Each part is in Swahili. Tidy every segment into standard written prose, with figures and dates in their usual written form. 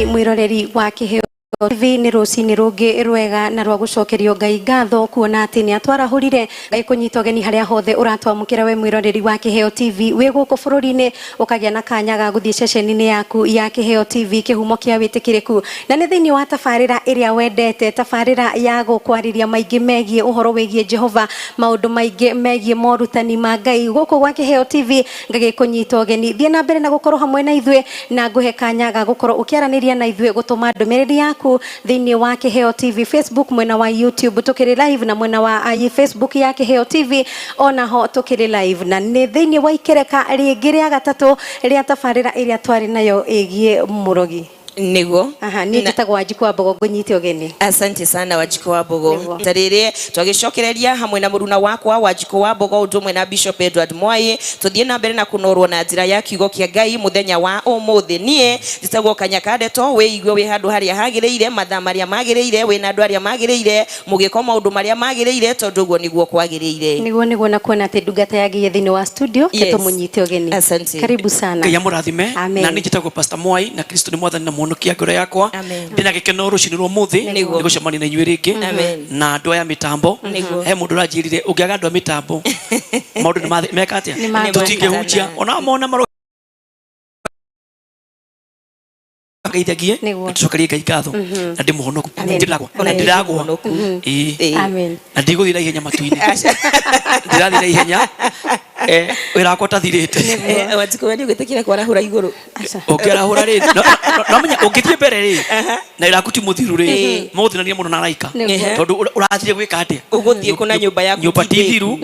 mwiroreri wa Kiheo TV ni rucini rungi rwega na rwa gucokerio Ngai ngatho kuona ati ni atwarahurire Ngai kunyita geni haria hothe uratwamukira we mwiroreri wa Kiheo TV wi guku bururi-ini ukagia na kanya ga guthie ceceni-ini yaku ya Kiheo TV kihumo kia witikiriku na ni thiini wa tabarira iria wendete tabarira ya gukwariria maingi megie uhoro wigie Jehova maundu maingi megie morutani ma Ngai guku gwa Kiheo TV ngagi kunyita geni thie na mbere na gukorwo hamwe na ithue na nguhe kanya ga gukorwo ukiaraniria na ithue gutuma ndumiriri yaku thiini wa Kiheo TV Facebook mwena wa YouTube tukiri live na mwena wa Facebook ya Kiheo TV ona ho tukiri live na ni thiini wa ikereka ringi ria gatatu ria tabarira iria twari nayo igie murogi Nigo. Ni njitagwo Wanjiku wa Mbogo ngunyite ugeni. Asante sana Wanjiku wa Mbogo. Tarire twagicokereria hamwe na muruna wakwa Wanjiku wa Mbogo udumwe na Bishop Edward Mwai tuthie na mbere na kunorwo na njira ya kiugo kia Ngai muthenya wa umuthi nie njitagwo Kanyakade to we igwe we handu haria hagireire mathaa maria magireire we na andu aria magireire mugiko maundu maria magireire tondu guo niguo kwagireire niguo na kuona ati ndungata yagiye thiini wa studio ketumunyite ugeni. Asante. Karibu sana. Ngai amurathime na ni njitagwo Pastor Mwai na Kristo ni mwathani na muhonokia ngoro yakwa ndina gikeno rucini rwo muthi nigucemania na inyuĩ ringi na andu aya mitambo he mundu ranjirire ungiaga andu a mitambo maundu ni meka atia tutingihunjia ona mona maro ngaithagie tucokerie Ngai ngatho na ndi muhonoku ndiragwa amen na ndiguthira ihenya matu-ini ndirathira ihenya wirakwa tathirite Wanjiku wewe ugetekira kwarahura iguru ukirahura ri no menya ungithie mbere ri na irakuti muthiru ri muthirania muno na raika tondu urathire gwika atia uguthie kuna nyumba yaku nyumba tithiru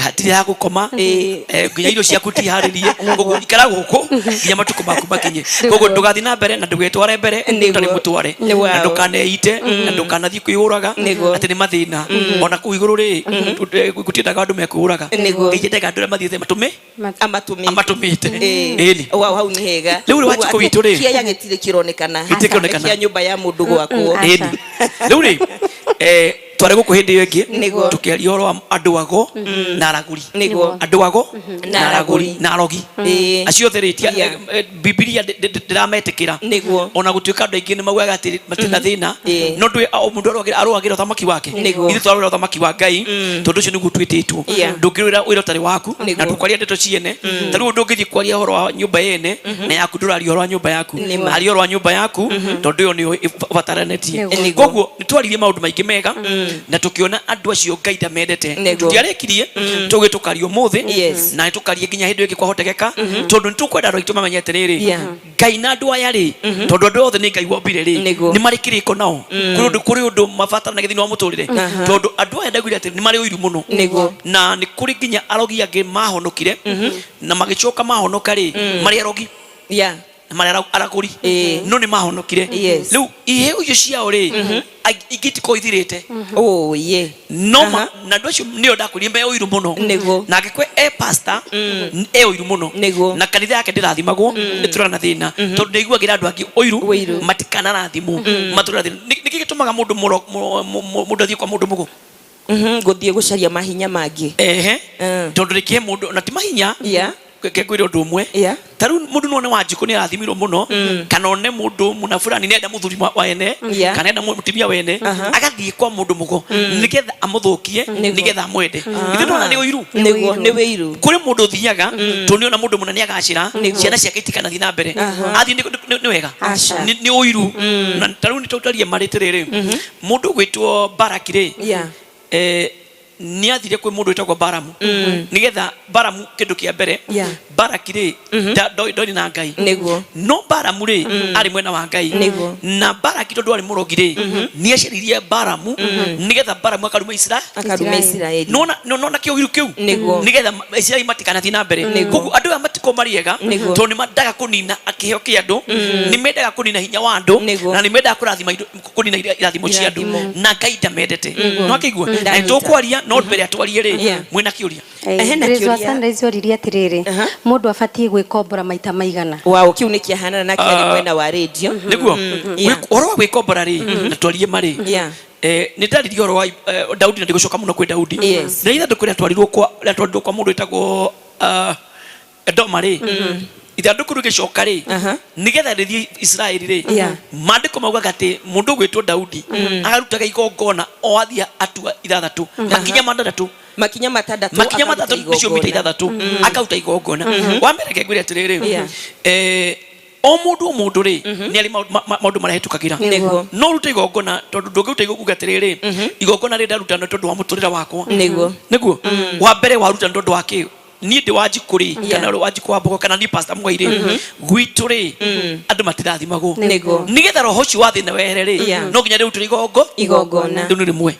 hatire ha gukoma nginya irio ciaku ti haririe ikara guku nginya matuko maku makinye koguo ndugathi na mbere na ndugitware mbere ndari mutware na ndukaneite na ndukanathie kwiyuraga ati ni mathina ona ku iguru ri gutiendaga andu mekuraga ngiyendaga andu mathiete amatumite eni hau ni hega riu Wanjiku witu ri kia gitire kironekana kia nyumba ya mundu gwakwo eni riu ri tware guku hindi iyo ingi tukiaria oro andu ago na araguri andu ago na araguri na arogi acio theritia Biblia ndirametikira ona gutuika andu aingi ni maugaga ati matina thina no ndui mundu aroagira thamaki wake ithu twarora thamaki wa Ngai tondu ucio niguo twititwo ndungirira wira utari waku na tukwaria ndeto ciene tariu ndungithie kwaria horo wa nyumba yene na yaku nduraria horo wa nyumba yaku ari horo wa nyumba yaku tondu yo ni vataranetie koguo ni twaririe maundu maingi mega na tukiona andu acio Ngai ndamendete tutiarekirie tugitukario muthi na tukarie nginya hindu ingi kwahotekeka tondu nitukwenda andu aitu mamenyete riri Ngai na andu aya ri tondu andu othe ni Ngai wombire ri ni mari kiriko nao kuri undu mabatara na githini wa muturire tondu andu aya ndagwire ati ni mari uiru muno na ni kuri nginya arogi angi mahonokire na magicoka mahonoka ri mari arogi na mari araguri no ni mahonokire riu iheo icio ciao ri igitiko ithirite no na ndu acio nio ndakurie mbe uiru muno na ngikwe pastor uiru muno na kanitha yake ndirathimagwo niturana na thina tondu ndiguagira andu angi uiru matikana rathimu matura thina niki gitumaga mundu athie kwa mundu mugo guthie gucaria mahinya mangi tondu riki mundu na ti mahinya kegwire undu umwe taru mundu none Wanjiku ni arathimirwo muno kana one mundu muna fulani nenda muthuri wa ene kana nenda mutimia wene agathie kwa mundu mugo nigetha amuthukie nigetha amwende ithe ndona ni uiru ni wiru kuri mundu thiaga to ni ona mundu muna ni agacira ciana ciake itikana thi na mbere athi ni wega ni uiru na taru ni tutarie maritiriri mundu gwitwo Barakire ni athire kwi mundu witagwo Baramu nigetha Baramu kindu kia mbere Barakire ndoi na Ngai no Baramu ri ari mwena wa Ngai na Baraki tondu ari murogire ni aciririe Baramu nigetha Baramu akaruma Israeli nona kio giru kiu nigetha Israeli matikana thi na mbere koguo andu aya matiko mariega tondu ni mandaga kunina akiheo kia andu ni mendaga kunina hinya wa andu na ni mendaga kurathima kunina irathimo cia andu na Ngai ndamendete no akigua na tukwaria no mbere atwarie ri mwina kiuria hena kiuria Sundays oririe atiriri mundu abatie gwikombora maita maigana kiu ni kiahana na kia mwena wa radio niguo oro wa gwikombora ri na twarie mari ni ndaririe oro wa Daudi na ndigucoka muno kwi Daudi na itha ndukuri atwarirwo kwa mundu witagwo Edoma ri ithanduku rigicoka ri nigetha rithie Israeli ri mandiko maugaga ati mundu gwitwo Daudi akarutaga igongona o athia atua 6 makinya 6 makinya matandatu nicio mita 6 akaruta igongona wa mbere ngegwira atiriri o mundu ri ni ari maundu marahitukagira no ruta igongona tondu ndungiruta igongona atiriri igongona ri ndaruta tondu wa muturira wakwa niguo wa mbere waruta tondu wa ki ni ndi wajikuri kana wajiko wa Mbogo kana ni pastor Mwaire gwitu ri andu matirathimagwo nigetha roho cio wathi na wehere ri no nginya riu turi igongona ndu ni mwe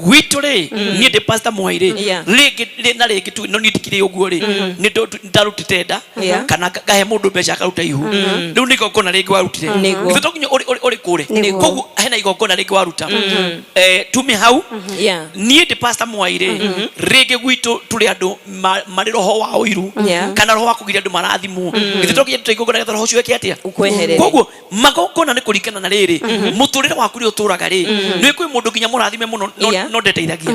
gwitu ri ni ndi pastor Mwaire ri na ri gitu no ni tikire uguo ri ni ndarutite nda kana gahe mundu mbeca akaruta ihu riu ni igongona ringi warutire githu nginya uri kure koguo hena igongona ringi waruta tumi hau ni ndi pastor Mwaire ringi gwitu turi andu mari roho wa oiru kana roho wa kugiria andu marathimwo githitokia tutaigongona getha roho cio eke atia koguo magongona ni kurikana na riri muturire waku ri uturaga ri ni kwi mundu nginya murathime muno no ndeteithagia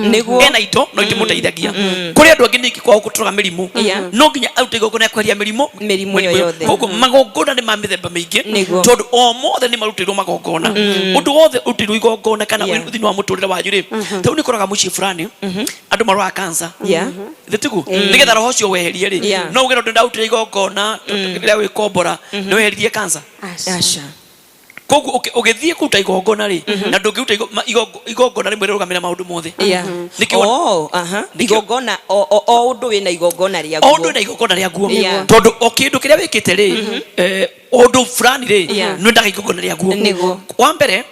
ena ito no itimuteithagia kuri andu angi niki kwa guturaga mirimu no nginya auta igongona kweria mirimu yo yothe koguo magongona ni ma mithemba mingi tondu o mothe ni marutirwo magongona undu wothe utirwo igongona kana thini wa muturire wanyu ri tau ni koraga muci fulani andu marwa cancer thitugu nigetha roho cio weherie ri no ugero ndautire igongona ria wikombora no weherie cancer acha koguo ugithie kuta igongona ri na ndungiuta igongona rimwe rirugamira maundu mothe igongona o undu wina igongona riaguo o undu wina igongona riaguo tondu o kindu kiria wikite ri undu fulani ri no ndaga igongona riaguo wa mbere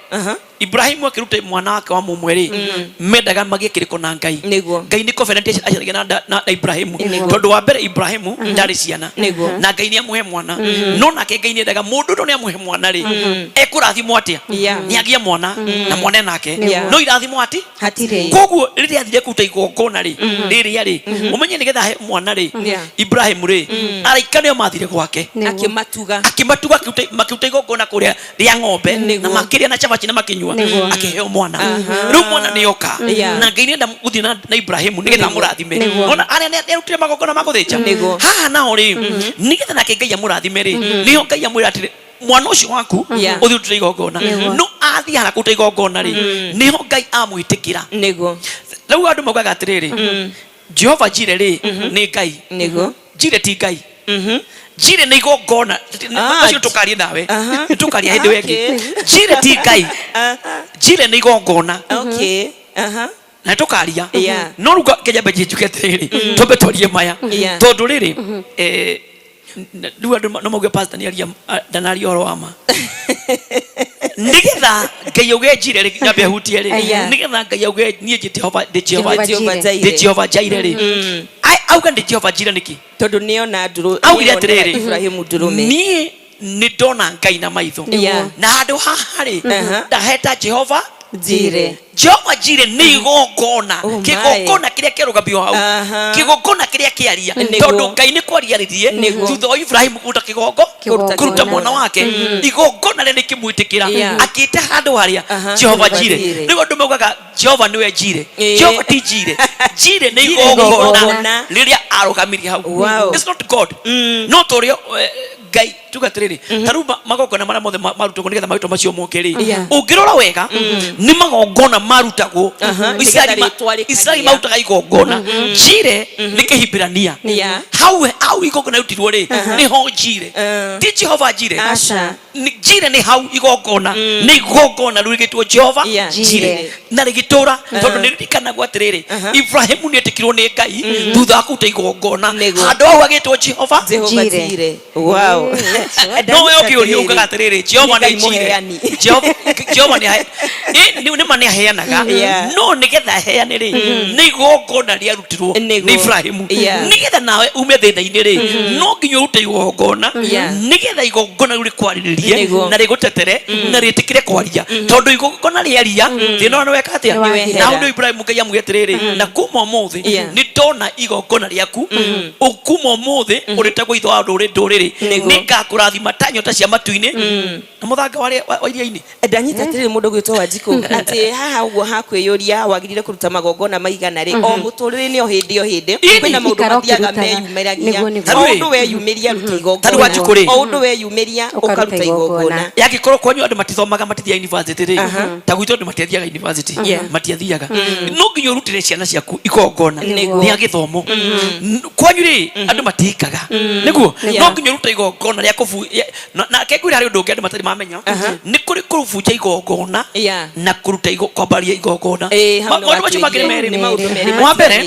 Ibrahimu akiruta mwana wake wa mumwe ri mendaga magiekiriko na Ngai Ngai ni covenant aciragia na Ibrahimu tondu wa mbere Ibrahimu ndari ciana na Ngai ni amuhe mwana no nake Ngai ni ndaga mundu ndo ni amuhe mwana ri ekurathimwo atia ni agia mwana na mwana nake no irathimwo ati hatire koguo riri athire kuta igongona ri riri ri umenye nigetha he mwana ri Ibrahimu ri araikane mathire gwake akimatuga makiuta igongona kuria ria ng'ombe na makiria na chavachi na makinywa akiheo mwana riu mwana ni oka na Ngai nenda guthii na Ibrahimu nigetha murathime ona aria ni arutire magongona maguthinja haha nao ri nigetha nake Ngai amurathime ri niho Ngai amwira atiri mwana ucio waku uthi utire igongona no athi hara kuta igongona ri niho Ngai amwitikira riu andu maugaga atiriri Jehova Jire ri ni Ngai Jire ti Ngai Jire ni igongona acio tukarie nawe tukaria hindi wengi Jire ti Ngai Jire ni igongona na tukaria no ruga kejambe jijuke atiriri tumbe twarie maya tondu riri riu andu no mauge pastor ni aria ndanaria oro wama nigetha Ngai auge Jire ri nyambe hutie ri nigetha Ngai auge nie Jehova Jire ri auga ndi Jehova Jire niki tondu niona nduru augire atiriri Ibrahimu ndurume ni ndona Ngai na maitho na handu haha ri ndaheta Jehova Jire ni igongona kigongona kiria kirugamio hau kigongona kiria kiaria tondu Ngai ni kwariaririe thutha wa Ibrahimu kuruta kigongo kuruta mwana wake igongona ri nikimwitikira akite handu haria Jehova Jire riu andu maugaga Jehova niwe Jire Jehova ti Jire Jire ni igongona riria arugamirie hau it's not God no torio Ngai tugatiriri taruba magongona mara mothe marutwo nigetha maruto macio mokeri ungirora wega ni magongona marutagwo Israeli marutaga igongona Jire ni Kihibirania hau igongona rutirwo ri ni ho Jire ti Jehova Jire Jire ni hau igongona ni igongona rurigitwo Jehova Jire na rigitura tondu ni rikanagwo atiriri Ibrahimu ni etikirwo ni Ngai thutha kuta igongona handu hau agitwo Jehova Jire wow no we ukiuria ukaga atiriri Jehova ni Jire Jehova ni mani aheanaga no nigetha heane ri ni igongona riarutirwo ni Ibrahimu nigetha nawe ume thina-ini ri no nginya urute igongona nigetha igongona riu rikwaririe na rigutetere na ritikire kwaria tondu igongona riaria thina no weka atia na ndu Ibrahimu Ngai amwire atiriri na kuma umuthi ni ndona igongona riaku ukuma umuthi uritagwo itho wa nduriri ningakurathima ta nyota cia matu-ini na muthanga wa iria-ini ndanyita tirĩ mũndũ gwĩtwo Wanjikũ atĩ haha ũguo hakwĩyũria wagirire kũruta magongona maigana rĩ o mũtũrĩre-inĩ o hĩndĩ kwĩna maũndũ mathiaga meyumĩragia ũndũ weyumĩria ruta igongona ũndũ weyumĩria ũkaruta igongona yagĩkorwo kwanyu andũ matithomaga matithiaga university rĩ ta gwitũ andũ matiathiaga university matiathiaga no nginya ũrutĩre ciana ciaku igongona nĩ gĩthomo kwanyu rĩ andũ matikaga nĩguo no nginya ũruta igongona rĩa kũbu na kengwĩra harĩ ũndũ ũngĩ andũ matarĩ mamenya nĩ kũrĩ kũbunja igongona na kũruta kwambaria igongona maũndũ macio mangĩ merĩ wa mbere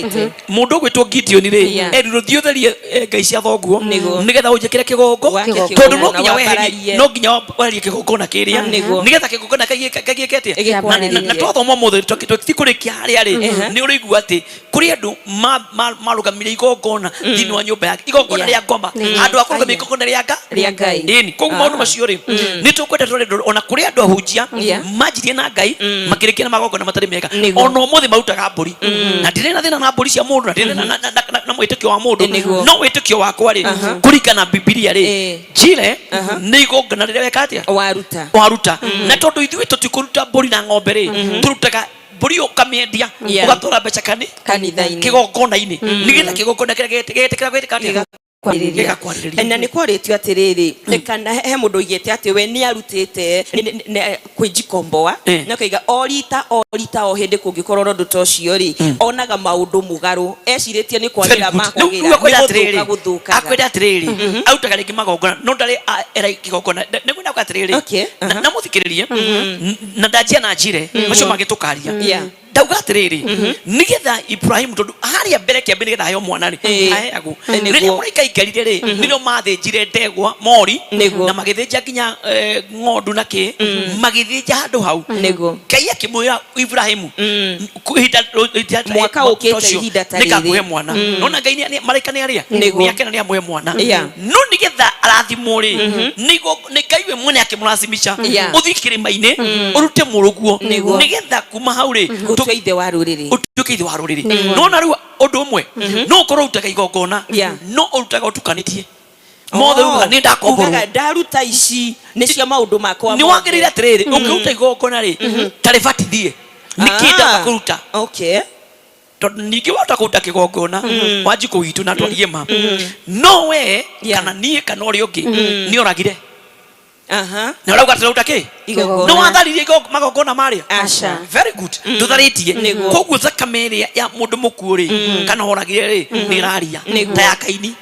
mũndũ ũgwĩtwo Gideon rĩ erirwo thiĩ ũtherie ngai cia thoguo nĩgetha ũnjĩkĩre kĩgongo tondũ no nginya weherie kĩgongona kĩrĩa nĩgetha kĩgongona gĩgĩke atĩa na twathoma ũmũthĩ tũtikũrĩkia harĩa rĩ nĩ ũrĩigua atĩ kũrĩ andũ marũgamire igongona thĩinĩ wa nyũmba yake igongona rĩa ngoma andũ a kũrũgamia igongona rĩa Ngai ĩni koguo maũndũ macio rĩ nĩ tũkwenda tũrĩ ona kũrĩ andũ ahunjia manjirie na Ngai makĩrĩkia na magongona matarĩ mega ona ũmũthĩ marutaga mbũri na ndirĩ na thĩna na mbũri cia mũndũ na ndirĩ na mwĩtĩkio wa mũndũ no wĩtĩkio wakwa rĩ kũringana na Biblia rĩ njire nĩ igongona rĩrĩa weka atĩa waruta na tondũ ithuĩ tũtikũruta mbũri na ng'ombe rĩ tũrutaga mbũri ũkamĩendia ũgatwara mbeca kanitha-inĩ kĩgongona-inĩ nĩgetha kĩgongona kĩrĩa gĩgĩtĩkĩra gwĩtĩka atĩa na nĩ kwarĩtio atĩrĩrĩ kana he mũndũ oigĩte atĩ we nĩ arutĩte kwĩnjikomboa na koiga o rita o hĩndĩ kũngĩkorwo na ũndũ ta ũcio rĩ onaga maũndũ mũgarũ ecirĩtie nĩ kwagĩra makũgĩra gũthũkaga akwĩra atĩrĩrĩ autaga rĩngĩ magongona no ndarĩ era kĩgongona nĩguo nauga atĩrĩrĩ na mũthikĩrĩrie na ndanjia na njire macio magĩtũkaria ndauga atĩrĩrĩ nĩgetha Ibrahim tondũ harĩa mbere kĩambĩ nĩgetha aheo mwana rĩ aheagwo rĩrĩa mũraika rĩ nĩrĩo mathĩnjire ndegwa mori na magĩthĩnja nginya ng'ondu na kĩ magĩthĩnja handũ hau Ngai akĩmwĩra Ibrahimu mwaka ũkĩte ihinda ta rĩrĩ nĩkakũhe mwana nona Ngai malaika nĩ arĩa nĩakena nĩ amũhe mwana no nĩgetha arathimwo rĩ nĩ Ngai we mwene akĩmũracimisha ũthiĩ kĩrĩma-inĩ ũrute mũrũguo nĩgetha kuma hau rĩ utuĩke ithe wa rũrĩrĩ no na rĩu ũndũ ũmwe no ũkorwo ũrutaga igongona no ũrutaga ũtukanĩtie mothe uga nĩ ndakomborwo ndaruta ici nĩ cia maũndũ makwa nĩ wagĩrĩire atĩrĩrĩ ũkĩruta igongona rĩ tarĩ batithie nĩ kĩndaga kũruta tondũ ningĩ wahota kũruta kĩgongona Wanjikũ witũ na twarie ma no we kana niĩ kana ũrĩa ũngĩ nĩ oragire na urauga atĩrĩuta kĩ no watharirie magongona marĩa very good ndũtharĩtie koguo thakame ĩrĩa ya mũndũ mũkuũ rĩ kana oragire rĩ nĩ ĩraria ta ya Kaini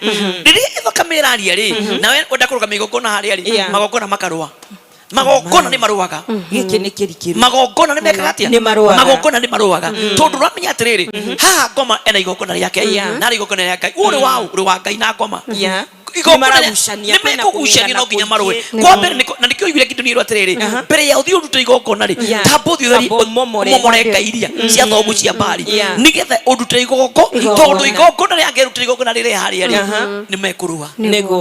rĩrĩa thakame ĩraria rĩ nawe wenda kũrũgamia igongona harĩa rĩ magongona makarũa magongona nĩ marũaga gĩkĩ nĩ kĩrikĩru magongona nĩ mekaga atĩa magongona nĩ marũaga tondũ ũramenya atĩrĩrĩ haha ngoma ena igongona rĩake na igongona rĩa Ngai ũrĩ wa Ngai na ngoma nĩmekũgucania no nginya marũe kwa mbere na nĩkĩo oigire Gideon nĩerwo atĩrĩrĩ mbere ya ũthiĩ ũrute igongona rĩ tamba ũthiĩ ũtheri ũmomore ngai iria cia thogu cia Baali nĩgetha ũrute igongo tondũ igongona rĩangĩruta igongona rĩrĩa harĩa rĩ nĩmekũrũa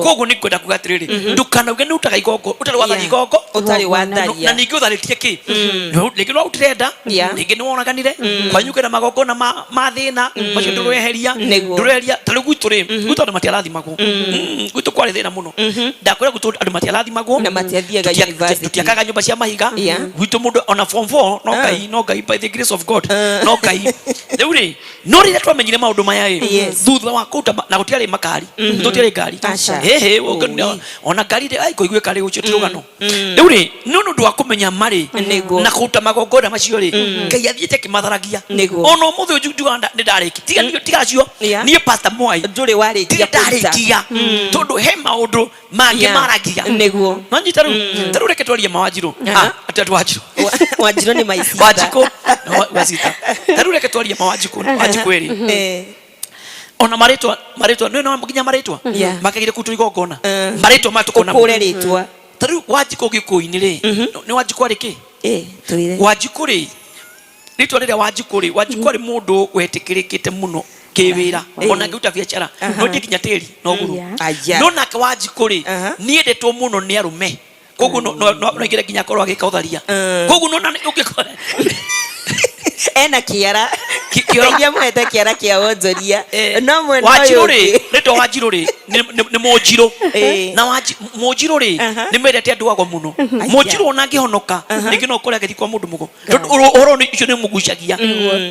koguo nĩ kwenda kuga atĩrĩrĩ ndukanauge nĩ ũtaga igongo ũtarĩ wathari igongo na ningĩ ũtharĩtie kĩ rĩngĩ no ũtirenda rĩngĩ nĩ wonaganire kwanyu kwĩna magongona ma thĩna macio ndũreheria ta rĩu gwitũ rĩ gwitũ andũ matiarathimagwo gwitũ kwarĩ thĩna mũno ndakwĩra gwitũ andũ matiarathimagwo na matiathiaga university tutiakaga nyũmba cia mahiga gwitũ mũndũ ona form 4 no ngai by the grace of God no ngai rĩu rĩ no rĩrĩa twamenyire maũndũ maya ĩ thutha wa kũruta na gũtiarĩ makari tũtiarĩ ngari ona ngari kũiguĩka rĩ ũcio ti rũgano rĩu rĩ nĩ ũndũ wa kũmenya marĩ na kũruta magongona macio rĩ ngai athiĩte kĩmatharagia ona ũmũthĩ ũyũ njugaga nĩ ndarĩki tigacio niĩ pastor Mwai ndũrĩ warĩkia tondu he maundu mangi maragia niguo manyita rĩu reke twarie Wanjirũ atatu Wanjirũ ni maicita Wanjikũ wasita rĩu reke twarie Wanjikũ eri ona maritwa no nginya maritwa makagire kutu igongona maritwa matukona kũre ritwa rĩu Wanjikũ gĩkũi-inĩ rĩ nĩ Wanjikũ arĩ kĩ Wanjikũ rĩ ritwa rĩrĩa Wanjikũ arĩ mũndũ wetĩkĩrĩkĩte mũno kĩwĩra ona ngĩruta biacara no ndikinya tĩri no guru no nake Wanjikũ rĩ niendetwo mũno nĩ arũme koguo no ingire nginya korwo agĩka ũtharia koguo no ũngĩkora ena kĩara kiorogia mwete kiara kia wonjoria no mwene Wanjiru ri neto Wanjiru ri ni Munjiru na Munjiru ri ni merete andu ago muno Munjiru ona ngihonoka ningi no kore agethi kwa mundu mugo horo ni icio ni mugucagia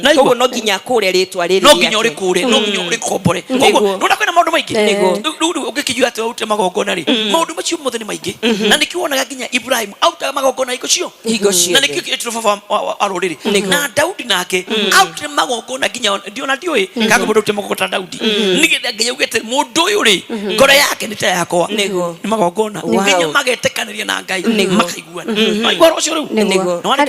na igo no nginya kure ritwa riri no nginya uri kure no nginya uri kombore kogo no ndakwena maundu maingi ndu ugikijua ati ute magongona ri maundu macio mothe ni maingi na nikiwonaga nginya Ibrahim auta magongona iko cio na nikio kitu baba aroriri na Daudi nake auta magongona nginya ndiona ndioi kago mundu ute magongona Daudi nigetha nginya ugete mundu uyu ri ngoro yake ni ta yakwa ni magongona nginya magetekaniria na Ngai makaiguana aigwa ucio riu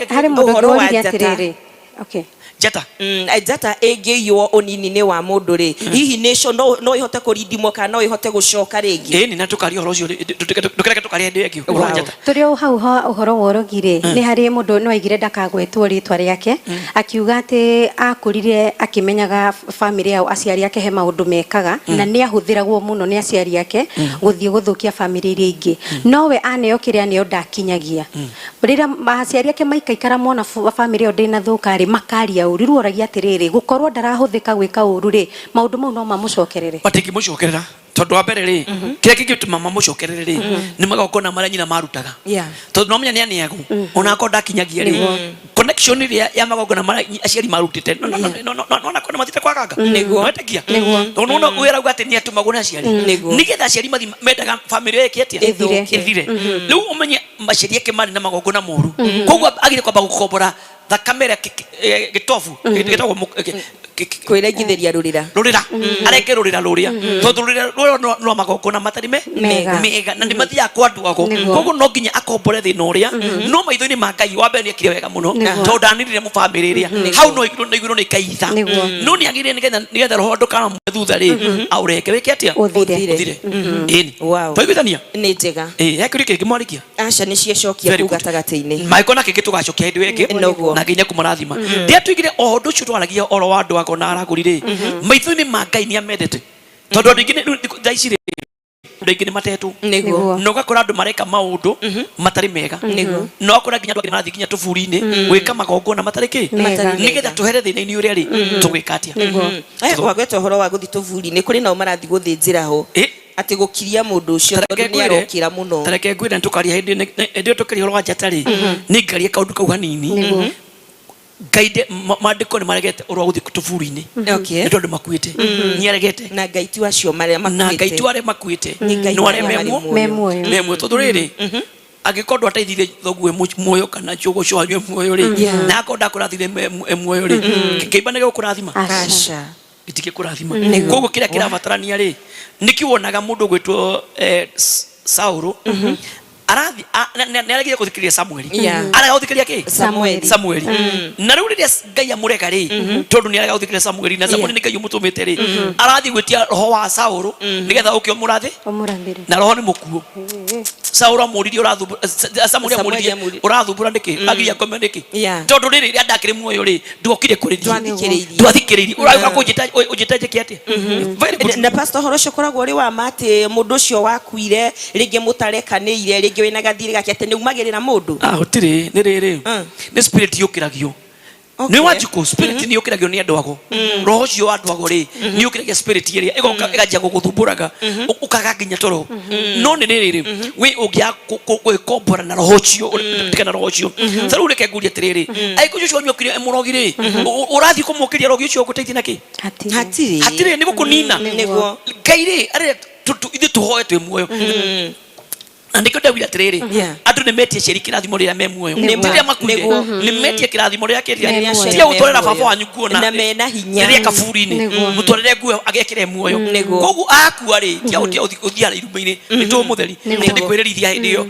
hari mundu ngori atiriri okay Jata egeyo onini wa mundu ri hihi nation no ihote kurindimo kana no ihote gucoka ringi ni natukari horo ucio tukereke tukari ndi egi Jata turi hau uhoro worogire ni hari mundu no aigire ndakagwetwo ritwa riake akiuga ati akurire akimenyaga family yao aciari yake he maundu mekaga na ni ahuthiragwo muno ni aciari yake guthie guthukia family iria ingi nowe aneo kiria neo ndakinyagia rira aciari yake maikaikara mona family yo ndina thukari makaria uriru oragia atiriri gukorwo ndarahuthika gwika uru ri maundu mau no mamucokerere batiki mucokerera tondu wa mbere ri kire kingituma mamucokerere ri ni magokona mara nyina marutaga tondu no menya ni aniagu ona ko ndakinyagia ri connection ri ya magokona mara aciari marutite no kona mathite kwa gaga wetekia tondu no wira ugate ni atumagwo na aciari nigetha aciari mathi mendaga family yake atia ithire riu umenye maciari yake mari na magokona moru koguo agire kwamba gukombora kamera gitofu gitagwo kwirengithiria rurira areke rurira ruria tondu rurira no magokona matari mega na ndimathia kwa andu ago koguo no nginya akombore thina uria no maitho-ini ma Ngai wa mbere ni akire wega muno tondu ndanirire mu family ria hau no iguru ni kaitha no ni agire nigetha roho ndukana thutha ri aureke weke atia uthire ini twaiguithania ni njega yakuri kingi mwarikia aca ni ciecokia ku gatagati-ini maikona kingi tugacokia hindi weke na nginya kumarathima ndia tuigire o ndu ucio twaragia oro wa andu ago na araguri ri maitho-ini ma Ngai ni amendete tondu ndingine thaici ri ndingine matetu no gakora andu mareka maundu matari mega no akora nginya andu marathi nginya tuburi-ini gwika magongona matari ki nigetha tuhere thina-ini uria ri tugwikatia wagweta horo wa guthi tuburi-ini kuri nao marathi guthinjira ho ati gukiria mundu ucio tondu ni arokira muno tareke ngwira ntukaria hindi tukaria horo wa Jata ri ni ngaria kaundu kau hanini gaide maandiko ni maregete oro guthi tuburi-ini ni tondu makuite ni aregete na gaitu acio maria makuite na gaitu aria makuite no aria memwe tondu riri agikorwo ateithire thoguo muoyo kana chogo cyo anywe muoyo ri na akonda kurathire muoyo ri kiimba nige kurathima aca gitike kurathima koguo kiria kirabatarania ri nikiwonaga mundu gwitwo Saulu arathi neragiye kuthikiria Samueli araga guthikiria ki Samueli na riu riria Ngai amurega ri tondu ni araga guthikiria Samueli na Samueli ni Ngai umutumite ri arathi gwitia roho wa Saulu nigetha ukio murathire na roho ni mukuo Saulu amuririe urathumbura Samueli amuririe urathumbura ndiki agiria kome ndiki tondu riri riria ndakiri muoyo ri ndokire kurithia ndwathikiririe urauga kujitaje kiatia na pastor horo cokoragwo ri wa mati mundu ucio wakuire ringi mutarekaniire ringi wina gathiri gake ati ni umagirira mundu utiri ni riri ni spirit yukiragio ni Wanjiku spirit ni yukiragio ni andu ago roho cio wa andu ago ri ni yukiragia spirit iria igoka igajia guguthumburaga ukaga nginya toro no ni riri we ugia gwikombora na roho cio kana roho cio tharu reke nguria tiriri aiko cio nyukire emurogire urathi kumukiria roho cio guteithia naki hatiri ni gukunina Ngai ri ari ithu tuhoetwe muoyo andiko Daudi atiriri andu ni metie ciari kirathimo riria me muoyo tiria makuire ni metie kirathimo riria kiria tiria gutwarira baba wanyu kuona na mena hinya riria kaburi-ini mutwarire nguo agekire muoyo koguo akua ri tia uthiara iruma-ini ni tu mutheri ndi kwirerithia hindi iyo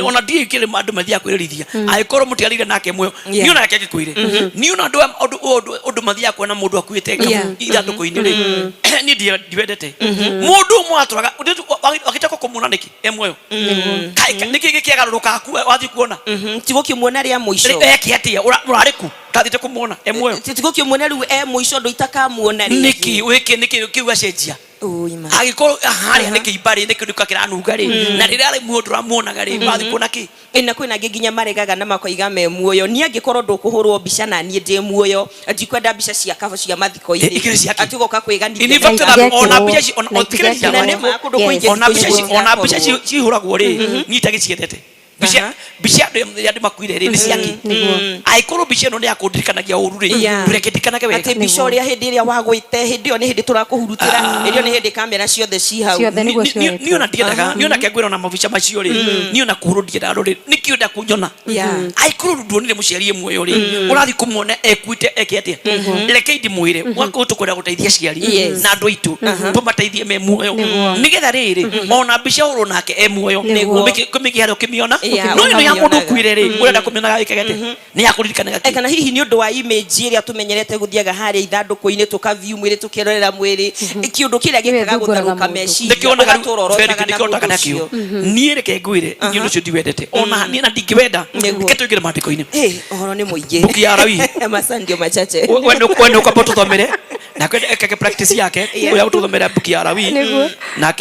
ona ndi kire andu mathia kwirerithia aikorwo mutiarire nake muoyo ni ona yake kwire ni ona andu mathia kuona mundu akuite ithanduku-ini ri ni ndiwendete mundu mwaturaga wakitaka kumuna niki muoyo niki kiagaruruka wathi kuona tigo kimuona ria muico kiatia urariku tathite kumuona emwe titigukio muone riu mwico ndo itakamuona ri niki kiuga cenjia agikoro hari niki ibari niki nduka kiranunga ri na rira ari mundu ramuonaga ri bathi kuna ki ina kwina ngi nginya maregaga na makoiga me muoyo ni angikoro ndukuhurwo mbica na nie ndi muoyo ndikwenda mbica cia kabo cia mathiko ini atigoka kwigania ini fact ona mbica ci ona mbica ci huragwo ri ni tagiciendete bicia ya ndi makuire ri ni ciaki aikoro bicia no ni akundirikanagia uru ri tureketikanaga wega ati bicia ria hindi ria wagwite hindi yo ni hindi turakuhurutira irio ni hindi kamera ciothe ci hau ni ona ndiendaga ni ona kengwira na mabica macio ri ni ona kuhurudia ndaro ri ni kiunda kunyona aikoro nduonire muciari muoyo ri urathi kumuona ekuite ekiatia reke ndi mwire wako tukwenda guteithia ciari na andu aitu tumateithie me muoyo nigetha riri ona bicia uru nake e muoyo kumikiharo kimiona no ino ya mundu kwire ri urenda kumena gikegete ni yakuririkanaga kana hihi ni undu wa image iria tumenyerete guthiaga haria ithanduku-ini tukaview mwiri tukirorera mwiri kiundu kiria gikaga gutharuka meci ndikionaga nakio ni reke ngwire ni undu cio ndiwendete ona ni na ndingwenda ketugire mandiko-ini ohoro ni muingi buki ya Arawi masandio machache wendo kwa tuthomere na keke practice yake uya tuthomere buki ya Arawi na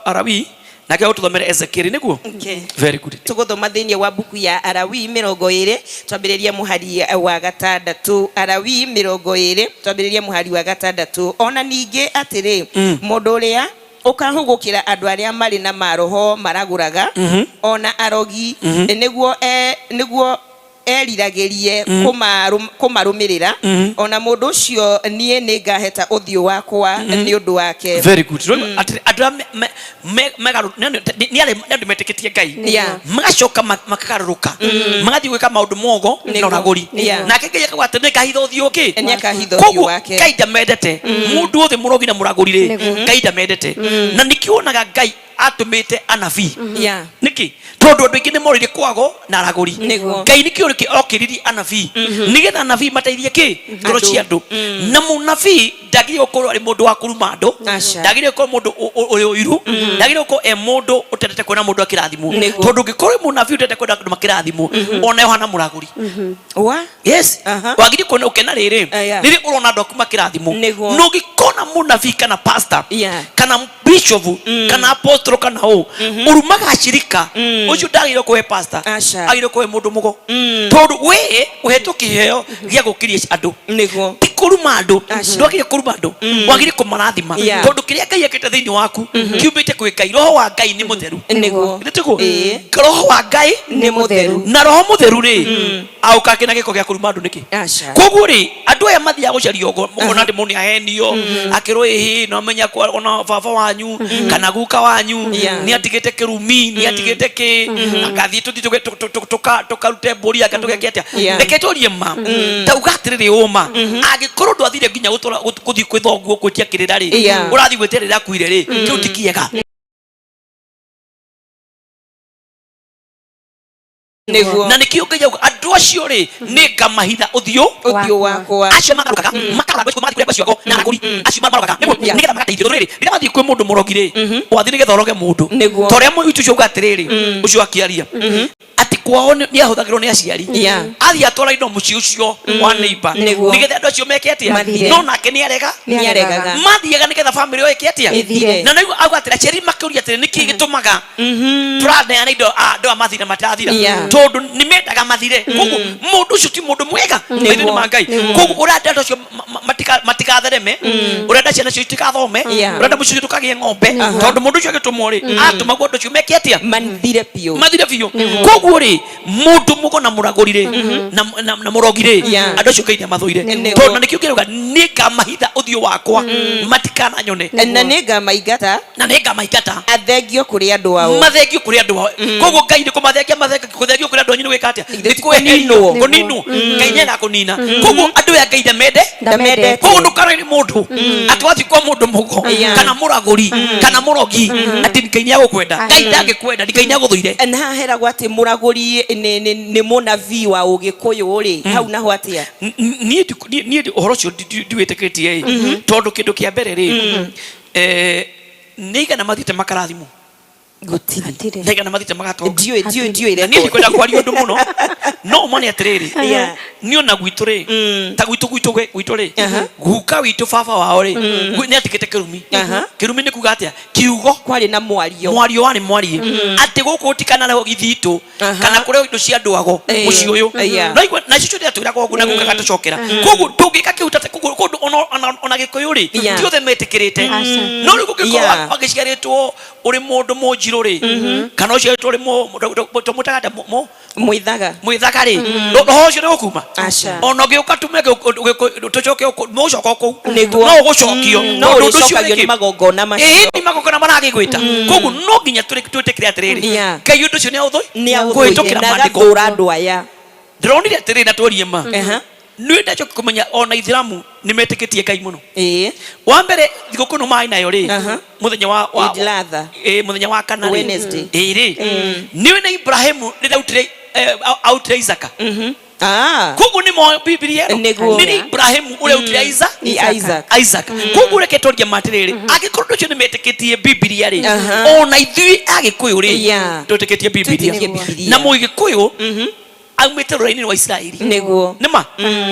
Arawi nake ututhomere Ezekiel niguo very good tuguthoma thiini wa buku ya Arawi 20 twambiriria muhari wa gatandatu Arawi 20 twambiriria muhari wa gatandatu ona ningi atiri mundu uria ukahugukira andu aria mari na maroho maraguraga ona arogi niguo eriragirie kumarumirira ona mundu ucio nie ningaheta uthio wakwa ni undu wake very good adra ni ale ndu metiketie Ngai magacoka makagaruruka magathi gwika maundu mogo na uraguri na kenge yakwa atene kahitho uthio ki nyakahitho uthio wake Ngai ndamendete mundu othe murogi na muraguri ri Ngai ndamendete na nikionaga Ngai atumite anabii niki tondu andu ingi ni morire kwago na araguri Ngai nikio okiriri anabii nigetha anabii mateithie ki ngoro cia andu na munabii ndagire gukorwo ari mundu wa kuruma andu ndagire gukorwo mundu uri uiru ndagire gukorwo e mundu utendete kwona mundu akirathimo tondu ngikorwo munabii utendete kwona andu makirathimo ona Yohana muraguri yes wagire kwona ukena riri urona andu akuma kirathimo no gikona munabii kana pastor kana bishop kana apostle kana urumaga shirika ucio ndagire kuwe pastor agire kuwe mundu mugo tondu we uhetu kiheo gia gukiria andu kuruma andu ndwagire kuruma andu wagire kumarathima tondu kiria Ngai akite thiini waku kiumite kwi Ngai roho wa Ngai ni mutheru nditugo roho wa Ngai ni mutheru na roho mutheru ri auka kina giko gia kuruma andu niki koguo ri andu aya mathia gucaria ona ndi muni ahenio akiro ihi no menya kwa ona baba wanyu kana guka wanyu ni atigite kirumi ni atigite ki akathi tukarute mburi akatugekia atia reke turie ma tauga atiriri uma agikorwo ndwathire nginya guthi kwithoguo kutia kirira ri urathi gweterera kuire ri kiu tikiega na nikio Ngai andu acio ri ni ngamahitha uthio wakwa acio magarukaga makaraga kwa mathi kwa cioko na aguri acio magarukaga nigetha magateithio riri rira mathi kwi mundu murogi ri wathi nigetha oroge mundu toria mu itu cio atiriri ucio akiaria ati kwao ni ahuthagirwo ni aciari athi atwara indo muci ucio wa neighbor nigetha andu acio meke atia no nake ni aregaga mathiaga nigetha family yo eke atia na nigo agwatira aciari makuria atiri niki gitumaga turaneana indo andu amathira matathira tondu ni mendaga mathire kogu mundu ucio ti mundu mwega ni mangai kogu urenda andu acio matikathereme urenda ciana cio itikathome urenda mucio tukagie ng'ombe tondu mundu ucio agitumwo ri atuma andu acio meke atia mathire piu kogu ri mundu mugo na muraguri ri na murogi ri andu acio Ngai mathuire tondu nikio ngiruga ni ngamahitha uthio wakwa matikana nyone na ni ngamaingata athengio kuri andu ao mathengio kuri andu ao kogu Ngai ni kumathengia kuthengio kuri andu anyu ni gwika atia nikuninwo Ngai nyenda kunina kogu andu ya Ngai ndamende kogu ndukaraire mundu atwathi kwa mundu mugo kana muraguri kana murogi ati Ngai ni agukwenda Ngai ndangikwenda Ngai ni aguthuire na haheragwo ati muraguri ni munabii wa Ugikuyu ri hau naho atia ni uhoro cio ndiwitikitie tondu kindu kia mbere ri niga na mathite makarathimo gutiri ndega na mathita magatoka dio ile ni kwenda kwaria undu muno no mone atiriri ni ona gwitu ri ta gwitu ri guka witu baba wao ri ni atikite kirumi ni kuga atia kiugo kwari na mwario wari mwarie ati guku utikana na githitu kana kure indo cia nduago muci uyu na cicio ndia twira kwa guna guka gatacokera kogu tungika kiutate kundu ona gikuyu ri ti othe metikirite no ri gukikora agiciaritwo uri mundu munjiru ri kana uciaritwo ri mutaga mwithaga ri roho cio nigukuma ona giuka tume tucoke mucoka ku no ugucokio no ugucokio ni magongona macio ni magongona maragigwita kogu no nginya twitikire atiriri Ngai undu cio ni kuhitũkĩra mandĩko andu aya ndironire atiriri na twarie ma nĩ ndacho kumenya ona Ithiramu ni metikitie Ngai muno wa mbere thigũkũ no mai nayo ri muthenya wa muthenya wa kana Wednesday ri niwe na Ibrahimu rĩrautire autire Isaka kogu ni mo Biblia ni Ibrahimu ule utire Isaac kogu reke twarie matiriri agikorwo cio ni metikitie Biblia ri ona ithui agikuyu ri tutikitie Biblia na muigikuyu aumite rũrĩinĩ wa Israeli nĩma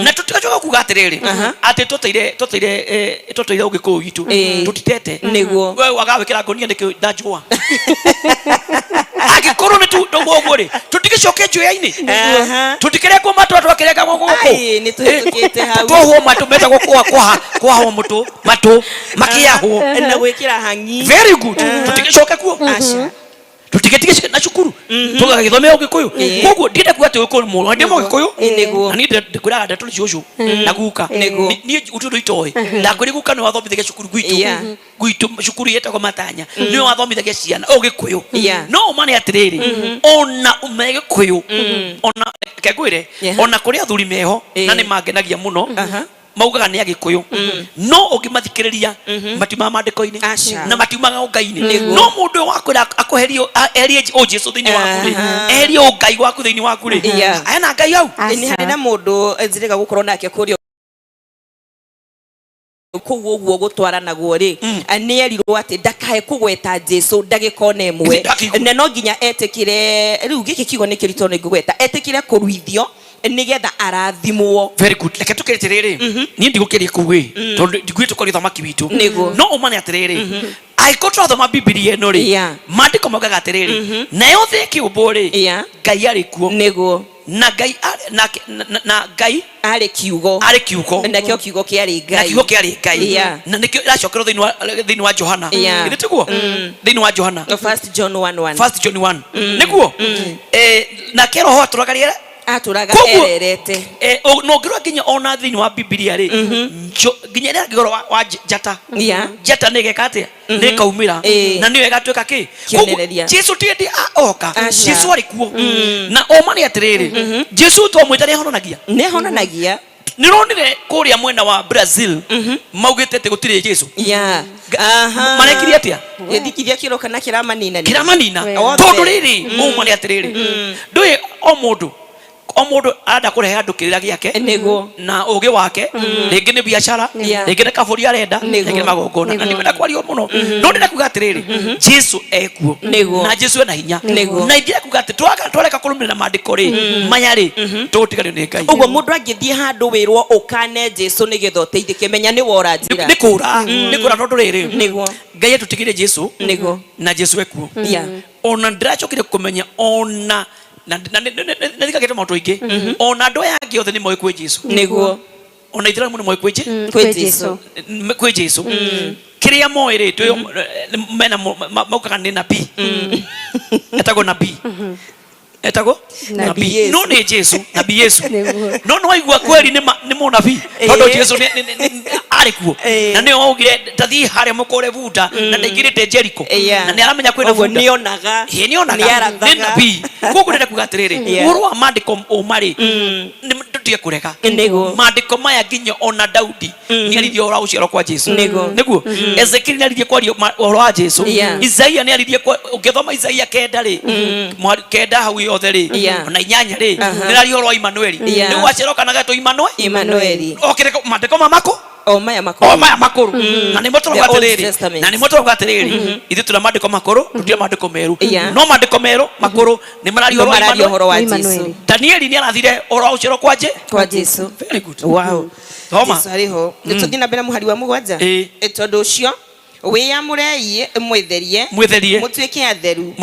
na tutigacoka kuga atiriri ati tũteire ũgĩkũyũ gitu tutitete we wagawĩkĩra ngonia nĩkĩ ndanjũa agikorwo nĩ tuguo ri tutigicoke njuya-inĩ tutikirekwo matũ twakirenga gũkũ ni tuhĩtũkĩte hau twohwo matũ metagwo kwahwo matũ makĩahwo na gwĩkĩra hangi very good tutigicoke kuo tutigetige na cukuru tugagithomea Ũgĩkũyũ koguo ndienda kuga ati Ũgĩkũyũ mũno ndi Mũgĩkũyũ na ni ndikuraga ndatũri ciucu na guka ni utundu itoe ndakuri guka ni wathomithagia cukuru gwitu cukuru yetagwo Matanya ni wathomithagia ciana Ũgĩkũyũ no mane atiriri ona Ũgĩkũyũ ona kegwire ona kuri athuri meho na ni mangenagia muno maugaga ni Agĩkũyũ no ungimathikiriria matiuma mandĩko-inĩ na matiumaga Ngai-inĩ no mundu wakwira akuherio erie Jesu thiini waku ri erie Ngai waku thiini waku ri ana Ngai au ni hari na mundu nzirega gukorwo nake kurio kuguo guo gutwaranaguo ri ni erirwo ati ndakae kugweta Jesu ndagikona imwe na no nginya etikire riu giki kigo ni kirito ni ngweta etikire kuruithio nigetha arathimwo very good reke tukirite riri ni ndigukiria kuwe tondu ndigwite kwa thomaki witu no umane atiriri aikotra thoma Biblia eno ri mandiko maugaga atiriri nayo the kiumbo ri Ngai ari kuo na Ngai na Ngai ari kiugo na kio kiugo kiari Ngai na nikio iracokerwo thiini wa Johana githituguo thiini wa Johana 1 John 1 niguo na kero ho turagaria aturaga ererete no ngirwa nginya ona thiini wa Biblia ri nginya ria ngigoro wa njata nigeka atia nikaumira na niwe gatweka ki Jesu tindi oka Jesu ari kuo na omani atiriri Jesu to mwita ni honanagia nironire kuria mwena wa Brazil maugite ati gutire Jesu marekiri atia githikithia kiroka na kiramanina tondu riri omani atiriri ndui o mundu arenda kurehe andu kirira giake na ugi wake ringi ni biashara ringi ni kaburi arenda ringi ni magongona na nikwenda kwario muno no ndenda kuga atiriri Jesu ekuo na Jesu ena hinya na ingira kuga ati twareka kurumira mandiko ri maya ri tutigario ni Ngai uguo mundu angithie handu wirwo ukane Jesu nigetha uteithike menya ni wora njira ni kura tondu riri Ngai atutigire Jesu na Jesu ekuo ona ndiracokire kumenya ona na thikagite maundu aingi ona andu aya angi othe ni moe kwi Jesu ona Ithiramu ni moe kwi Jesu kiria moe ri tu mena maukaga ni nabii etagwo nabii no ni Jesu nabii Yesu no waigua kweli ni munabii tondu Jesu ari kuo na ni augire tathii haria mukore buda na ndaigirite Jericho na ni aramenya kwina buda nionaga ni nabii koguo ndenda kuga atiriri uru wa mandiko umari tutie kurega Nego. maandiko maya nginya ona Daudi ni arithio ora uciaro kwa Jesu Nego. niguo Ezekiel ni arithio kwa ora wa Jesu Yeah. Isaia ni arithio kwa ukithoma Isaia kenda ri kenda hau yothe ri Yeah. ona inyanya ri ni arithio ora Emmanuel Yeah. ni waciaro kana gato Emmanuel. okire maandiko mamako Maya makuru. na ni motoro gatiriri na ni motoro gatiriri ithu tuna maandiko makuru tutie maandiko meru no maandiko meru makuru ni marario horo wa Jesu. Danieli ni arathire ora uciaro kwa Jesu. very good Wow. Thoma. Jesu ariho nituthi na mbere muhari wa mugwanja tondu ucio wiyamurei mwitherie mutuike atheru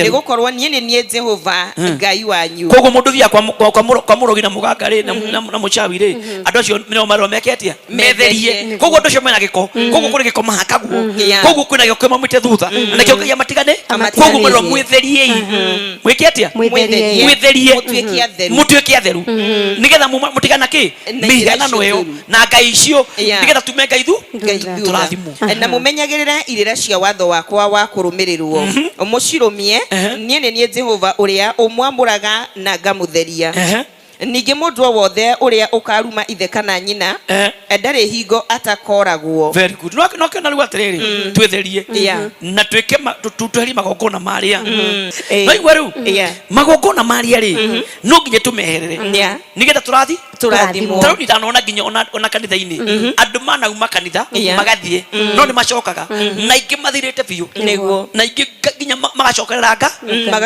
nigukorwo nie ni nie Jehova Ngai wanyu koguo mundu thia kwa murogi na mugangari na muchawi ri andu acio nio maromeketia metherie koguo andu acio mena giko koguo kuri giko mahakagwo koguo kwina giko mamwite thutha na kio Ngai amatigane koguo mwiro mwitheriei mwiketia mwitherie mutuike atheru nigetha mutigana ki mihiganano iyo na Ngai icio nigetha tume Ngai turathimu na mumenyagirira irira cia watho wakwa wa kurumirirwo mucirumie nie ni Jehova uria umwamuraga na ngamutheria ningi mundu wothe uria ukaruma ithe kana nyina ndari hingo atakoragwo. Very good. No kana riu atiriri twetherie na twike tuheri magongona maria no igwe riu magongona maria ri no nginya tumeherere nigetha turathimwo taru ndanona nginya ona kanitha-ini andu manauma kanitha magathie no ni macokaga na ingi mathirite biu na ingi nginya magacokerera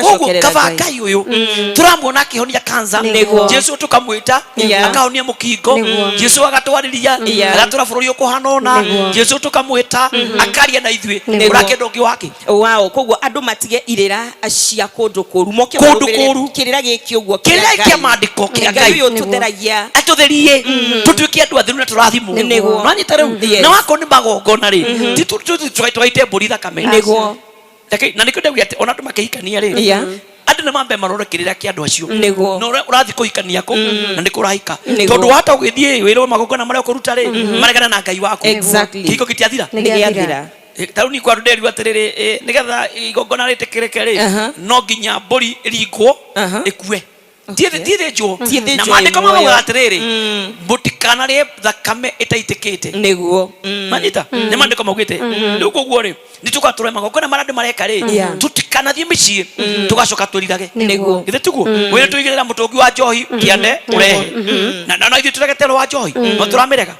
koguo kabaka uyu turamuona akihonia kansa Jesu tukamwita akahonia mukingo Jesu agatwariria agatura bururi ukuhanona Jesu tukamwita akaria na ithwe urake ndongi wake wao koguo andu matige irira cia kundu kuru moke kirira giki uguo kirira kia maandiko kia Ngai uyu tutheragia atutherie tutuike andu atheru na turathimu no anyita riu na wako ni magongona ri twaite mburi thakame na nikyo ndauga ati ona andu makihikania ri andu nimambe marore kirira kia andu acio no urathi kuhikania ko na nikurahika tondu hata ugithie wiro magongona maria ukuruta ri maregana na Ngai wako kiko kitiathira nigiathira taru ni kwa nderu atiriri nigetha igongona ritikirike ri no nginya mburi ringwo ikue tiethe jo na maandiko mamwe atiriri butikana ri thakame itaitikite niguo manita ni maandiko maugite riu koguo ri nitukature magongona maria andu mareka ri tutikanathie micii tugacoka twirithage niguo ithe tuguo wira tuigirira mutungi wa njohi kiande urehe na no ithe turegetero wa njohi no turamirega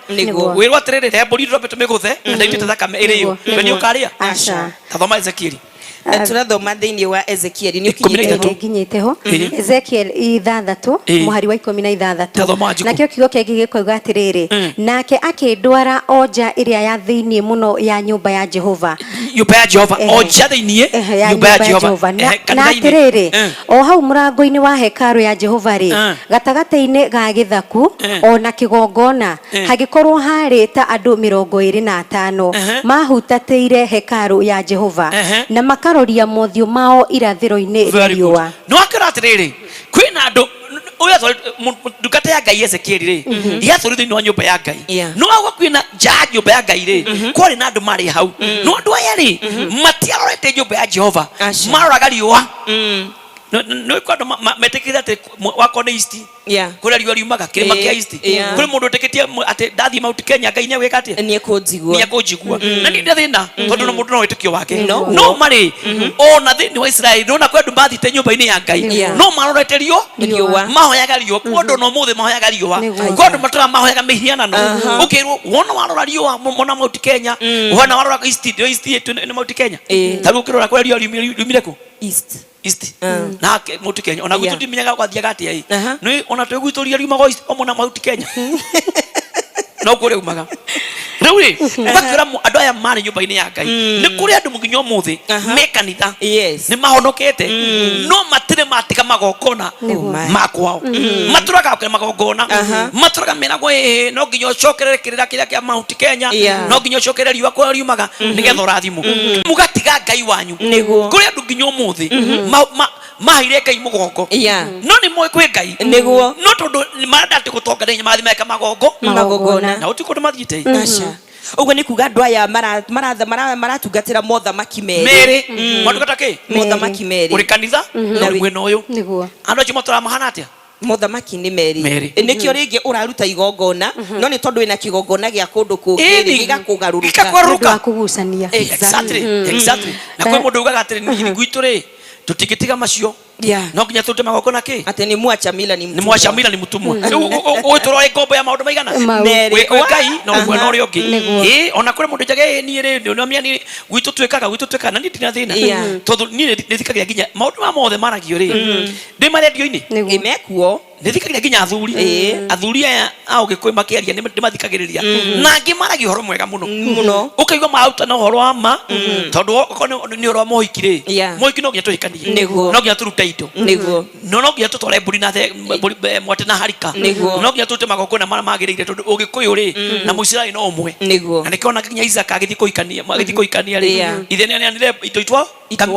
wira atiriri re mburi robe tumiguthe na ndaitite thakame iriyo we ni ukaria aca tathoma Ezekiel turathoma thiini wa Ezekiel ni ukinyite ho Ezekiel 6 muhari wa 16 nakio kiugo kingi gikoiga atiriri nake akindwara oja iria ya thiini muno ya nyumba ya Jehova oja thiini nyumba ya Jehova na atiriri o hau murango-ini wa hekaru ya Jehova ri gatagate-ini ga githaku ona kigongona hagikorwo hari ta andu 25 mahutateire hekaru ya Jehova na makaroria mothio mao irathiro-ini riua no akaratiriri kwina andu uya ndukate ya Ngai Ezekiel ri yathuri thini wa nyumba ya Ngai no agwa kwina nyumba ya Ngai ri kwari na andu mari hau no andu aya ri matiarorete nyumba ya Jehova maroraga riua no kwando metekire ati wako ni east kuri riua riumaga kirima kia east kuri mundu teketie ati ndathi Mount Kenya Ngai ni wika ati ni ekunjigua na ni ndathina tondu no mundu no witikio wake no mari ona thini wa Israeli no na kwendu bathite nyumba-ini ya Ngai no marorete riua mahoyaga riua kwendu no muthe mahoyaga riua kwendu matara mahoyaga mihianano ukirwo wona warora riua mona Mount Kenya wona warora east ni Mount Kenya taru ukirora kwa riua riumire ku east na Mount Kenya ona gwitu ndimenyaga kwathiaga atia i no ona twiguturia riumaga omona Mount Kenya no kuri umaga riu ri bakira andu aya mari nyumba-ini ya Ngai ni kuri andu muginyo muthi me kanitha ni mahonokete no matire matika magongona makwao maturaga kwa magongona maturaga merago no nginyo cokerere kirira kiria kia Mount Kenya no nginyo cokerere riua kwa riumaga nigetha urathimu mugatiga Ngai wanyu kuri andu nginyo muthi mahire Ngai mugongo no ni moe kwi Ngai niguo no tondu marandate gutongerenya mathi meka magongona na utikundu mathiite ugo ni kuga andu aya maratungatira mothamaki meri matungata ki mothamaki meri uri kanitha na mwena uyu niguo andu acio matura mahana atia muthamaki ni Meri nikio ringi uraruta igongona no ni tondu ina kigongona gia kundu kungi gigakugaruruka kugucania exactly na kwa mundu ugaga atiri ni gwitu ri tutigitiga macio no nginya tute magongona ki ati ni mwacha mila ni mutumwa o turore ngombo ya maundu maigana we kai no mwana uri ungi ona kure mundu jage ni ri no miani gwitu twekaga na ndina thina tondu ni nithikagira nginya maundu ma mothe maragio ri ndi marendio ini imekuo nithikagira nginya athuri aya au gikoi makiaria ndi mathikagiriria na ngi maragio horo mwega muno ukaigwa mauta na horo ama tondu ni oro mohikire mohiki no nginya tuhikanie no nginya turuta indo no nginya tutware mburi na mwate na harika no nginya tute magongona mara magirire tondu ugikuyu ri na muisiraeli no umwe na nikiona nginya Isaka agithi kuikania ri ithe ni anire ito itwa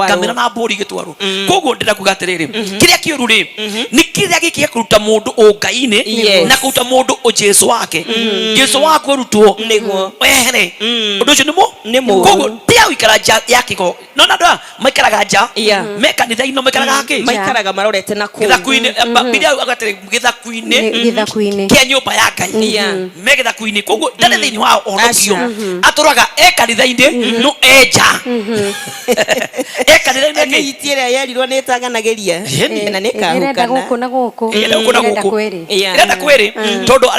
kamera na mburi gitwaru koguo ndira kuga atiriri kiria kiuru ri ni kiria gikia kuruta mundu ungai-ini na kuruta mundu o Jesu wake Jesu wake urutwo wehere undu ucio nimo koguo pia wikara nja ya kigo no nda maikaraga nja me kanitha-ini maikaraga haki maikaraga marorete na kuu githaku-ini biria agatire githaku-ini kia nyumba ya Ngai me githaku-ini koguo ndare thiini wa onokio aturaga kanitha-ini no enja kanitha-ini itiere yerirwo nitaganageria na nirenda guku na guku irenda kwiri tondu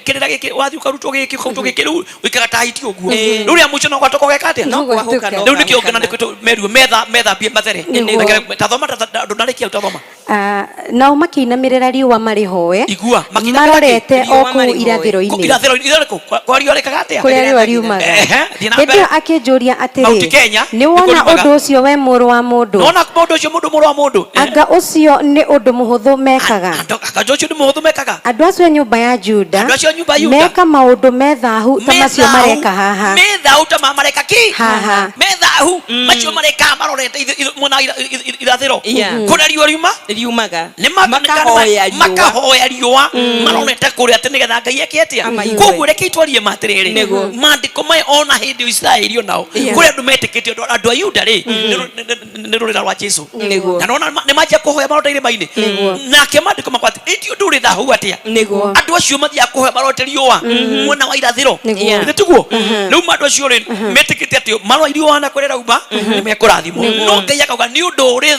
kirira giki wathi ukarutwo giki riu wikaga tahiti uguo riu ria mucio no gwatoko gekatia riu nikio ngena ndikwitwo meru metha bie mathere tathoma ndunarikia utathoma nao makinamirira riua mari hoe igua marorete oku irathiro-ini kwa riua rekaga atia kuria riua riumaga ndio akinjuria atiri ni wona undu ucio we muru wa mundu nona mundu ucio muru wa mundu anga ucio ni undu muhuthu mekaga anga ucio ni muhuthu mekaga andu acio nyumba ya Juda meka maundu methahu ta macio mareka haha methahu ta mareka ki haha methahu macio mareka marorete muna irathiro kuna riua riumaga ni makahoya riua marorete kuria ati nigetha Ngai eketia koguo reke itwarie matiriri mandiko mai ona hindi Israeli onao kuria andu metikite andu a Yuda ri ni rurira rwa Jesu na nona ni majia kuhoya marote irima-ini nake mandiko makwati itio nduri thahu atia andu acio mathia kuhoya marote riua mwena wa irathiro ni tiguo riu mandu acio ri metikite atio marwa riua na kurera uma ni mekurathimo no Ngai akauga ni undu uri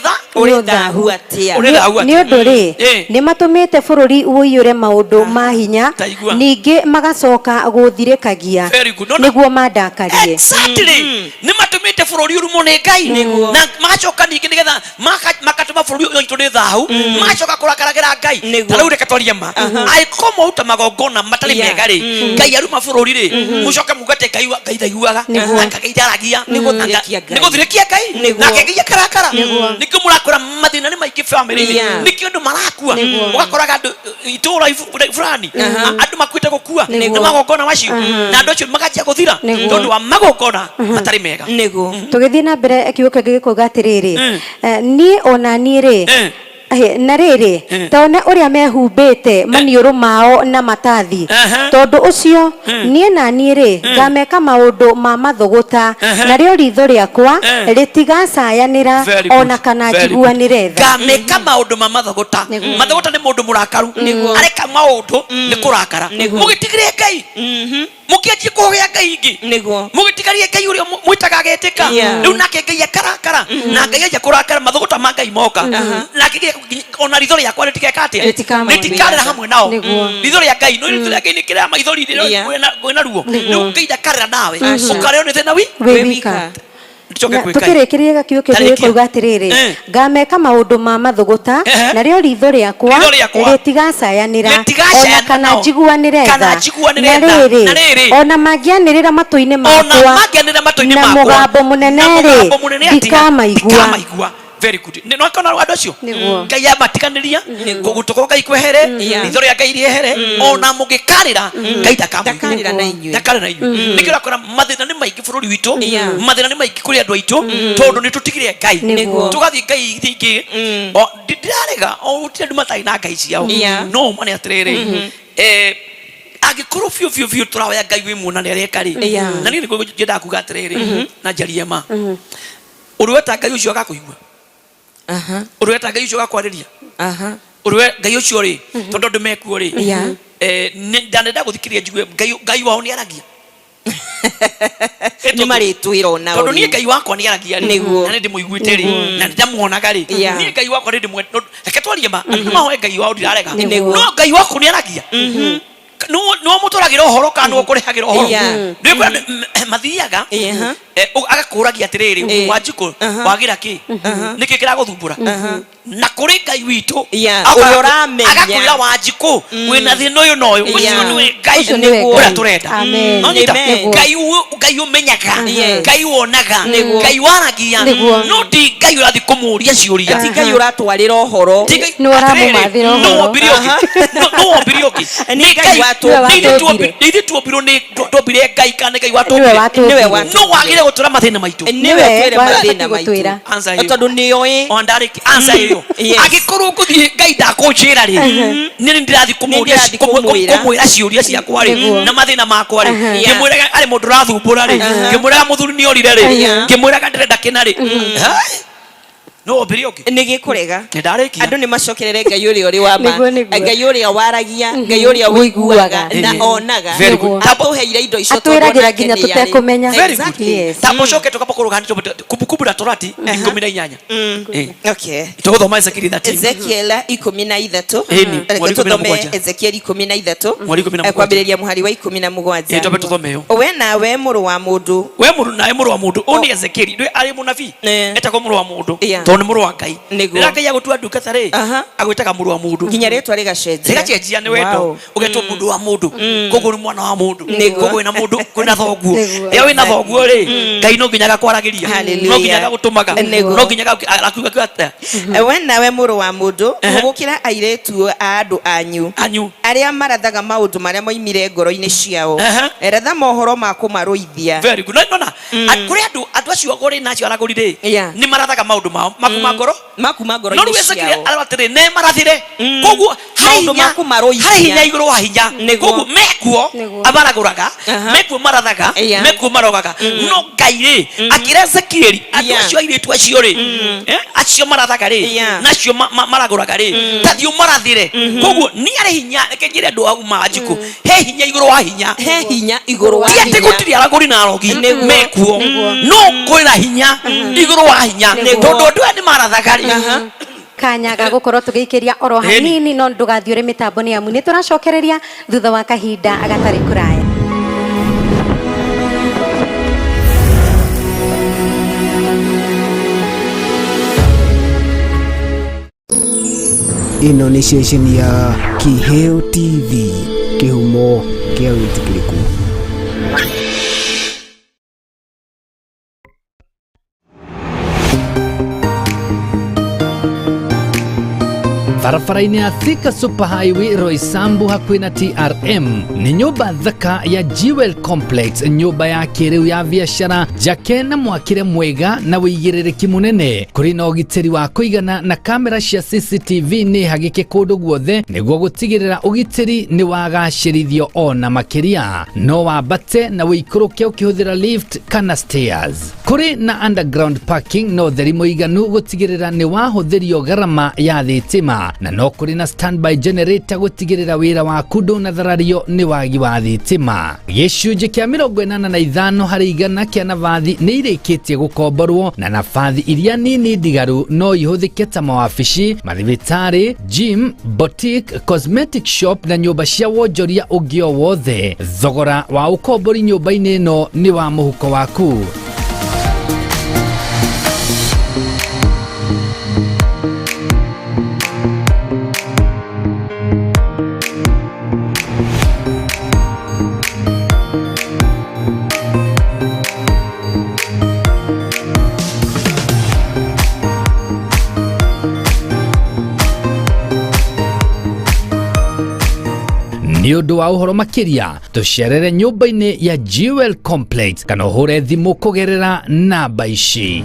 thahu atia ni undu ri ni matumite bururi uiyure maundu ma hinya ningi magacoka guthirikagia niguo mandakarie exactly ni matumite bururi urumo ni Ngai na magacoka ningi nigetha makatuma bururi uyu ni thahu magacoka kurakaragira Ngai ta riu reka twarie ma aikomo uta magongona matari mega ri Ngai aruma bururi ri mucoke mugate Ngai ndaiguaga akageitharagia ni guthirikia Ngai na akegia karakara nikio murakora mathina ni maingi family nikio andu marakua ugakoraga andu itura fulani andu makwite gukua ni magongona macio na andu acio magajia guthira tondu wa magongona matari mega tugithii na mbere kiugo kingi gikuga atiriri ni ona ni ri na riri tone uria mehumbite maniuru mao na matathi tondu ucio nie na nie ri ngameka maundu ma mathuguta na rio ritho riakwa ritigacayanira ona kana njiguanire tha ngameka maundu ma mathuguta ni mundu murakaru areka maundu ni kurakara mugitigire Ngai mukianjie kuhoya Ngai ingi mugitigarie Ngai uria mwitaga agetika riu nake Ngai akarakara na Ngai aja kurakara mathuguta ma Ngai moka nake ona ritho riakwa ritikeka atia ritikarira hamwe nao ritho ria Ngai no ritho ria Ngai ni kira maithori na ruo riu Ngai ndakarira nawe ukareo ni thina wika tukirikirie gakiugo kingi kuga atiriri ngameka maundu ma mathuguta na rio ritho riakwa ritigacayanira ona kana njiguanire tha na riri ona mangianirira matu-ini makwa na mugambo munene ri ndikamaigua very good no akona andu acio Ngai amatiganiria gugutuko Ngai kwehere ritho ria Ngai riehere ona mugikarira Ngai ndakarira na inyu nikira akona mathina ni maingi bururi witu mathina ni maingi kuri andu aitu tondu ni tutigire Ngai tugathi Ngai thingi ndirarega o utindu matai na Ngai ciao no mane atiriri agikorwo biu turahoya Ngai wi muonane areka ri na ni niguo njenda kuga atiriri na njarie ma uri weta Ngai ucio agakuigua uri weta Ngai ucio agakwariria urwe ngai ucio ri tondu ndimekuo ri ndanenda guthikiria njugue ngai wao ni aragia ni maritwira ona tondu ni ngai wakwa ni aragia ri na ndi muiguite ri na ndamuonaga ri ni ngai wakwa ndi mwe reke twarie ma mahoe ngai wao ndirarega no ngai wakwa ni aragia no mutoragira uhoro kana no kurihagira uhoro ndiko mathiaga agakuragia atiriri Wanjiku wagira ki niki kiraguthumbura na kuri ngai witu uramenya agakwira Wanjiku wina thina uyu noyo ucio ni ngai niguo turenda nonyita ngai umenyaga ngai wonaga ngai waragia no ndi ngai urathi kumuria ciuria ti ngai uratwarira uhoro no aramumathira no birioki ni ngai Nidi tuobiro ni tobire ngai kana ngai niwe watu no wagire gutura mathina maitu niwe twere mathina maitu ansa hiyo tondu ni oi ondari ansa hiyo agikorwo kuthie ngai ndakunjira ri ni ndirathi kumwira ciuria ciakwa ri na mathina makwa ri ngimwiraga ari mundu rathumbura ri ngimwiraga muthuri ni orire ri ngimwiraga ndirenda kina ri no birioki nigikurega ndareki andu ni macokerere ngai uri uri wa ma ngai uri waragia ngai uri wiguaga na onaga apoheire indo icio atwiragira nginya tutekumenya tapo coke tukapokuruga hantu kumbukumbu la torati 18 okay tugothoma Ezekiel 13 Ezekiel 13 tuthome Ezekiel 13 kwambiriria muhari wa 17 tupe tuthome yo we nawe muru wa mundu nawe muru wa mundu oni Ezekiel ndwe ari munabii etako muru wa mundu tondu muru wa ngai rira ngai agutua ndungata ri agwitaga muru wa mundu nginya ritwa rigacenjia rigacenjia ni wendo ugetwo mundu wa mundu koguo ni mwana wa mundu koguo ina mundu kwina thoguo iyo wina thoguo ri ngai no nginya gakwaragiria no nginya gagutumaga no nginya akuga kwata we nawe muru wa mundu gukira airetu andu anyu aria marathaga maundu maria moimire ngoro-ini ciao eretha mohoro ma kumaruithia very good nona kuri andu acio gori nacio aragurire ni marathaga maundu mao makuma ngoro no rwesakire arabatire ne marathire koguo maundu makumaruithia hari hinya iguru wa hinya koguo mekuo abaraguraga mekuo marathaga mekuo marogaga no ngai ri akira Ezekiel acio airetu acio ri acio marathaga ri nacio maraguraga ri tathio marathire koguo ni ari hinya kenjire andu au Wanjiku he hinya iguru wa hinya gutiri araguri na arogi mekuo no kwira hinya iguru wa hinya tondu andu ni marathaga ri kanyaga gukorwo tugiikiria oro hanini no ndugathiure mitambo ni amu ni turacokereria thutha wa kahinda agatari kuraya. Ino ni ceceni ya Kiheo TV, kihumo kia witikiriku. Barabara-ini ya Thika Superhighway Roysambu hakuhi na TRM ni nyumba thaka ya Jewel Complex, nyumba ya kiriu ya biashara jake na mwakire mwega na wigiririki munene kuri na ugitiri wa kuigana na kamera cia CCTV ni hagike kundu guothe niguo gutigirira ugitiri ni wagacirithio ona makiria no wambate na wikuruke ukihuthira lift kana stairs kuri na underground parking no theri muiganu gutigirira ni wahuthirio garama ya thitima na no kuri na standby generator gutigirira wira wa kundu na tharario ni wagi wa thitima. Gicunji kia 85 hari igana kia nafathi ni irikitie gukomborwo na nafathi iria nini ndigaru no ihuthike ta mawabici, mathibitari, gym, boutique, cosmetic shop na nyumba cia wonjoria ungio wothe. Thogora wa ukombori nyumba-ini ino ni wa muhuko waku. Ni undu wa uhoro makiria tucerere nyumba-ini ya Jewel Complex kana uhure thimu kugerera namba ici.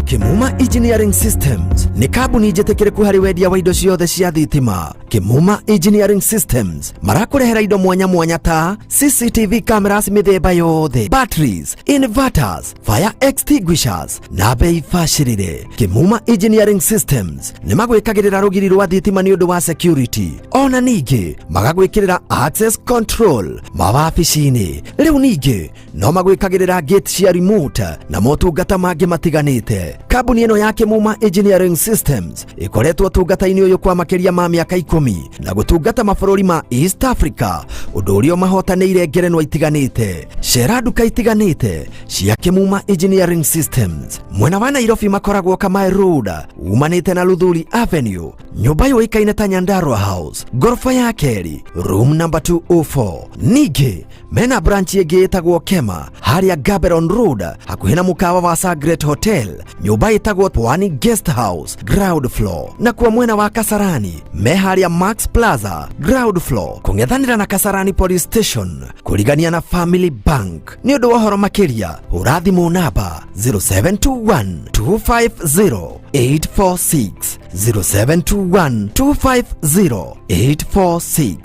Kimuma Engineering Systems ni kambuni njĩtĩkĩrĩku harĩ wendia wa indo ciothe cia thitima. Kimuma Engineering Systems marakũrehera indo mwanya mwanya ta CCTV cameras mĩthemba yothe, batteries, inverters, fire extinguishers na bei bacĩrĩre. Kimuma Engineering Systems nĩ magwĩkagĩrĩra rũgiri rwa thitima nĩ ũndũ wa security. Ona ningĩ magagwĩkĩrĩra access control mawabici-inĩ. Rĩu ningĩ no magwĩkagĩrĩra gate cia remote na motungata mangĩ matiganĩte. Kambuni ĩno ya Kimuma Engineering Systems ĩkoretwo tungata-inĩ ũyũ kwa makĩria ma mĩaka 10 na gũtungata mabũrũri ma East Africa, ũndũ ũrĩa mahotanĩire ngerenwa itiganĩte. Cera nduka itiganĩte cia Kimuma Engineering Systems. Mwena wa Nairobi makoragwo Kamae Road umanĩte na Luthuli Avenue, nyũmba yũĩkaine ta Nyandarua House, ngorofa ya kerĩ, room number 204. Ningĩ mena branch ĩngĩ ĩtagwo Kema harĩa Gaborone Road hakuhĩ na mũkawa wa Sagret Hotel, nyũmba ĩtagwo Pwani Guest House ground floor. Na kwa mwena wa Kasarani me harĩa Max Plaza ground floor kũng'ethanĩra na Kasarani Police Station kũrigania na Family Bank. Nĩ ũndũ wa ũhoro makĩria hũra thimũ namba 0721 250 846 0721 250 846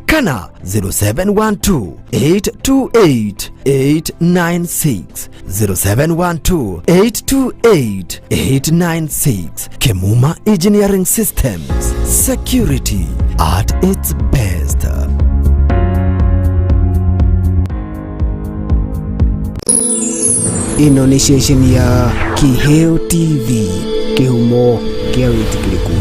kana 0712 828 896 0712 828 896. Kimuma Engineering Systems, security at its best. Ino ni station ya Kiheo TV, kihumo kia wĩtĩkĩrĩku.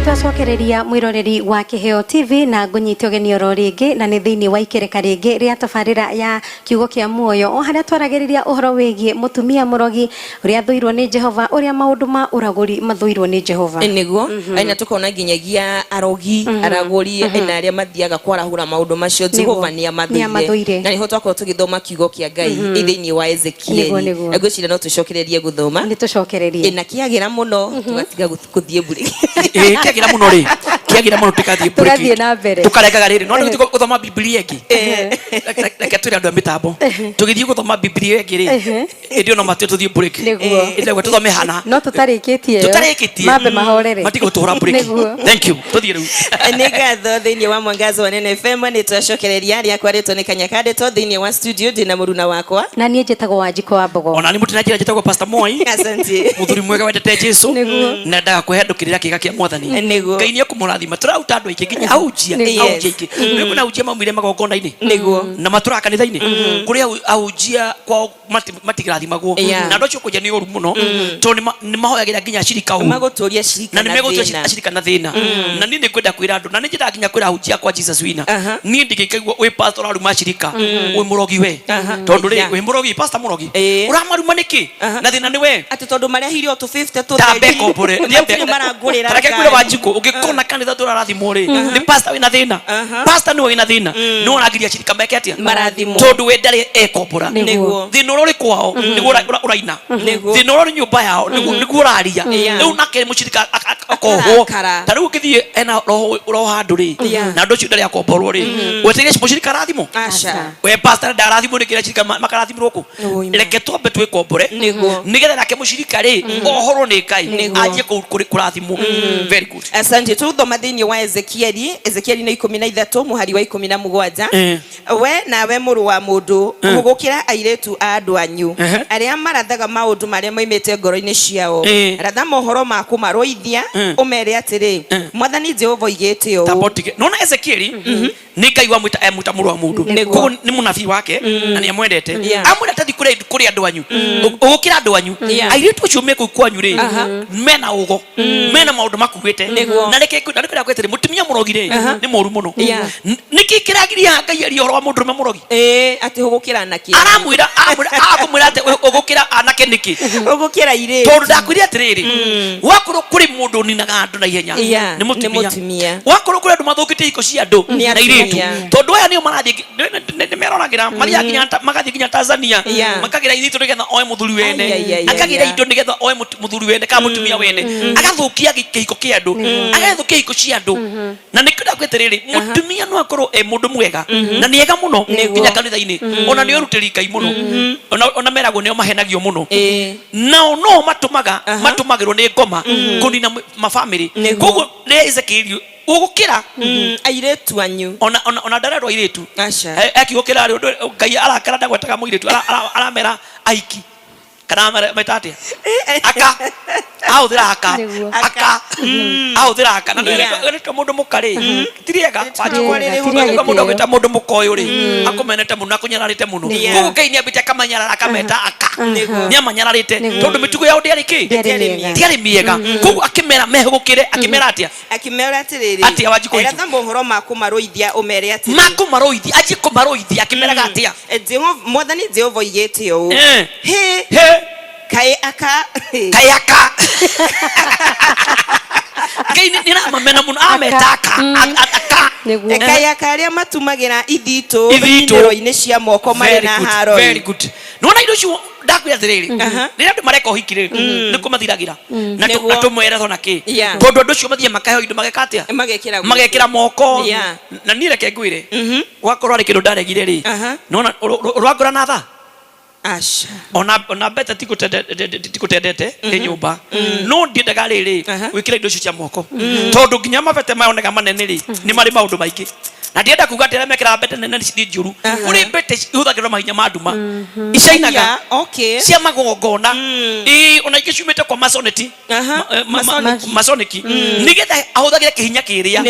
twacokereria mwiroreri wa Kiheo TV na ngunyite ũgeni oro rĩngĩ na nĩ thĩinĩ wa ikereka rĩngĩ rĩa tabarĩra ya kiugo kĩa muoyo, o harĩa twaragĩrĩria ũhoro wĩgiĩ mũtumia mũrogi ũrĩa athũirwo nĩ Jehova, ũrĩa maũndũ ma ũragũri mathũirwo nĩ Jehova. Nĩguo aina tukona nginyagia arogi aragũri na arĩa mathiaga kwarahũra maũndũ macio Jehova nĩ amathũire, na nĩho twakorwo tũgĩthoma kiugo kĩa Ngai thĩinĩ wa Ezekieli. Ngwĩciria no tũcokererie gũthoma, nĩ tũcokererie na kĩagĩra mũno tugatiga gũthiĩ bure kiagira muno ri kiagira muno tukathie tukathie na mbere tukaregaga riri no ndio guthoma Biblia ĩngĩ reke twĩre andũ a mĩtambo tũgĩthiĩ guthoma Biblia ĩngĩ ri ndio no matũ tũthiĩ break ndio tuthome hana no tutarĩkĩtie mambe mahorere matigo tũhora break. Thank you tuthiĩ rĩu nĩ ngatho thĩinĩ wa Mwangaza wa Nene FM. nĩ twacokereria rĩa kwarĩtwo nĩ Kanyakadetwo thĩinĩ wa studio ndĩna mũruna wakwa na niĩ njĩtagwo Wanjiko wa Mbogo, ona nĩ mũtĩ na njĩra njĩtagwo Pastor Moi. Asante mũthuri mwega wendete Jesũ na ndaga kwĩhendũkĩrĩra kĩga kĩa Mwathani. Ngai nĩ kũmũrathima tũrauta andũ aingĩ nginya aunjia aingĩ nĩ kuna aunjia maumire magongona-inĩ na matũra kanitha-inĩ kũrĩa aunjia kwao matigirathimagwo na andũ acio kũnja nĩ ũru mũno tondũ nĩ mahoyagĩra nginya cirika ũũ magũtũria cirika na nĩ megũtũria cirika na thĩna na niĩ nĩ kwenda kwĩra andũ na nĩ njĩra nginya kwĩra aunjia kwa Jesus wina niĩ ndingĩkaigua wĩ pastor aruma cirika wĩ mũrogi we tondũ rĩ wĩ mũrogi pastor mũrogi ũramaruma nĩkĩ na thĩna nĩ we atĩ tondũ marehirio 250 tũtheko bure nĩ marangũrĩra Wanjiko ũngĩkona kanitha tũrarathimwo rĩ nĩ pastor wĩna thĩna, pastor nĩ wĩna thĩna nĩ ũragiria cirika meke atĩa marathimwo tondũ we ndarĩ ekombora thĩna ũrĩa ũrĩ kwao nĩguo ũraina thĩna ũrĩa ũrĩ nyũmba yao nĩguo ũraria rĩu nake mũcirika akohwo ta rĩu ũngĩthiĩ ena roho handũ rĩ na andũ acio ndarĩ akomborwo rĩ wetereire mũcirika arathimwo we pastor ndarathimwo nĩ kĩrĩa cirika makarathimĩrwo kũ reke twambe twĩkombore nĩgetha nake mũcirika rĩ ohorwo nĩ Ngai anjie kũrathimwo. Very good. Asante. Tuthoma thĩinĩ wa Ezekieli nĩ 13 mũhari wa 17 we nawe mũrũ wa mũndũ ũgũkĩra airĩtu a andũ anyu arĩa marathaga maũndũ marĩa moimĩte ngoro-inĩ ciao, ratha mohoro ma kũmarũithia ũmere atĩrĩ Mwathani Jehova oigĩte ũũ. Nona Ezekieli nĩ Ngai wa mwĩta mũrũ wa mũndũ koguo nĩ mũnabii wake na nĩ amwendete amwĩra tathi kũrĩ andũ anyu ũgũkĩra andũ anyu airĩtu acio me kũu kwanyu rĩ mena ũgo mena maũndũ makuĩte na reke kwĩra kwĩtĩrĩ mũtumia mũrogi rĩ nĩ mũru mũno nĩkĩ kĩragiria Ngai aria ũhoro wa mũndũrũme mũrogi atĩ ũgũkĩra anake aramwĩra atĩ ũgũkĩra anake nĩkĩ ũgũkĩra airĩtu tondũ ndakwĩrire atĩrĩrĩ wakorwo kũrĩ mũndũ ninaga andũ na ihenya nĩ mũtumia wakorwo kũrĩ andũ mathũkĩtie iko cia andũ na airĩtu tondũ aya nĩo marathiĩ nĩmeroragĩra magathiĩ nginya Tanzania makagĩra ithitũ nĩgetha oe mũthuri wene akagĩra indo nĩgetha oe mũthuri wene kana mũtumia wene agathũkia kĩhiko kĩa andũ agathũkia iko cia andu na nikenda kwetereri mutumia no akorwo mundu mwega na niega muno nginya kanitha-ini ona ni urutiri Ngai muno ona meragwo nio mahenagio muno nao no matumagirwo ni ngoma kunina mafamily koguo ni Ezekiel ugukira airetu anyu ona ndarerwo airetu akigukira Ngai arakara ndagwetaga muiretu aramera aiki kana metatia aka ahudira aka ahudira aka na ndio mundu mukari tiriega waje mundu gita mundu mukoyo ri akumenete muno akunyararite muno kuko Ngai ni abite kamanyara akameta aka ni amanyararite tondu mitugo yao ndiari ki ndiari miega kuko akimera mehugukire akimera atia akimera atiriri atia wajiko era thambo horo makumaroithia umere atia makumaroithia aje kumaroithia akimera atia Jehova mwathani Jehova igete o he kayaka Ngai nina mamena muno ametaka aka kayaka aria matumagira ithito minero-ini cia moko mari na haro very good nona indo cio ndakwira thiriri ni andu mareka uhikire ni kumathiragira na tumwera thona ki tondu andu cio mathie makahe indo magekatia magekira moko na nire ke ngwire wakorwo ari kindu ndaregire ri nona urwangura na tha asha ona beta tikutendete nyumba no ndiendaga riri wikira indo cio cia moko tondu nginya mabete maoneka manene ri ni mari maundu maingi na ndienda kuga atira mekira bete nene ni njuru uri bete ihuthagirwo mahinya ma nduma icainaga cia magongona ona ikicumite kwa masoniki nigetha ahuthagire kihinya kiria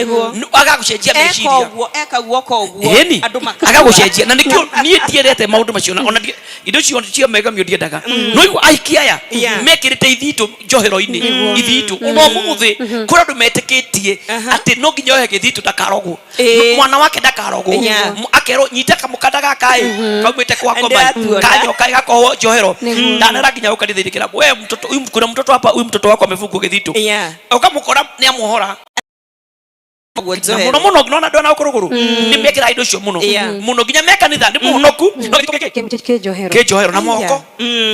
agagucenjia meciria ekaguo koguo andu agagucenjia na nikio nie ndierete maundu macio ona indo cio megamio ndiendaga no igu aiki aya mekirite ithito njohero-ini ithito no muthi kuri andu metikitie ati no nginya ohe githito ndakarogwo mwana wake ndakarogwo akero nyita kamukanda gakai kaumite kwa ngoma kanyoka gakoho njohero ndanera nginya ukanithirikira we mtoto huyu kuna mtoto hapa huyu mtoto wako amefungwa githito ukamukora ni amuhora muno nona ndona ukuruguru ni mekira indo cio muno nginya mekanitha ni muhonoku ke johero na moko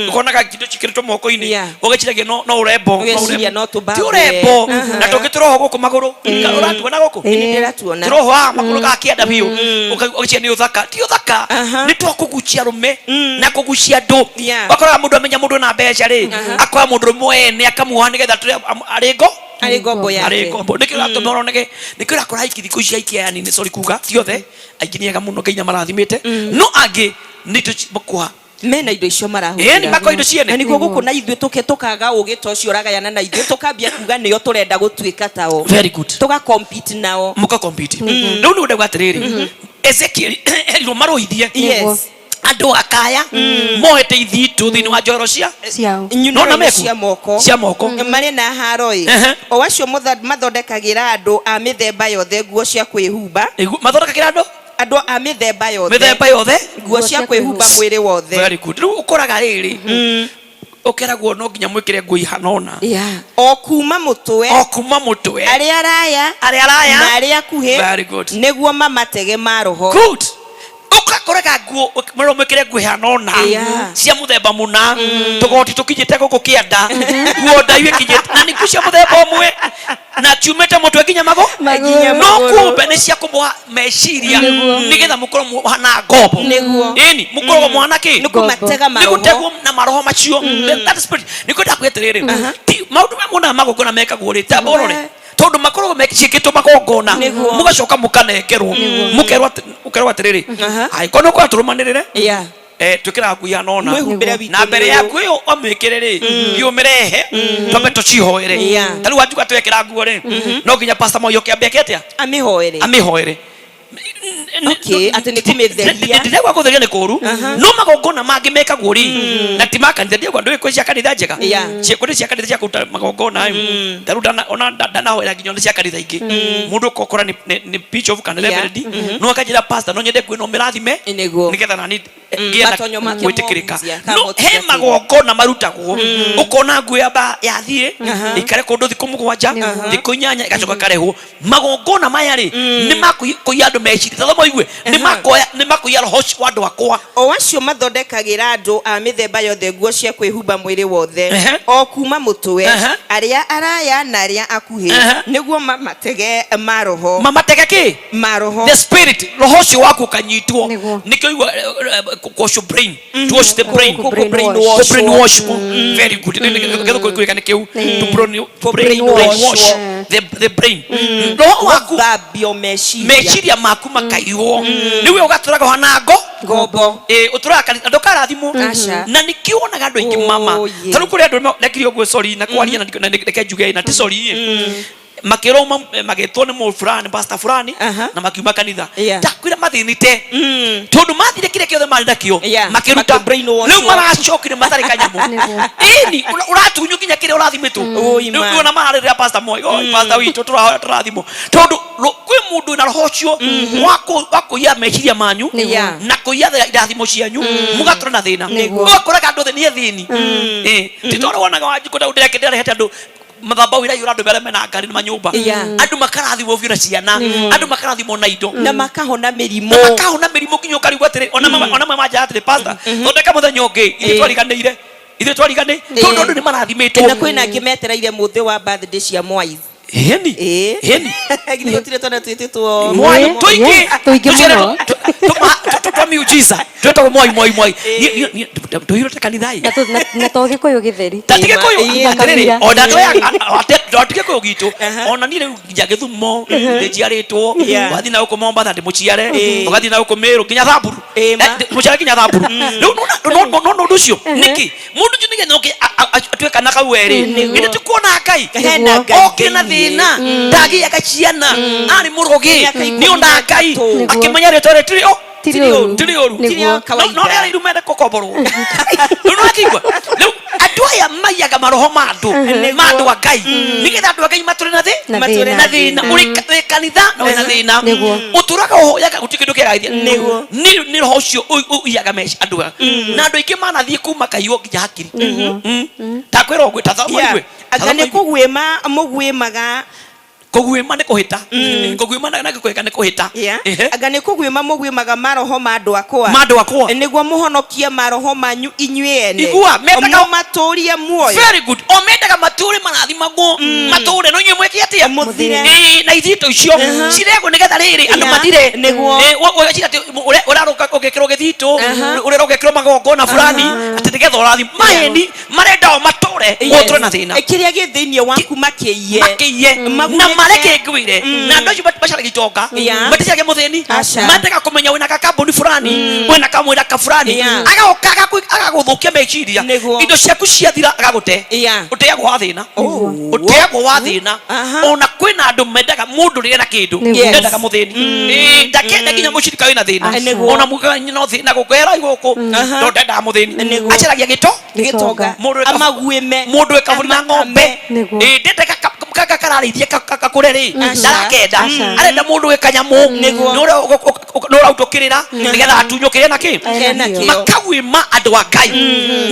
ukonaga kindo cikiritwo moko-ini ugeciragia no urembo ti urembo na tungituroho guku maguru uratuona guku turoho maguru gakienda biu ugecia ni uthaka ti uthaka ni twakugucia rume na kugucia ndu wakora mundu amenya mundu na mbeca ri akwa mundu mwene akamuha nigetha ari ngombo nikira tumoronege nikira kora iki thiku cia iki yani ni sorry kuga ti othe aingi niega muno Ngai marathimite no angi ni tukwa mena indo icio marahu ni mako indo ciene niguo guku na ithuĩ tukaga ugi tocio uragayana na ithuĩ tukambia kuga nio turenda gutuika tao very good tuga compete nao muka compete no ni ndagwa atiriri Ezekiel eriro maroithie yes andu akaya mohete ithito thini wa njoro ciao nyuno cia moko mari na haroi o acio mathondekagira andu a mithemba yothe nguo cia kwihumba mathondekagira andu a mithemba yothe nguo cia kwihumba mwiri wothe very good riu ukoraga riri ukeragwo no nginya mwikire nguo ihanona o kuma mutwe aria araya na aria kuhi very good niguo mamatege maroho good ukakorega nguo mwikire nguo ihanona cia muthemba muna tugoti tukinyite guku kienda nguo ndaiwe kinyite na ni cia muthemba umwe na ciumite mutwe nginya mago no kumbe ni cia kumuha meciria nigetha mukorwo muhana ngombo ini mukorwo muhana ki nikumatega maroho nikutegwo na maroho macio that spirit nikwenda kweterere maundu mamwe magongona mekagwo ri taborore tondu makorwo mekicikitwo magongona mugacoka mukanengerwo mukerwo atiriri ai kono kwa turumanirire tukira kuya nona na mbere yaku iyo omwikiriri yumirehe tobe tucihoere taru wajuka twekira nguo ri no nginya pastor moyo kiambeketia amihoere ati ni kumetheria ndiregwa kutheria ni kuru no magongona mangi mekagwo ri na ti makanitha ndio ndu cia kanitha njega cia cia kanitha cia kuta magongona taru ona dana hoera nginya cia kanitha ingi mundu kokora ni bishop kana reverend no akajira pastor no nyende kwino mirathime nigetha nani ngienda gwitikirika no he magongona marutagwo ukona nguo ya thie ikare kundu thiku mugwanja thiku inyanya igacoka karehwo magongona maya ri ni makuya andu meciria thamo maigue nĩ makoya roho ũcio wa andũ akwa. O acio mathondekagĩra andũ a mĩthemba yothe nguo cia kwĩhumba mwĩrĩ wothe o kuma mũtwe arĩa araya na arĩa akuhĩ nĩguo mamatege maroho. Mamatege kĩ? Maroho. The spirit, roho ũcio waku ũkanyitwo. Nĩkĩo igua kosho brain, to wash the brain. Brainwash. Very good. Nĩkĩo kĩu to brainwash the brain. Roho waku thambio meciria maku makaiywo. Nĩwe ũgatũraga hana ngombo. Ũtũraga ndũkarathimwo. Na nĩkĩo wonaga andũ aingĩ mama. Tarĩu kũrĩ andũ lekire ũguo sorry na kwaria na reke njuge na ti sorry. Makiroma magetwo nĩ mũndũ fulani pastor fulani na makiuma kanitha takwira mathinite tondu mathire kire kiothe mari nakio makiruta rĩu maracokire matarĩ kanyamu ini ũratunyu nginya kire ũrathimitwo rĩu ona mararĩrĩra pastor Moi pastor witũ tũrathimwo tondu kwĩ mũndũ na roho ũcio wakũiya meciria manyu na kũiya irathimo cianyu mũgatũra na thĩna ũgakoraga andũ thĩ nĩ thĩni titoro wonaga Wanjikũ Daudi ndĩrehete andũ mathambau ira yura ndobere mena ngari na manyumba andu makarathimo vira ciana andu makarathimo na indo na makahona mirimo kinyo karigwa tere ona mama jatire pastor thondeka muthenya ungi ithe twariganĩ tondu ni marathimitwo na kwina ngimetereire muthi wa birthday cia Mwai heni githĩ gũtirĩ twana twĩtĩtwo Mwai tuingi muno twa miujiza twetagwo Mwai tuirute kanithai na toge koyo githeri tatige koyo ona ndoya koyo gitu ona ni rĩu nginya Gĩthumo njiarĩtwo wathi na uko Mombasa ndĩmũciare ũgathi na uko Meru nginya Thamburu mũciare nginya Thamburu rĩu no ũcio niki mũndũ nginya noke atweka na kaweri nĩ tukuona Ngai oke na thina ndagi agaciana ari mũrogi nĩ ona Ngai akimenya rĩtwa rĩtio Tirioru. No rĩa irumende kokoborwo. No akigwa. Rĩu andũ aya maiyaga maroho mandu a Ngai. Nĩgetha andũ a Ngai matũre na thĩna. Ũrĩ kanitha na wĩna thĩna. Ũtũraga ũhoyaga gũtirĩ kĩndũ kĩagaithia. Nĩ roho ũcio ũiyaga meci andũ aya. Na andũ aingĩ manathiĩ kuma kaiywo nginya hakiri. Takwĩra ũguo tathamwe. Anga nĩ kũgwĩma mũgwĩmaga kugwima ni kuhita kugwima na kukweka ni kuhita anga ni kugwima mugwimaga maroho ma andu akwa niguo muhonokie maroho manyu inyuene igua metaga maturie muoyo very good o metaga mature marathimagwo mature no nywe mweki atia muthire na ithito icio cirego nigetha riri andu mathire niguo ugacira ati uraruka ugekero githito urero ugekero magongona fulani ati nigetha urathi maheni marenda o mature uture na thina kiria githinie waku makiye na mareke ngwire na ndo acio bacaraga itonga baticiage muthini matega kumenya wina kakambuni fulani wina kamwira ka fulani agaokaga agaguthukia meciria indo ciaku ciathira agagute uteagwo wa thina ona kwina andu mendaga mundu rĩrĩa kindu mendaga muthini ndakenda nginya mucirika wina thina ona muganya no thina gukwera iguku ndo ndenda muthini acaragia gitonga amagwime mundu ekaburi na ng'ombe ndende kaka kararithia kakureri ndarakenda arenda mundu wekanyamu nora utokirira nigetha atunyukire naki makagwima andu a Ngai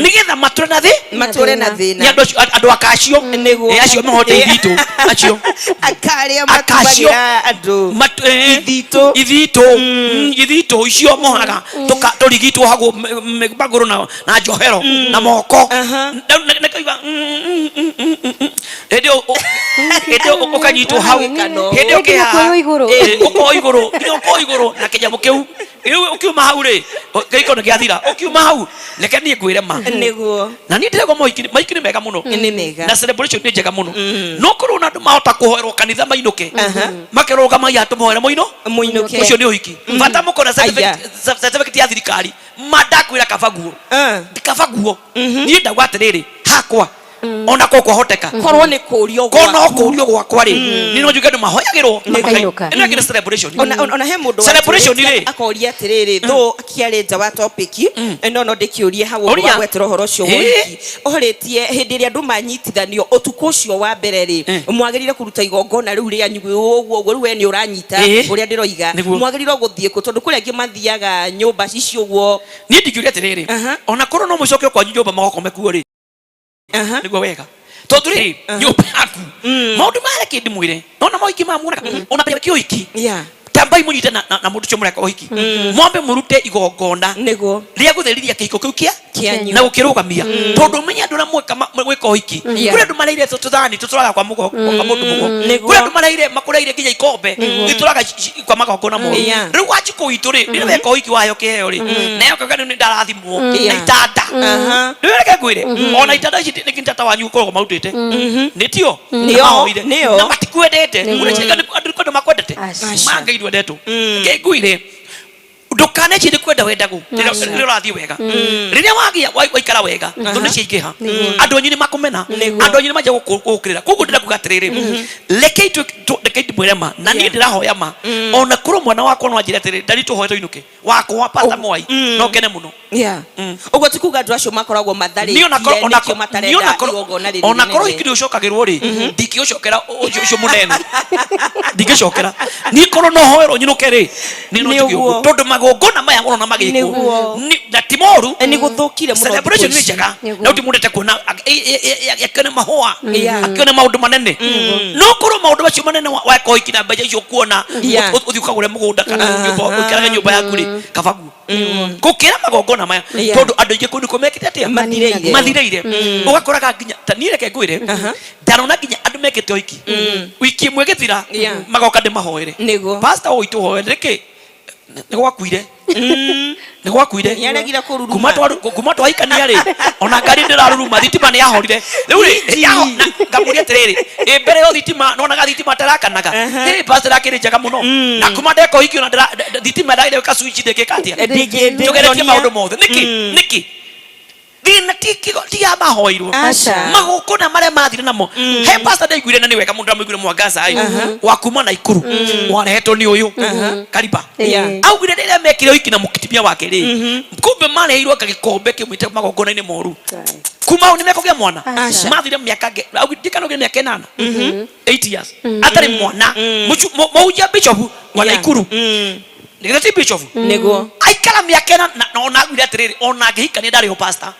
nigetha mature na thina andu akacio acio mahote ithitu acio akaria matubagira andu ithito icio mohaga turigitwo hago maguru na njohero na moko ndio ukanyitwo hau hindi ukiha uko iguru na kinyamo kiu ukiuma hau ri giko ni giathira ukiuma hau reke nie ngwire ma niguo na ni ndirego maiki ni mega muno na celebration ni njega muno no kuru na andu mahota kuhoerwo kanitha mainuke makeroga maiya tumuhoere muinuke ucio ni uhiki bata mukona certificate ya thirikari madakwira kabaguo ni ndagwa atiriri hakwa ona koko hoteka korwo ni kurio gwakwa ri ni no njuge mahoyagirwo ino ngire celebration ona he mundu celebration ri akoria atiriri tho akiare nja wa topic no ndikiurie hau wa gwetera horo cio wiki ohretie hindi ria andu manyitithanio utuko ucio wa mbere ri mwagirire kuruta igongona riu ria nyugu uguo riu we ni uranyita uria ndiroiga mwagirire guthie ku tondu kuria ngi mathiaga nyumba icio uguo ni ndikiurie atiriri ona korwo no mucoke kwa nyumba magoko mekuo ri niguo wega tondu ri nyumba yaku maundu mare kindi mwire nona moiki mamuona ona pia kioiki tambai munyite na mundu cio mureka uhiki mwambe murute igongona Niguo. ria gutheriria kihiko kiu Kianyu. na gukirugamia tondu menya andu na mweka uhiki kuri andu mareire tuthani tuturaga kwa mundu kuri andu mareire makureire kinya ikombe ituraga kwa magongona mo riu waji kuitu ri ni weka uhiki wayo kiheo ri nayo kagani ni ndarathimwo na itanda ndireke kwire ona itanda ici ni kintata wanyu ukoragwo marutite nitio nio na matikwendete urecheka andu makwendete mangairwo ndeto ngengwire ndukane chini kwenda wendagu riro rathi wega riria wagia waikara wega tondu ciingiha andu anyu ni makumena andu anyu ni maje gukirira koguo ndira kugatiriri lekei mwirema na ni ndirahoya ma ona kuro mwana wakwa no anjire atiriri ndari tuhoye inuke wakwa pata mwai no kene muno uguo tikuga andu acio makoragwo mathari ona koro ikiri ucokagirwo ri ndikicokera ucio munene ndikicokera ni koro no hoero nyinuke ri ni no tugio tondu magongona maya ngorona magiko na timoru ni guthukire muno celebration ni njega na utimundete kuona yakene mahua akene maundu manene no koro maundu macio manene wako ikina mbeja icio kuona uthiukagure mugunda kana nyumba nyumba yaku ri kabagu gukira magongona maya tondu andu ingi kundu komekite atia mathireire ugakoraga nginya tanireke ngwire ndarona nginya andu mekite oiki wiki imwe githira magoka ndimahoere pastor oitu hoere reke ni gwakuire ni gwakuire yaregire kururuma kuma twaikania ri ona ngari ndiraruruma thitima ni yahorire riu ri ngamuria tiriri mbere yo thitima nona ga thitima tarakanaga pastor akiri njega muno na kuma ndeko hiki ona thitima ndaire ka switch ndekekatia tugeretie maundu mothe niki thina tiga mahoirwo magukuna maria mathire namo he pastor ndaiguire na ni wega mundu amwiguire mwangaza ai wakuma na ikuru warehetwo ni uyu kariba augire rĩrĩa mekire wiki na mukitimia wake ri kumbe mareirwo kagikombe kimwite magongona-inĩ moru kuma ni mekogea mwana mathire miaka augire miaka 8 years atari mwana mauja bishop wala ikuru nigati bishop nego aikara miaka na ona agwire atiriri ona ngihika ni ndari ho pastor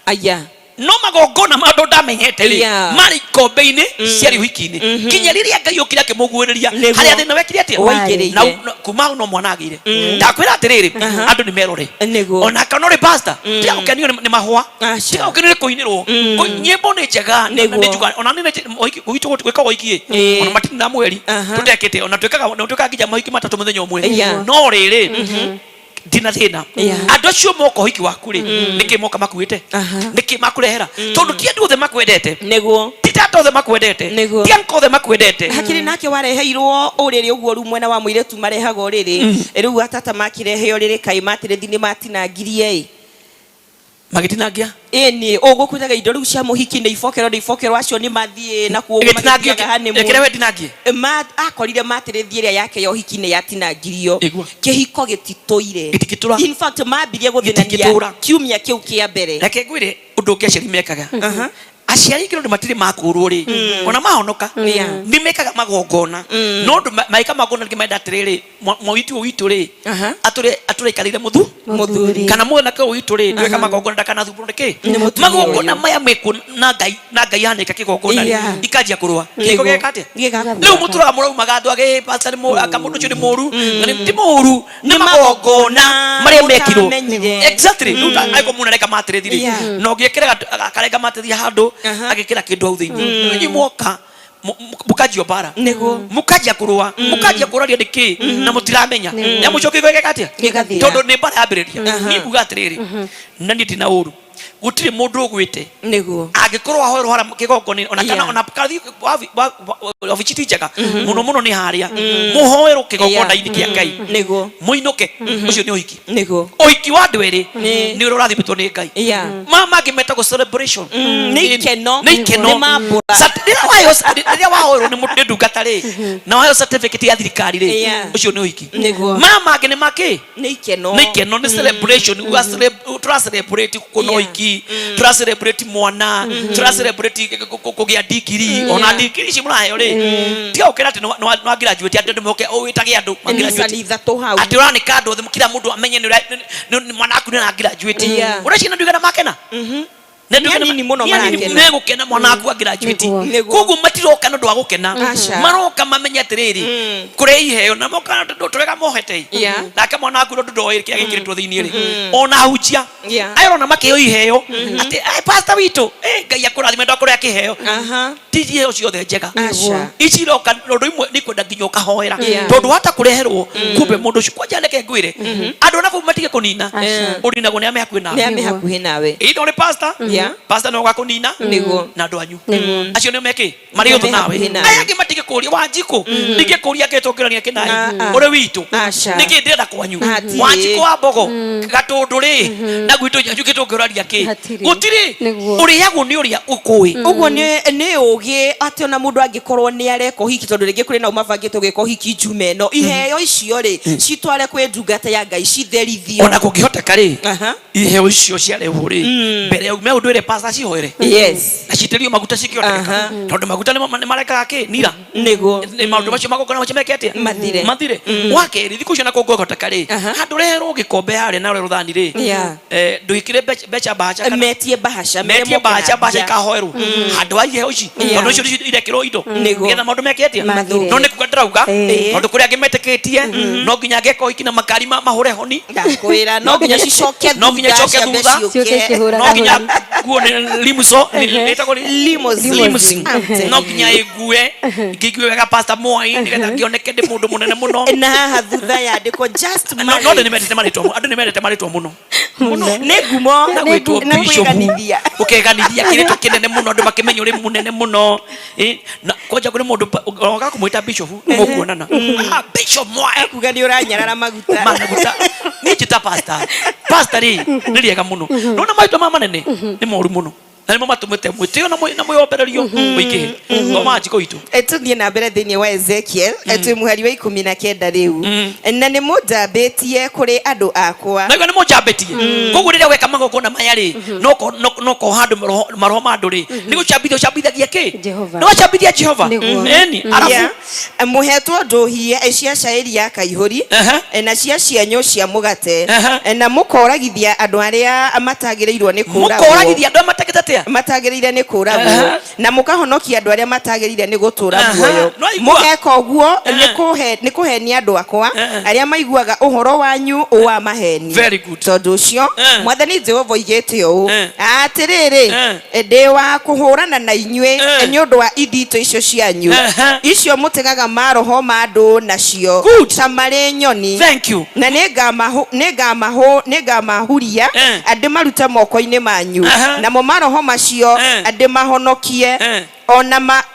aya no magongona mandu ndamenyete ri mari kombe-ini ciari wiki-ini kinya riria ngai ukire akimugwiriria haria thina wekire atia na kuma no mwana agire ndakwira atiriri andu ni merore ona kana ri pastor tia ukenio ni mahua tia ukenio ni kuinirwo nyimbo ni njega ni juga ona ni uitu gwika wiki ona matini na mweri tutekete ona twekaga nginya mahiki matatu muthenya umwe no riri dina thina andu acio moko hiki waku ri niki moka makuite niki makurehera tondu ti andu othe makwendete niguo ti tata othe makwendete ti anko othe makwendete hakiri nake wareheirwo uriri uguo ru mwena wa muiretu marehaga uriri riu atata makirehe uriri kai matire thini matinangirie magitinangia ni ugukwiraga indo riu cia muhiki ni ifokero acio ni mathie na kuo ekerewe dinangie akorire matirithie ria yake ya uhiki ni yatinangirio kihiko gititoire in fact mambirie guthinania kiumia kiu kia mbere reke ngwire undu ngiaceri mekaga aciari kiro matire makurwo ri ona mahonoka ni mekaga magongona no ndu maika magongona ngimenda atiriri mwitu witu ri ature ikarire muthuri kana mwana ka witu ri ndweka magongona ndakana thumburu niki magongona maya meku na ngai hanika kigongona ikajia kurwa kiko gekate riu muturaga muraumaga andu age pastor mo akamundu cio ni moru na ni moru ni magongona maria mekirwo exactly riu aiko muna reka matirithiri no ngiekerega akarega matirithia handu agikira kindu au thiini ni mwoka mukajio bara mukajia kurua mukajia kuraria ndiki na mutiramenya ya mucoki gwegekatia tondu ni bara yambiriria ni buga atiriri na ndi na uru gutire mundu ugwite niguo agikorwo ahoero hara kigongoni ona kana ona kathi ofichiti njega muno ni haria muhoero kigongona-ini kia ngai niguo muinuke ucio ni uhiki niguo uhiki wa andu eri ni urathimĩtwo ni ngai mama ngimeta go celebration ni keno ni mambura rĩrĩa wahoerwo nĩ ndungata rĩ na waheyo certificate ya thirikari rĩ ucio ni uhiki mama ngi ni maki ni keno ni celebration tura celebrate kuno uhiki tura celebrate mwana tura celebrate kugia digiri ona digiri ci muraheyo rĩ tiga ukira ati no graduate andu moke witage andu graduate ati urani kadu othe kila mundu amenye ni mwana aku ni na graduate uracina ndugana makena nini muno marakena nego kena mwana aku agraduate koguo matiroka no ndwa gukena maroka mamenya atiriri kure iheo na moka turega mohete nake mwana aku ndo ndoire kia gikiritwo thiini ri ona hujia ayona makeo iheo ati pastor witu ngai akurathime ndo kure akiheo tiji iheo ciothe njega ici roka ndo imwe ni kwenda nginya ukahoera tondu hata kureherwo kumbe mundu ucio kwanja neke ngwire andu na kumatige kunina urina gone ame hakuhi nawe ndo ni pastor pastor no gakunina na andu anyu acio ni meke mari uthu nawe aya ngimatige kuria wanjiko nige kuria ketokirania kinai uri witu nige ndenda kwanyu wanjiko wa mbogo gatundu ri na gwitu nyanju ketokiraria ki gutiri uriagwo ni uria ukui uguo ni ugi ati ona mundu angikorwo ni areko hiki tondu ringi kuri na umabangite gwiko hiki jumeno iheo icio ri citware kwe ndungata ya Ngai citherithio ona kungihoteka ri iheo icio ciarehwo ri mbere ya ume undu ire pastor cihoere na citerio maguta cikihoteka tondu maguta ni marekaga ki nira nego ni maundu macio magokona macemekete mathire wakeri thiku cio na kungihoteka ri handu reherwo gikombe hare na ruthani ri nduikire becha bahasha kana metie bahasha kahoeru handu wa iheo ici tondu icio irekirwo indo getha maundu mekete no ni kugadrauga tondu kuria ngimeteketie no nginya ngeko ikina makari mahure honi ndakwira no nginya cicoke thutha no nginya kuone limuso nitako limousine no nginya igue ikigue wega pastor Moi nigetha ngioneke ndi mundu munene muno na haha thutha ya ndiko just no ndi nimetete maritwa andu nimetete maritwa muno ne gumo na gwitwo bishop ukeganithia kirito kinene muno andu makimenya uri munene muno na koja kuri mundu oga kumwita bishop mukuonana bishop Moi kuga ni uranyarara maguta ni chita pastor ri ni riega muno no na maitwa mama nene ni moru muno na nimo matumite mwitio na mwiombererio muingihe ngoma njiko itu tuthie na mbere thiini wa Ezekiel twi muhari wa 19 riu na ni mujambitie kuri andu akwa na ni mujambitie koguo riria weka magokona maya ri noko handu maroho mandu ri ni gucambithagia ki no gucambithia Jehova eni arafu muhetwo nduhie cia shairi ya kaihuri na cianyo cia mugate na mukoragithia andu aria matagirirwo ni kuragwo mukoragithia andu matagete matagirire ni kuragwo na mukahonokia andu aria matagirire ni gutura muoyo mugeka uguo ni kuhenia andu akwa aria maiguaga uhoro wanyu wa maheni tondu ucio mwathani Jehova igete uu atiriri ndi wa kuhurana na inywe ni undu wa ithito icio cianyu icio mutegaga maroho ma andu nacio tamari nyoni na ningamahuria andi maruta moko-ini manyu na mo maroho macio andi mahonokie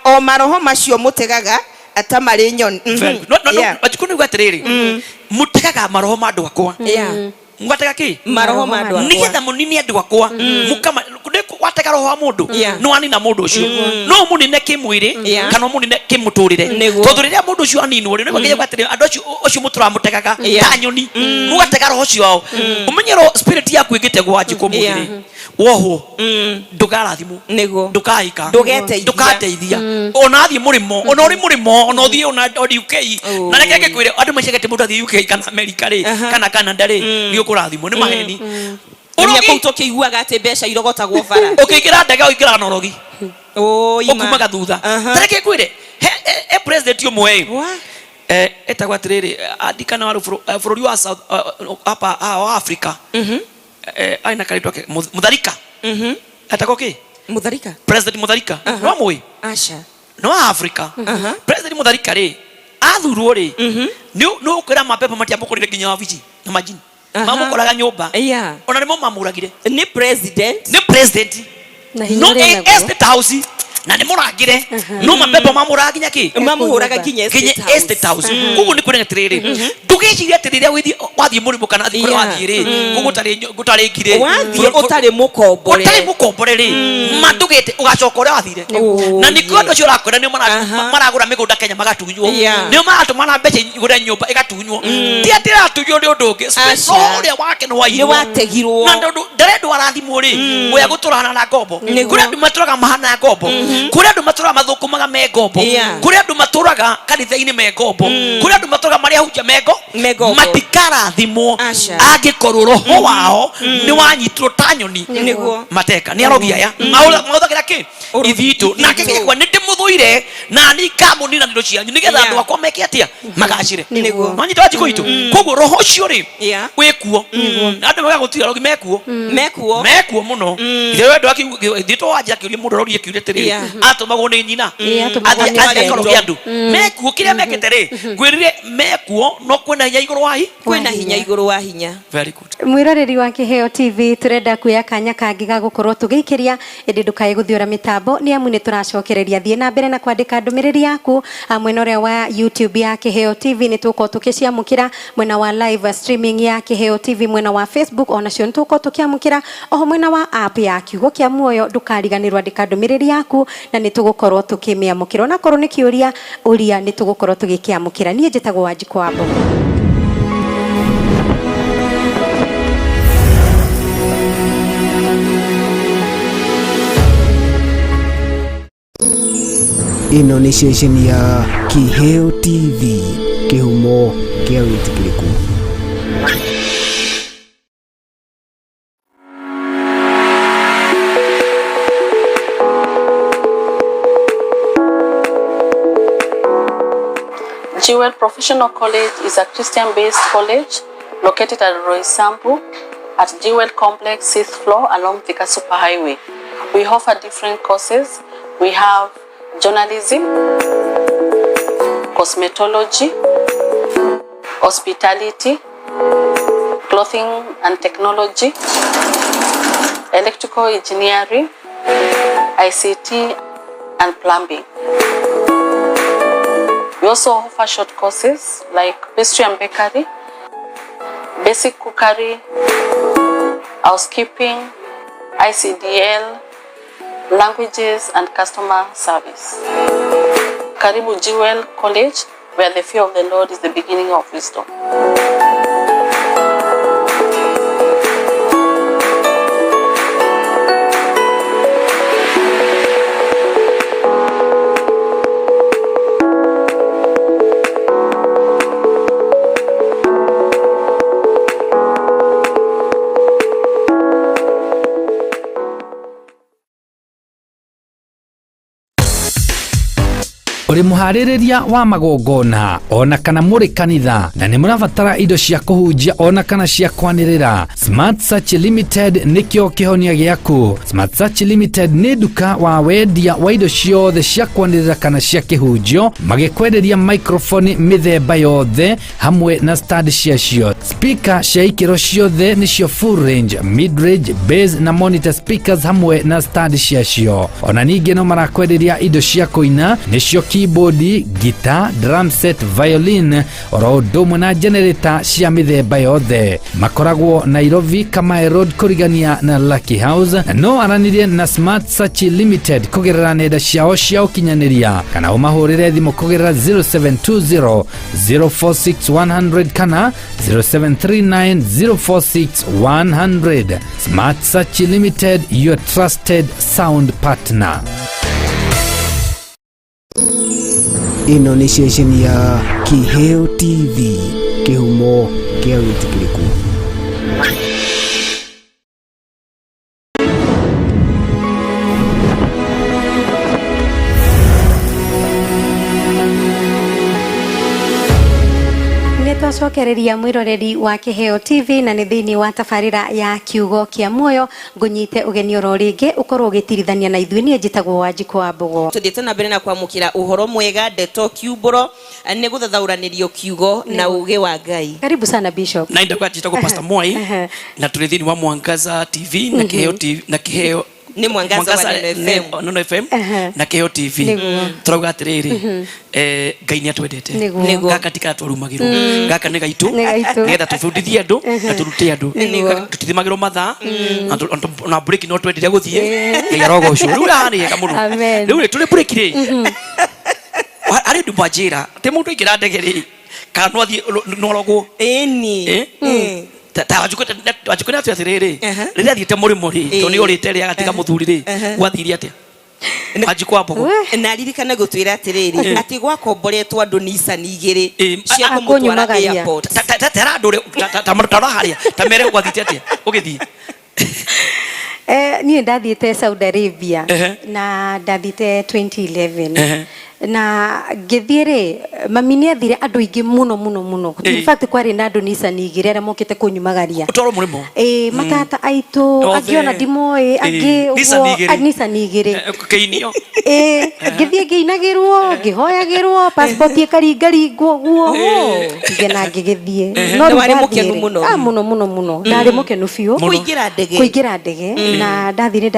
o maroho macio mutegaga atamari nyoni bajikuni gwatiriri mutegaga maroho ma andu akwa mwatega ki maroho ma andu akwa nigetha munini andu akwa mukama watega roho wa mundu no anina mundu ucio no munine kimwiri kana munine kimuturire tondu riria mundu ucio aninwo ri niguo ngiye andu ucio mutura mutegaga ta nyoni mugatega roho ucio wao umenyero spirit yaku igite gwanjiko mwiri woho ndugarathimo ndukaika ndukateithia ona athie murimo ona uri murimo ona uthie ona UK na reke kwire andu macegete mundu athie UK kana America ri kana Canada ri ni ukurathimo ni maheni uria kouto kiiguaga ate besha irogotagwo bara ukigira ndege uikira norogi okumaga thutha reke kwire president umwe etagwa atiriri andikana wa bururi wa South hapa Africa aina karitwa ke Mutharika atako ki Mutharika president Mutharika no mwe asha no Africa president Mutharika ri athurwo ri no ukira mapepa matiambukurire ginya wabici na majini mamukoraga nyumba ona nimo mamuragire ni president no estate house na ni muragire no mapepa mamuraga ginya ki mamuhuraga ginya estate house kugu ni kuri atiriri ndugiciria atiriria wathie murimu kana athie kuri wathie ri kugu gutari ngire wathie utari mukombore ri mandugite ugacoka uria wathire na ni kondo cio rakora ni maragura migunda Kenya magatunywo ni maratuma na mbeca igure nyumba igatunywo ti atira tunywo ni undu ungi uria wake no wairo ni wategirwo na ndu nderendu arathimwo ri muya guturana na ngombo kuri andu maturaga mahana ngombo kuria andu maturaga mathukumaga me ngombo kuria andu maturaga kanitha-ini me ngombo kuria andu maturaga maria hunja me ngombo matikarathimwo angikorwo roho wao ni wanyitirwo ta nyoni mateka ni arogi aya mauthagira ki ithitu nake ngekwa ndimuthuire na ni kamunina ndindo cianyu nigetha andu akwa meke atia magacire manyita wajiko itu koguo roho ucio ri wikuo andu magagutira rogi mekuo muno ithe wendo akithito wanja kiuria mundu rorie kiuria tiri atumagwo ni nyina athia andu mekuo kiria mekete ri ngwirire mekuo no kwena hinya iguru wa hinya very good mwiroreri wa Kiheo TV turenda kuya kanya kangi ga gukorwo tugikiria indi ndukae guthiura mitambo ni amu ni turacokereria thie na mbere na kwandika ndumiriri yaku mwena uria wa YouTube ya Kiheo TV ni tuko tukiciamukira mwena wa live streaming ya Kiheo TV mwena wa Facebook ona cio tuko tukiamukira oho mwena wa app ya Kiugo kia Muoyo ndukariganirwa andika ndumiriri yaku na ni tugukorwo tukimiamukira na korwo ni kiuria uria ni tugukorwo tugikiamukira nie njitagwo Wanjiko wa Mbogo. Ino ni station ya Kiheo TV, kihumo kia witikiriku. Jewel Professional College is a Christian-based college located at Roysambu at Jewel Complex 6th floor along Thika Superhighway. We offer different courses. We have journalism, cosmetology, hospitality, clothing and technology, electrical engineering, ICT, and plumbing. We also offer short courses like pastry and bakery, basic cookery, housekeeping, ICDL, languages and customer service. Karibu Jewel College, where the fear of the Lord is the beginning of wisdom. Uri muhaririria wa magongona ona kana muri kanitha na ni murabatara indo cia kuhunjia ona kana cia kwanirira, Smart Search Limited nikio kihonia giaku. Smart Search Limited ni duka wa wendia wa indo ciothe cia kwanirira kana cia kihunjio, magikwenderia microphone mithemba yothe hamwe na stand ciacio. Speaker cia ikiro ciothe nicio full range, mid range, bass na monitor speakers hamwe na stand ciacio. Ona ningi no marakwenderia indo cia kuina nicio keyboard, guitar, drum set, violin, oro ndomwe na generator cia mithemba yothe. Makoragwo Nairobi Kamae Road kurigania na Lucky House. No aranirie na Smart Search Limited kugerera nenda ciao cia ukinyaniria kana umahurire thimu kugerera 0720 046 100 kana 0739 046 100. Smart Search Limited, your trusted sound partner. Ino ni station ya Kiheo TV, kihumo kia witikiriku. Twacokereria mwiroreri wa Kiheo TV na ni thiini wa tabarira ya Kiugo kia Muoyo ngunyite ugeni oro ringi ukorwo ugitirithania na ithuĩ niĩ njitagwo Wanjiko wa Mbogo. Tuthiĩte na mbere na kwamũkĩra uhoro mwega Ndeto Kiumbũro nĩ gũthathaũranĩrio kiugo na uge wa Ngai. Karibu sana Bishop. Na ndakwa njitagwo Pastor Moi na tũrĩ thiini wa Mwangaza TV na Kiheo TV na Kiheo ni Mwangaza wa Nono FM na Kiheo TV. Turauga atiriri Ngai ni atwendete gaka tikatwarumagirwo gaka ni gaitu nigetha tubundithie andu na turute andu tutithimagirwo mathaa na break no twenderia guthie yarogo ucio riu rahani hega muno riu tuli break ri ari ndu majira te mundu ingira ndegeri kana no athie norogo eni wajukuna tu atiriri riria thiete murimo ri to ni urite ri agatika muthuri ri gwathiri atia Wanjikũ wa Mbogo na ririkana gutwira atiriri ati gwakomboretwo andu Nissan 2 cia Akunyumagaria. kumutwara airport tera ndure ta haria ta mere gwathite atia ugithii niĩ ndathiĩte Saudi Arabia na ndathiĩte 2011 na ngĩthiĩ rĩ mami nĩ athire andũ aingĩ mũno in fact kwarĩ na andũ Nissan 2 arĩa mokĩte kũnyumagaria utoro mũrimo matata aitũ angĩ ona ndimoĩ angĩ Nissan 2 kĩinio ngĩthiĩ ngĩinagĩrwo ngĩhoyagĩrwo passport ĩkaringaringwo guo ngena ngĩgĩthiĩ no warĩ mũkenu mũno ndarĩ mũkenu biũ kũingĩra ndege na ndathire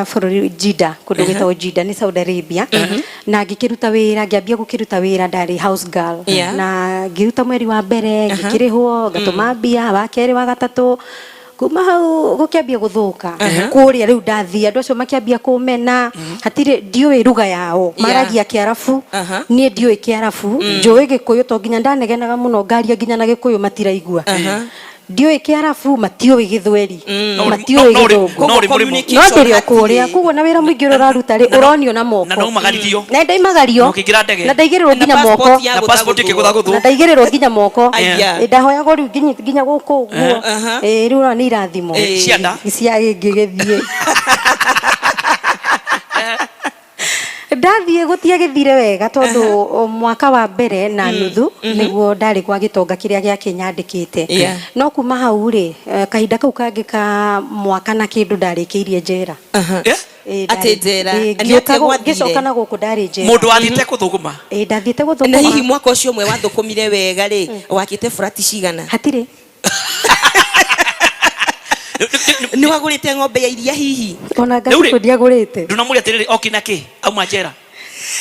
bũrũri Jeddah kũndũ gwĩtagwo Jeddah nĩ Saudi Arabia na ngĩkĩruta wĩra ngĩambia gũkĩruta wĩra ndarĩ house girl na ngĩruta mweri wa mbere ngĩkĩrĩhwo ngatũma mbia wa kerĩ wa gatatũ kuma hau gũkĩambia gũthũka kũrĩa rĩu ndathia andũ acio makĩambia kũmena hatirĩ ndiũĩ ruga yao maragia Kiarabu niĩ ndiũĩ Kiarabu njũĩ Gĩkũyũ to nginya ndanegenaga mũno ngaria nginya na Gĩkũyũ matiraigua ndiũĩ Kiarabu matiũĩ Gĩthweri matiũĩ Gĩthũngũ no ndĩrĩ kũrĩa koguo na wĩra mũingĩ ũraruta rĩ ũronio na moko na no magarithio na ndaimagario na ndaigĩrĩrwo nginya moko na passport ikĩgũthagũthwo na ndaigĩrĩrwo nginya moko ndahoyagwo rĩu nginya gũkũ ũguo rĩu nĩ irathimo cianda cia ngĩgĩthiĩ ndathiĩ gũtiagĩthire wega tondũ mwaka wa mbere na nuthu nĩguo ndarĩ kwa gĩtonga kĩrĩa gĩake nyandĩkĩte no kuma hau rĩ kahinda kau kangĩ ka mwaka na kĩndũ ndarĩkĩirie njera ati njera ngĩcoka na gũkũ ndarĩ njera mũndũ wathĩte gũthũkũma ndathiĩte gũthũkũma na hihi mwaka ũcio ũmwe wathũkũmire wega rĩ wakĩte furati cigana hatirĩ ni wagurite ng'ombe ya iria hihi ona ngari ndiagurite ndunamuri atiriri okina ki auma njera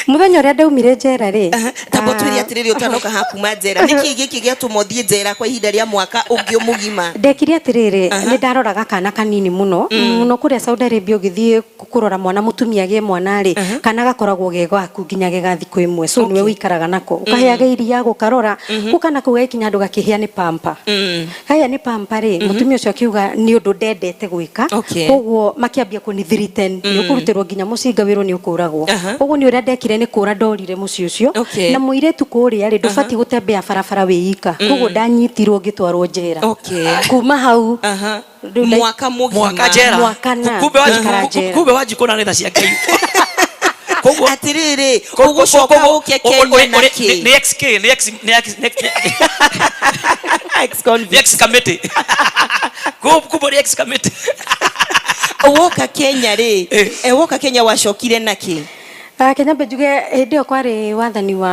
muthenya ũrĩa ndaumire njera rĩ tambo twiri atiriri utanoka hakuma njera niki giki giatumothie njera kwa ihinda rĩa mwaka ũngĩ mũgima ndekire atiriri nĩ ndaroraga kana kanini mũno kũrĩa Saudi Arabia ũgĩthiĩ kũrora mwana mũtumia gĩ mwana rĩ kana gakoragwo ge gwaku nginya gega thikũ ĩmwe so nĩwe wĩikaraga nako ũkaheaga iria gũkarora gũkana kũu gaikinya andũ gakĩhĩa nĩ pampa haya nĩ pampa rĩ mũtumia ũcio akiuga nĩ ũndũ ndendete gwĩka koguo makĩambia kũnithiriten nĩ ũkũrutĩrwo nginya mũcinga wĩrwo nĩ ũkũragwo koguo nĩ ũrĩa ndekire nĩ kũra ndorire mũciĩ ũcio na mũirĩtu kũrĩa rĩ ndũbatiĩ gũtembea barabara wĩika koguo ndanyitirwo ngĩtwarwo njera kuma hau mwaka mũgima kumbe wanjikũna nĩ tha cia Ngai koguo atiriri ũgũcoka ũke Kenya na kĩ nĩ XK nĩ X committee kumbe nĩ X committee woka Kenya rĩ woka Kenya wacokire na kĩ Kenya mbejuge hĩndĩ ĩyo kwarĩ wathani wa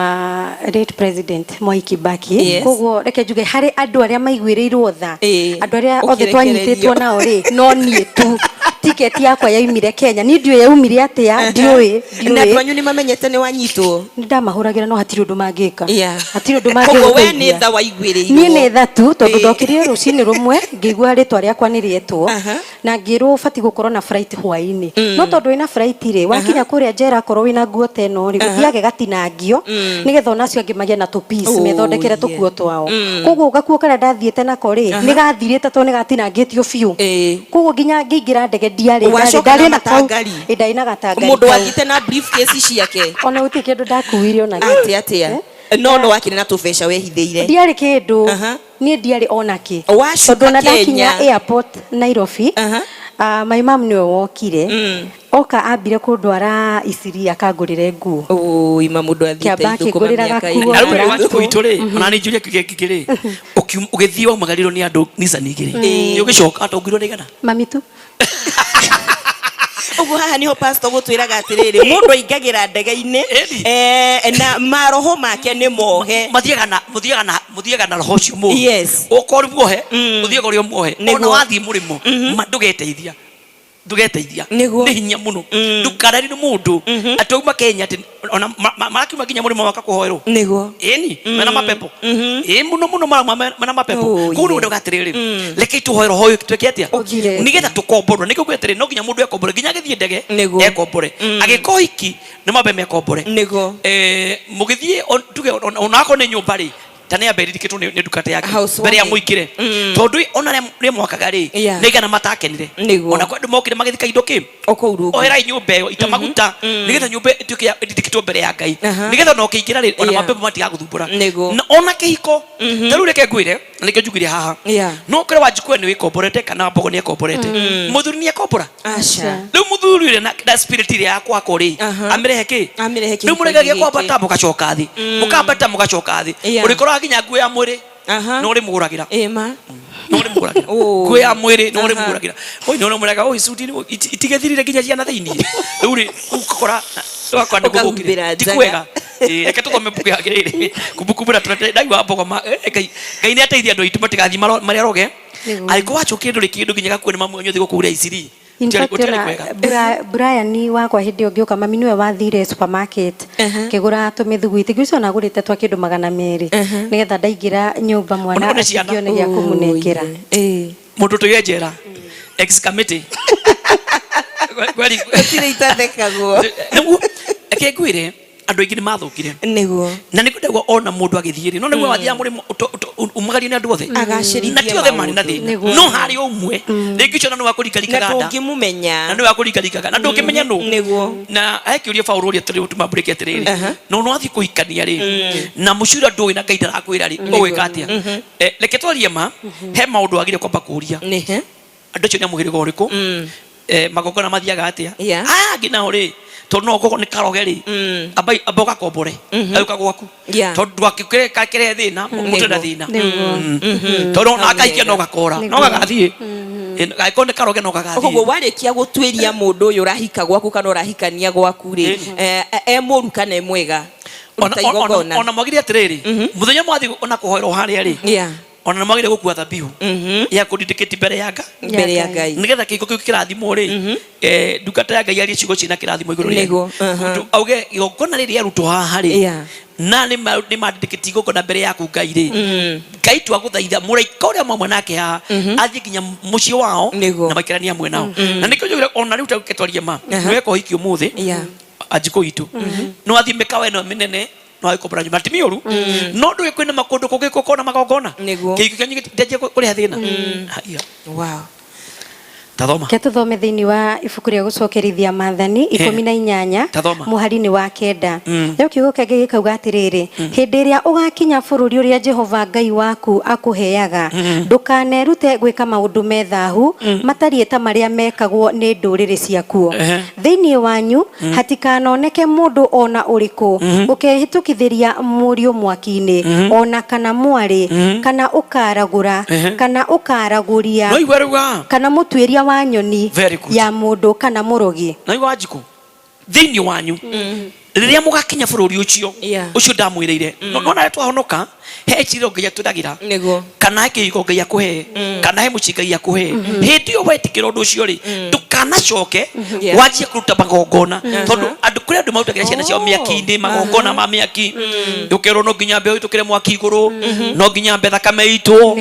late president Mwai Kibaki koguo reke njuge harĩ andũ arĩa maiguĩrĩirwo tha andũ arĩa othe twanyitĩtwo nao rĩ no niĩ tu tiketi yakwa yaumire Kenya ni ndiũĩ yaumire atĩa ndiũĩ na andũ anyu nĩ mamenyete nĩ wanyitwo nĩ ndamahũragĩra no hatirĩ ũndũ mangĩka hatirĩ ũndũ mangĩka koguo we nĩ tha waiguĩrĩirwo niĩ nĩ tha tu tondũ ndokire rũcinĩ rũmwe ngĩigua rĩtwa rĩakwa nĩ rĩetwo na ngĩrwo bati gũkorwo na flight hwaĩ-inĩ no tondũ wĩna flight rĩ wakinya kũrĩa njera korwo wĩna nguo ta ĩno rĩ gũthiage gatinangio nĩgetha onacio angĩ magĩe na tũpiece methondekere tũkuo twao koguo gakuo karĩa ndathiĩte nako rĩ nĩ gathirĩte tondũ nĩ gatinangĩtio biũ koguo nginya ngĩingĩra ndege ndarĩ na tangari ndarĩ na gatangari mũndũ wathite na briefcase ciake ona gũtirĩ kĩndũ ndakuire ona atĩa no wakĩrĩ na tũbeca wehithĩire ndiarĩ kĩndũ niĩ ndiarĩ ona kĩ tondũ na ndakinya airport Nairobi my mom niwe wokire oka ambire kũndwara Isiri akangũrĩre nguo ima mũndũ athite ikũmĩaka itũrĩ ona nĩ njũria kĩgĩrĩ ũgĩthiĩ waumagarĩrwo nĩ andũ Nissan 2 ũgĩcoka atongirwo nĩ igana mami tu ũguo haha niho pastor gũtwĩraga atĩrĩrĩ mũndũ aingagĩra ndege-inĩ na maroho make nĩ mohe mũthiaga na roho ũcio mũhe ũkorwo muohe mũthiaga ũrĩa muohe ona wathiĩ mũrĩmo ndũgeteithia nĩ hinya mũno ndũkarari nĩ mũndũ atauma Kenya atĩ ona marakiuma nginya mũrĩmo waka kũhoerwo nĩguo ĩni mena mapepo mũno mena mapepo koguo nĩ ũndũ gatirĩrĩ rekei tũhoerwo hoyo twĩke atĩa nĩgetha tũkomborwo nĩkĩo kwĩ atĩrĩ no nginya mũndũ ekombore nginya agĩthiĩ ndege ekombore agĩkorwo iki nĩ mabeme ekombore nĩguo mũgĩthiĩ tuge onako nĩ nyũmba rĩ tane mbere dikitwo ni ndukate yake mbere ya muikire tondu ona ni mwakaga ri nigana matakenire ona kwa ndumokire magithika indo ki okuru oera nyumba yo itamaguta nigetha nyumba ituke ya dikitwo mbere ya Ngai nigetha no kiikira ri ona mapepo matiga guthumbura ona kihiko taru reke ngwire nikyo njugire haha no kore wanjikwe ni wikomborete kana mbogo ni ekomborete muthuri ni ekombora acha riu muthuri ri na spirit ri yakwa kuri amirehe ki riu muregagia kwambata mugacoka thi mukambata mugacoka thi urikora ginya nguo ya mwiri no ri muguragira no ri muguragira nguo ya mwiri no ri muguragira oi no muraga oi suti itigethirire ginya ciana thiini riu ri ukora wakwa ndugukira tikwega reke tuthome mbuku yake riri kumbukumbura ndai wa mbogo Ngai ni ateithia andu aitu matigathi maria roge aiko wachokindu rikindu ginya gakuone mamunyo thigo kuria iciri Brian wakwa hindi ongiuka mami niwe wathire supermarket kigura tumithuguiti ngwicio nagurite twa kindu 200 nigetha ndaingira nyumba mwana akione gya kumunengera mundu tuyejera ex committee kweli tire itathekagwo akegwire andu aingi ni mathukire niguo na nikundegwo ona mundu agithiiri no niguo wathia muri umagario ni andu othe agacirithia na ti othe mari na thina no hari umwe ringicho na no wakurikarikaga na ndungimumenya na no wakurikarikaga na ndungimenya no niguo na akiuria Paulo uria turi utuma break atiriri no no athi kuikania ri na mucura ndui na ngaida akwira ri ogwika atia reke twarie ma he maundu agire kwamba kuria andu acio ni amugiriga uriku magogona mathiaga atia ngina uri tondu no gogo ni karoge ri abai aboga kombore auka gwaku tondu akikire kakire thina mutenda thina tondu na akaikia no gakora no gagathie gaiko ni karoge no gagathie koguo warikia gutwiria mundu uyu urahika gwaku kana urahikania gwaku ri muru kana mwega ona magire atiriri muthenya mwathi ona kuhoerwo haria ri ona magire gukua thabihu ya kudidicate mbere ya Ngai nigetha kiko kiu kirathimo ri ndukata ya Ngai ari cigo cina kirathimo iguru ri auge igokona riri arutwo haha ri na ni madidicate igokona mbere yaku Ngai ri Ngai tu aguthaitha muraika uria mamwe nake ha athi ginya muci wao na makirania mwe nao na nikyo njugire ona riu taketwarie ma weko hiki umuthi ajiko itu no athi mekawe no minene no aikombora nyuma ti miuru no ndu kwina makundu kugiko kona magogona kiiko kyanyu ndaje kuri thina wow tathoma ketuthome thiini wa ibuku ria gucokerithia maathani 18 muhari-ini wa 9 rĩu kiugo kĩngĩ gĩkauga atĩrĩrĩ hĩndĩ ĩrĩa ũgakinya bũrũri ũrĩa Jehova Ngai waku akũheaga ndũkanerute gwĩka maũndũ methahu matariĩ ta marĩa mekagwo nĩ ndũrĩrĩ ciakuo thĩinĩ wanyu hatikanoneke mũndũ ona ũrĩkũ ũkehĩtũkithĩria mũriũ mwaki-inĩ ona kana mwarĩ kana ũkaragũra kana ũkaragũria kana mũtuĩria wa nyoni ya mundu kana murogi na iwa njiko thiini wanyu riria mugakinya bururi ucio ndamwirire no na twahonoka he chiro Ngai aturagira kana he kigo Ngai akuhe kana he muci Ngai akuhe hindi yo wetikira undu ucio ri ndukanacoke wanjie kuruta magongona tondu andu kuria andu mautagira ciana ciao miaki-ini magongona ma miaki ndukero no nginya mbe itukire mwaki iguru no nginya mbe thakame itu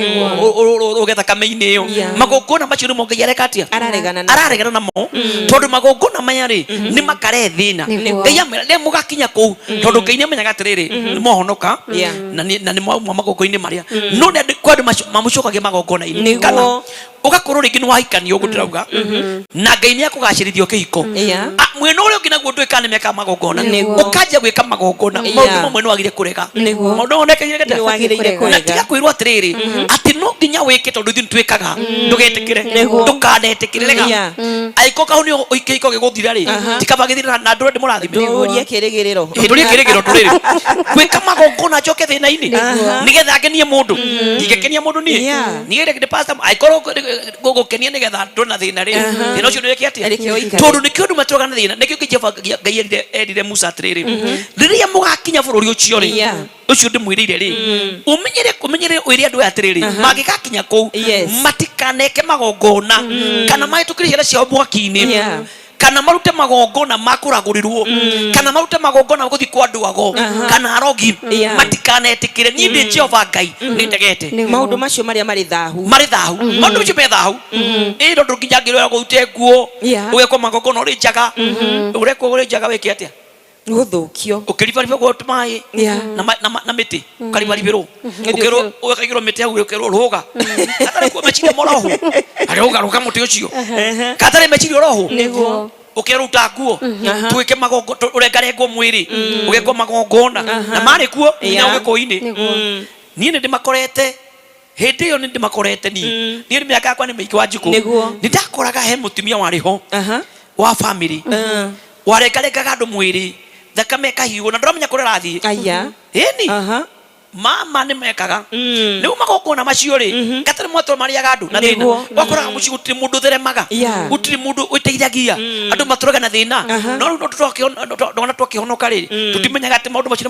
ugetha kame-ini yo magongona macio mo Ngai arekatia araregana namo tondu magongona maya ri ni makare thina Ngai amera mugakinya ku tondu Ngai ni amenyaga atiriri ni mohonoka na ni magongona-ini maria no ni kwandu mamucokagia magongona-ini kana ugakorwo ringi ni wahikania uguo ndirauga na Ngai ni akugacirithio kihiko mwena uria ungi naguo ndwikane meka magongona ukajia gwika magongona maundu mamwe no agire kurega maundu onekire na tiga kwirwo atiriri ati no nginya wike tondu ithu twikaga ndugetikire ndukanetikire rega aiko kahuni oikeiko giguthira ri tikabagithira na ndure ndimurathime ndurie kirigiriro nduriri gwika magongona njoke thina-ini nigetha ngenie mundu ngikenia mundu ni nigetha pastor aikoro gugukenia nigetha ndona thina ri thina ucio ndireke atia tondu nikio ndu maturagana thina nikio Jehova Ngai erire Musa atiriri riria mugakinya bururi ucio ri ucio ndimwirire ri umenyere wiri andu atiriri magigakinya ku matikaneke magongona kana mahitukire ciana ciao mwaki-ini kana marute magongona makuragurirwo kana marute magongona guthi kwa ndwago kana arogi matikanetikire ni ndi Jehova Ngai ni ndegete maundu macio maria mari thahu maundu macio methahu ndo ndungijagirwo gute nguo ugekwa magongona uri njaga urekwo uri njaga weke atia guthukio ukiribaribwo gotmai na miti ukaribaribirwo ukero ukagirwo miti au ukero ruga atari ku mechire moroho ari ugaruka muti ucio katari mechire roho niguo ukiruta nguo twike magongo urengarengwo mwiri ugekwo magongona na mari kuo nya ugikoini ni ndi makorete hindi yo ndi makorete ni miaka yakwa ni miki wa jiko ni ndakoraga he mutumia wari ho wa family warengarengaga andu mwiri thakame kahiu na ndramenya kurera athii aya eni mama ni mekaga ni magongona macio ri katari mwato mariaga andu na thina wakoraga muci gutiri mundu theremaga gutiri mundu uteithagia andu maturaga na thina no ndona twakihonoka ri tutimenyaga ati maundu macio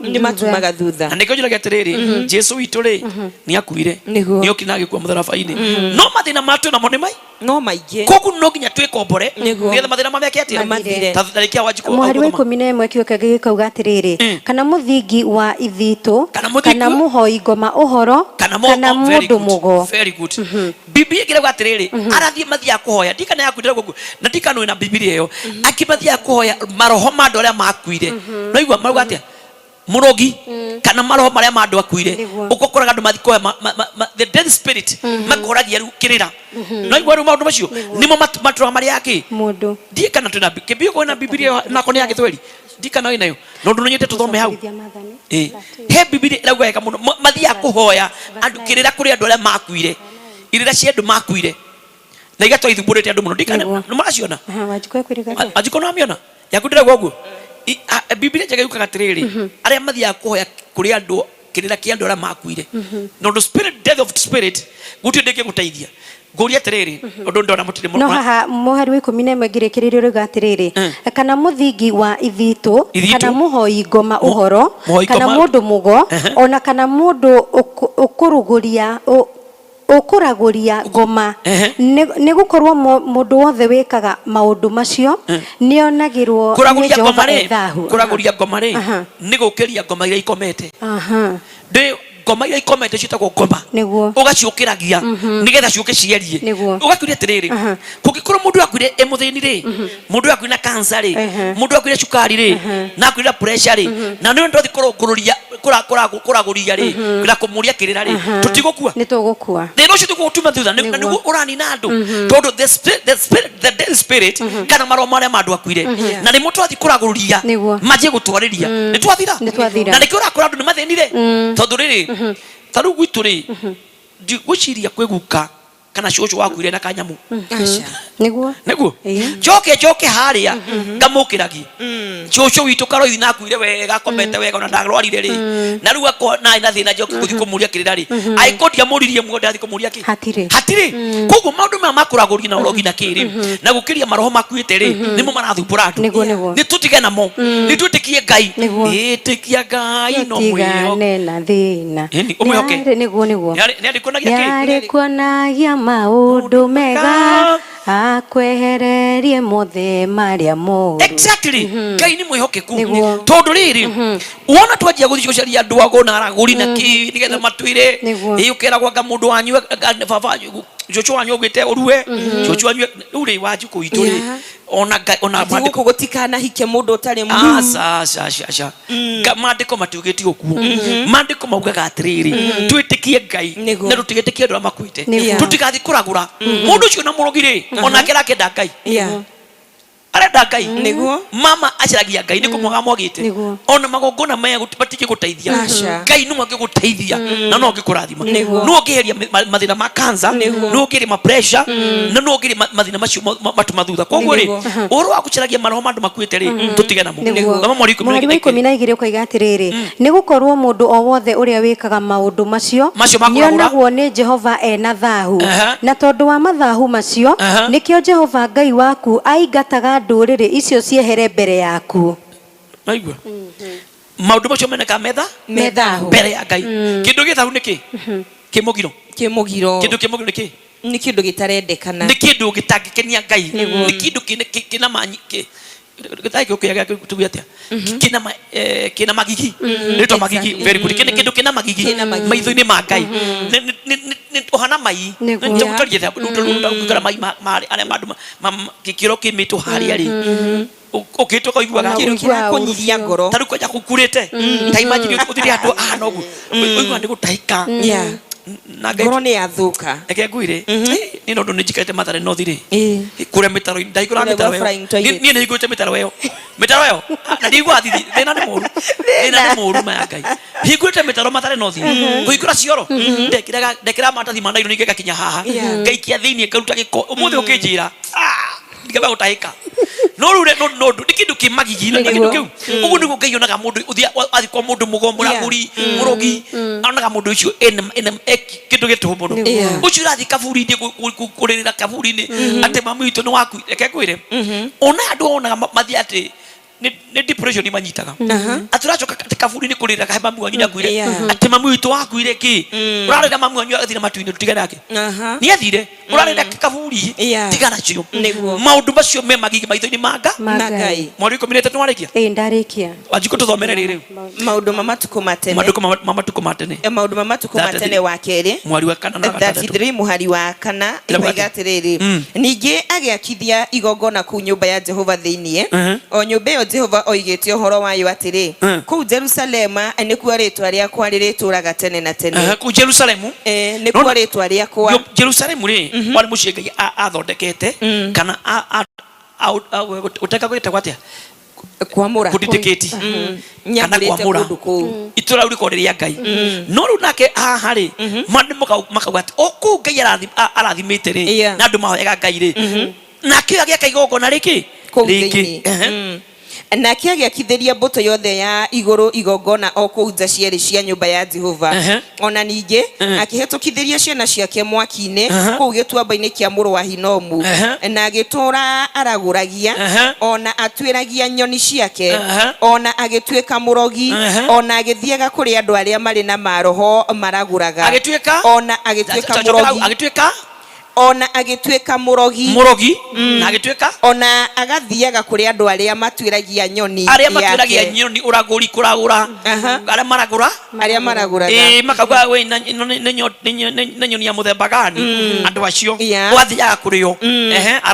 ni matumaga thutha na nikio njiraga atiriri Jesu witu ri ni akuire ni okina agikua mutharabaini no mathina matu na mone mai no maige kogu no ginya twikombore nigetha mathina mameke atia tatharikia wajiko mwari wa 11 kiuka gigikauga atiriri kana muthingi wa ithitu kana muhoi ngoma uhoro kana mundu mugo very good Biblia kirauga atiriri arathie mathia kuhoya ndikana yakwira gugu na ndikano ina Biblia iyo akimathia kuhoya maroho mandu aria makuire no igwa maruga atia murogi kana maroho maria mandu akuire ukokoraga andu mathiko the dead spirit makoragia kirira no igwa ru maundu macio nimo matura maria yake mundu ndikana tuna Biblia ko na Biblia nako ni yake tweli ndikana inayo no ndunonyete tuthome hau he Biblia irauga eka muno mathia kuhoya andu kirira kuri andu aria makuire irira cia andu makuire na igato ithumburite andu muno ndikana no maraciona ajiko no amiona yakundira gwoguo Biblia jaga yuka katiriri aria mathia kuhoya kuri andu kirira kia andu aria makuire no the spirit death of spirit guti ndike guteithia ngoria atiriri undu ndona mutire no haha muhari wa 11 ngirikiririo ruga atiriri kana muthingi wa ithitu kana muhoi ngoma uhoro kana mundu mugo ona kana mundu ukuruguria ukuraguria ngoma ni gukorwo mundu wothe wikaga maundu macio nionagirwo kuraguria ngoma ri kuraguria ngoma ri ni gukiria ngoma iria ikomete ndi ngoma iria ikomete citagwo ngoma ugaciukiragia nigetha ciuke cierie ugakuria atiriri kugikorwo mundu akwire emuthini ri mundu akwire na cancer ri mundu akwire cukari ri na akwire pressure ri na ni ndothi kuruguria kuraguria ri kira kumuria kirira ri tutigukua ni tugukua thino cio tugutuma thutha nigu urani na andu tondu the dead spirit kana maro maria mandu akwire na ni mutu athi kuraguria maje gutwariria ni twathira na nikio urakora andu ni mathinire tondu riri taru gwitu ri guciria kwiguka kana cucu wakwire na kanyamu niguo joke haria ngamukiragie cucu witu karoithi na kwire wega komete wega na ndagwarire ri na riu akona ina thina joke kuthi kumuria kirira ri aikondia muririe muonde athi kumuria ki hatire koguo maundu ma makuraguri na urogi na kiri na gukiria maroho makuite ri nimo marathumbura andu ni tutige namo ni twitikie Ngai itikia Ngai no mwio na thina umwihoke niguo ni andikunagia ki yarikunagia maundu mega akwehererie mothe maria moru exactly Ngai ni mwihokeku tondu riri wona twanjia guthi gucaria andu ago na araguri na ki nigetha matuire ukera gwanga mundu wanyu baba jocho wanyu gwite urue jocho wanyu uri waju kuituri ona mandiko gutikana hike mundu utari muru sha mandiko matugeti okuo mandiko maugaga atiriri twitikie Ngai na tutigetikie andu amakuite tutigathi kuragura mundu ucio na murugire ona kera kenda Ngai arenda Ngai niguo mama aciragia Ngai niko mwaga mwagite ona magongona maya gutipatike guteithia Ngai no ngiguteithia na no ngikurathima no ngiheria mathina ma cancer no ngiheria ma pressure na no ngiheria mathina macio matumathutha koguo ri uru wa guciragia maroho mandu makuite ri tutige namo mama mwari 12 ukaiga atiriri ni gukorwo mundu o wothe uria wikaga maundu macio nionagwo ni Jehova ena thahu na tondu wa mathahu macio nikio Jehova Ngai waku aingataga nduriri icio ciehere mbere yaku aigua maundu macio meneka methahu mbere ya Ngai kindu githahu niki kimugiro kindu kimugiro niki ni kindu gitarendekana ni kindu gitangikenia Ngai ni kindu kina manyi githai kya tuge atia kina magigi nito magigi very good kindu kina magigi maitho-ini ma Ngai ni ohana mai nje mutariye ndukara mai mari ane mandu kikiro kimito hari ari ukito ko igwaga kira kunyithia ngoro taru kwa gukurite ta imagine uthiri andu anogu uigwa ndi gutaika ngoro ni athuka eke nguire ni nondu ni njikete Mathare North ri kuria mitaro ndaikura mitaro ni ni igwete mitaro yo na ndigwa thithi thina ni moru ma Ngai higwete mitaro Mathare North kuikura cioro ndekira matathi manairu ni ngeka kinya haha ngaikia thiini karuta giko umuthi ukinjira ngaba gutaika no rure no ndikindu kimagigi na kindu kiu ugu niguo Ngai onaga mundu uthia athi kwa mundu mugombora guri murogi onaga mundu ucio en kindu gitu muno ucio rathi kaburi ndi kurira kaburi ni ate mamu itu ni waku reke kwire ona andu onaga mathi ati ni depression imanyitaga aturachoka kaburi ni kurira ka mamu wanyu kwire ate mamu itu waku ire ki urarira mamu wanyu athina matuini tutigana yake ni athire urarira kaburi tigana cio maundu macio me magigi maitho-ini manga Ngai mwari komirete twarikia ndarikia wajiko tuthomere riri maundu mamatuko matene maundu mamatuko matene wa keri mwari wa kana na 33 muhari wa kana ibaga atiriri ningi agiakithia igongona ku nyumba ya Jehova thiini o nyumba yo Jehova oigete uhoro wayo atiri ku Jerusalema nikuo ritwa riakwa ririturaga tene na tene ku Jerusalemu nikuo ritwa riakwa Jerusalemu ri wali muciĩ Ngai athondekete kana uteka gwita gwatia kwamura kuditiketi kana kwamura itura uri koreria Ngai no ru nake haha ri mandu makagwati oku Ngai arathimite ri na andu mahoyaga Ngai ri nake agiaka igongona riki na kiagia kithiria mbuto yothe ya iguru igongona o kuunja cieri cia nyumba ya Jehova ona ningi akihetukithiria ciana ciake mwaki-ini kuu gituamba-ini kia muru wa Hinomu na agitura araguragia ona atwiragia nyoni ciake ona agituika murogi ona agithiaga kuri andu aria mari na maroho maraguraga ona agituika murogi ona agituika murogi na agituika ona agathiaga kuri andu aria matwiragia nyoni uraguri kuragura aria maragura makauga we na nyoni ya muthemba gani andu acio wathiaga kuri yo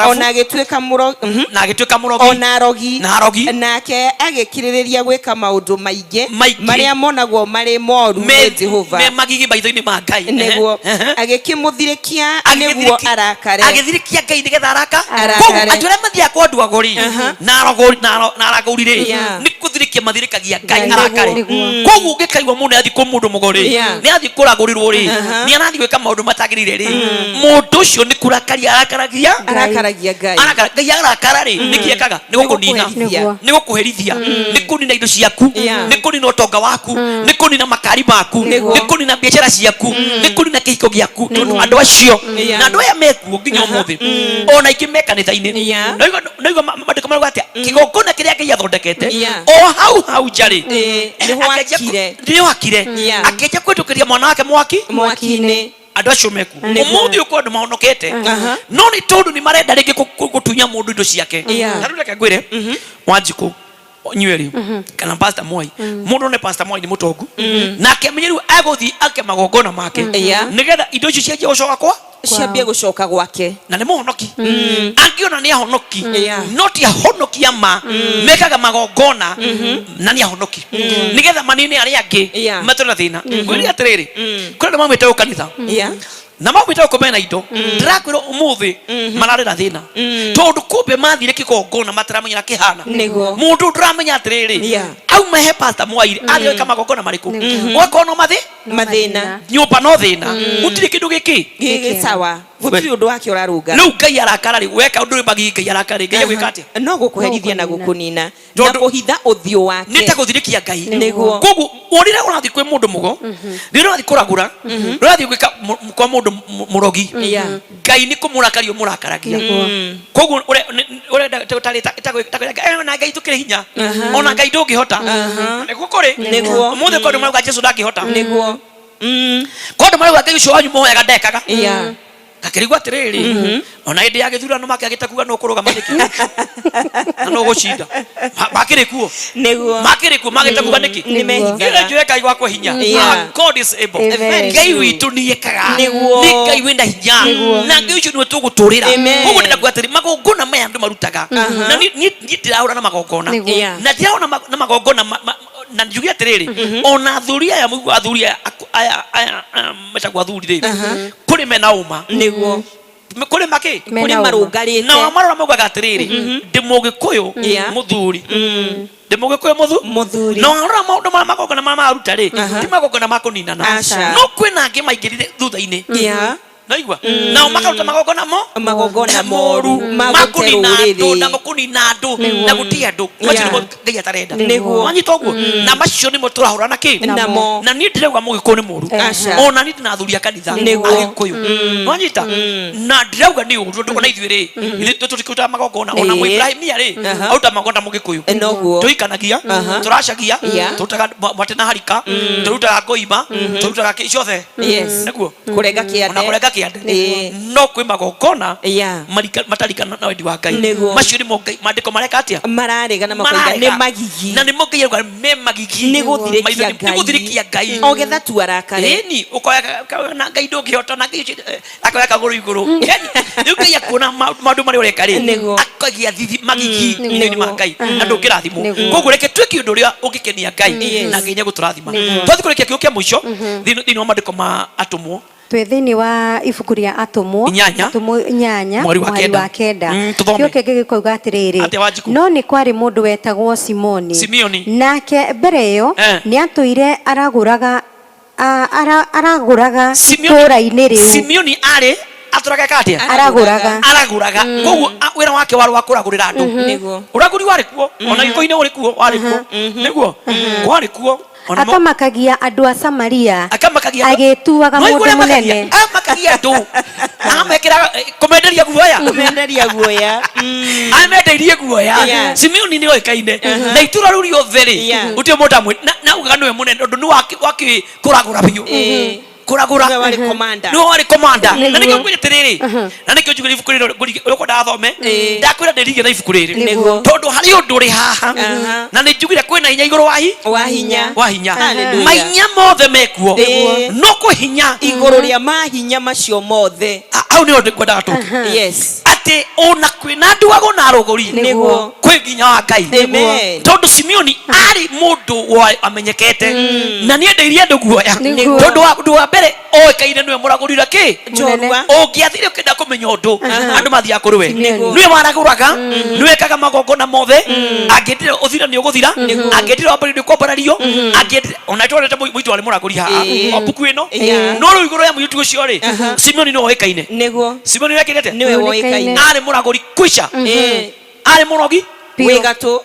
ona agituika murogi na agituika murogi ona arogi nake agikiririria gwika maundu maingi maria monagwo mari moru me Jehova me magigi maitho-ini ma Ngai niguo agikimuthirikia niguo arakare agithirikia Ngai nigetha arakare ajuria mathia kwa andu agori na aragori ri ni kuthirikia mathirikagia Ngai arakare koguo ngikaigwa mundu athi ku mundu mugori ni athi kuragurirwo ri ni arathi gwika maundu matagirire ri mundu ucio ni kurakaria arakaragia Ngai arakara ri ni kiekaga ni gukunina ni gukuherithia ni kunina indo ciaku ni kunina utonga waku ni kunina makari maku ni kunina biashara ciaku ni kunina kihiko giaku andu acio na andu aya mekuo nginya umuthi ona ingi me kanitha-ini noigwa mandiko marauga atia kigongona kiria Ngai athondekete o hau njari ni wakire akenja kwitukiria mwana wake mwaki-ini andu acio meku umuthi uko andu mahonokete no ni tondu ni marenda ringi gutunya mundu indo ciake tarureke ngwire Wanjiku Nyweri kana Pastor Moi mundu ne Pastor Moi ni mutongu na kemenyeru agothi ake magongona make nigetha indo icio cianjie gucoka kwa ciambie gucoka gwake na ni muhonoki angiona ni ahonoki no ti ahonoki ama mekaga magongona na ni ahonoki nigetha manine aria angi matona thina ngwiri atiriri kuri na mamwite ukanitha na mamwite ukomena indo ndirakwira umuthi mararira thina tondu kumbe mathire kigongona mataramenya kihana mundu ndramenya atiriri au mehe Pastor Moi athire kama magongona mariku wakono mathina nyumba no thina gutiri kindu giki sawa gutiri undu wake urarunga riu Ngai arakara ri weka undu magi Ngai arakara Ngai gwika atia no gukuherithia na gukunina na kuhitha uthio wake nita guthirikia Ngai niguo kogu urire urathi kwi mundu mugo riro urathi kuragura urathi gwika kwa mundu murogi Ngai ni kumurakario murakaragia kogu urenda tutarita na Ngai tukire hinya ona Ngai ndungihota nigukuri niguo muthe kondu marauga Jesu ndangihota niguo kondu marauga Ngai ucio wanyu muhoyaga ndekaga gakirigwa atiriri ona hindi ya githurano makagite kuga no kurugama niki no gucinda makirikuo niguo makirikuo magite kuga niki nimehiga njue Ngai wakwa hinya God is able Ngai witu ni ekaga ni Ngai wina hinya na Ngai ucio ni tuguturira koguo ndenda kuga atiri magongona maya andu marutaga na ni ndiraura na magongona na ndiraura na magongona na njugia atiriri ona thuria ya mugu athuria aya metagwa thuri kuri mena uma niguo kuri maki kuri marungarite na marora mugaga atiriri ndi mugikuyu muthuri ndi mugikuyu muthuri no arora maundu ma magongona ma maruta ri ti magongona ma kuninana no kwina angi maingirire thutha-ini naigua nao makaruta magongona moru makunina andu na gukunina andu na gutia andu macio nimo Ngai atarenda wanyita uguo na macio nimo turahurana ki na ni ndirauga mugikuyu ni moru ona ni ndinathuria kanitha agikuyu wanyita na ndirauga ni uru ndu ona ithuĩ rĩ tutikuta magongona ona mu Ibrahimia rĩ auta magongona mugikuyu tuikanagia turacagia turutaga matena harika turutaga ngoima turutaga ciothe niguo kurenga kiande no kwi magongona matarikana na wendi wa Ngai macio nimo mandiko mareka atia mararega na makoiga ni magigi na nimo Ngai arauga me magigi ni guthirikia Ngai ogetha tu arakare ni ukoya na Ngai ndungihota na Ngai akoya kaguru iguru riu Ngai akuona maundu mari ureka ri akagia magigi ni ma Ngai andu kirathimo koguo reke twiki undu ria ungikenia Ngai na Ngai nyaguturathima twathi kurekia kiu kia mwisho thini wa mandiko ma atumwo twe thini wa ibuku ria atumwo inyanya mweri wa kenda kio kenge gikoiga atiriri no ni kwari mundu wetagwo Simeoni nake mbere yo ni atuire araguraga tura-ini riu Simeoni ari aturaga katia araguraga koguo wira wake wari wa kuragurira andu uraguri wari kuo ona giko-ini uri kuo wari kuo niguo wari kuo akamakagia andu a Samaria agituaga mundu munene amakagia andu amekira komenderia guoya amendeirie guoya Simeoni ni oikaine na itura ruri otheri utio mundu amwe na ugano munene undu ni waki kuragura biu kuragura wari commander no wari commander na nikyo kwire tiriri na nikyo njugire ibuku riro uko ndathome ndakwira ndirige na ibuku riri tondu hari undu uri haha na ninjugire kwina hinya iguru wa hinya mainya mothe mekuo no kuhinya iguru ria mahinya macio mothe au ni undu kwenda gatu ati ona kwina andu ago na arogori niguo kwi nginya wa Ngai tondu Simeoni ari mundu wa amenyekete na ni endeirie andu guoya tondu wa mbere oikaine niwe muragurira ki njorua ungiathire ukenda kumenya undu andu mathia kuriwe niwe waraguraga niwe kaga magongona mothe angindire uthira ni uguthira angindire wambari ni kwambarario angindire ona twarete muitu wari muraguri haha obuku ino no ru iguru ya muitu ucio ri Simeoni no oikaine niguo Simeoni wekirete niwe oikaine ari muraguri kwisha ari murogi wegatu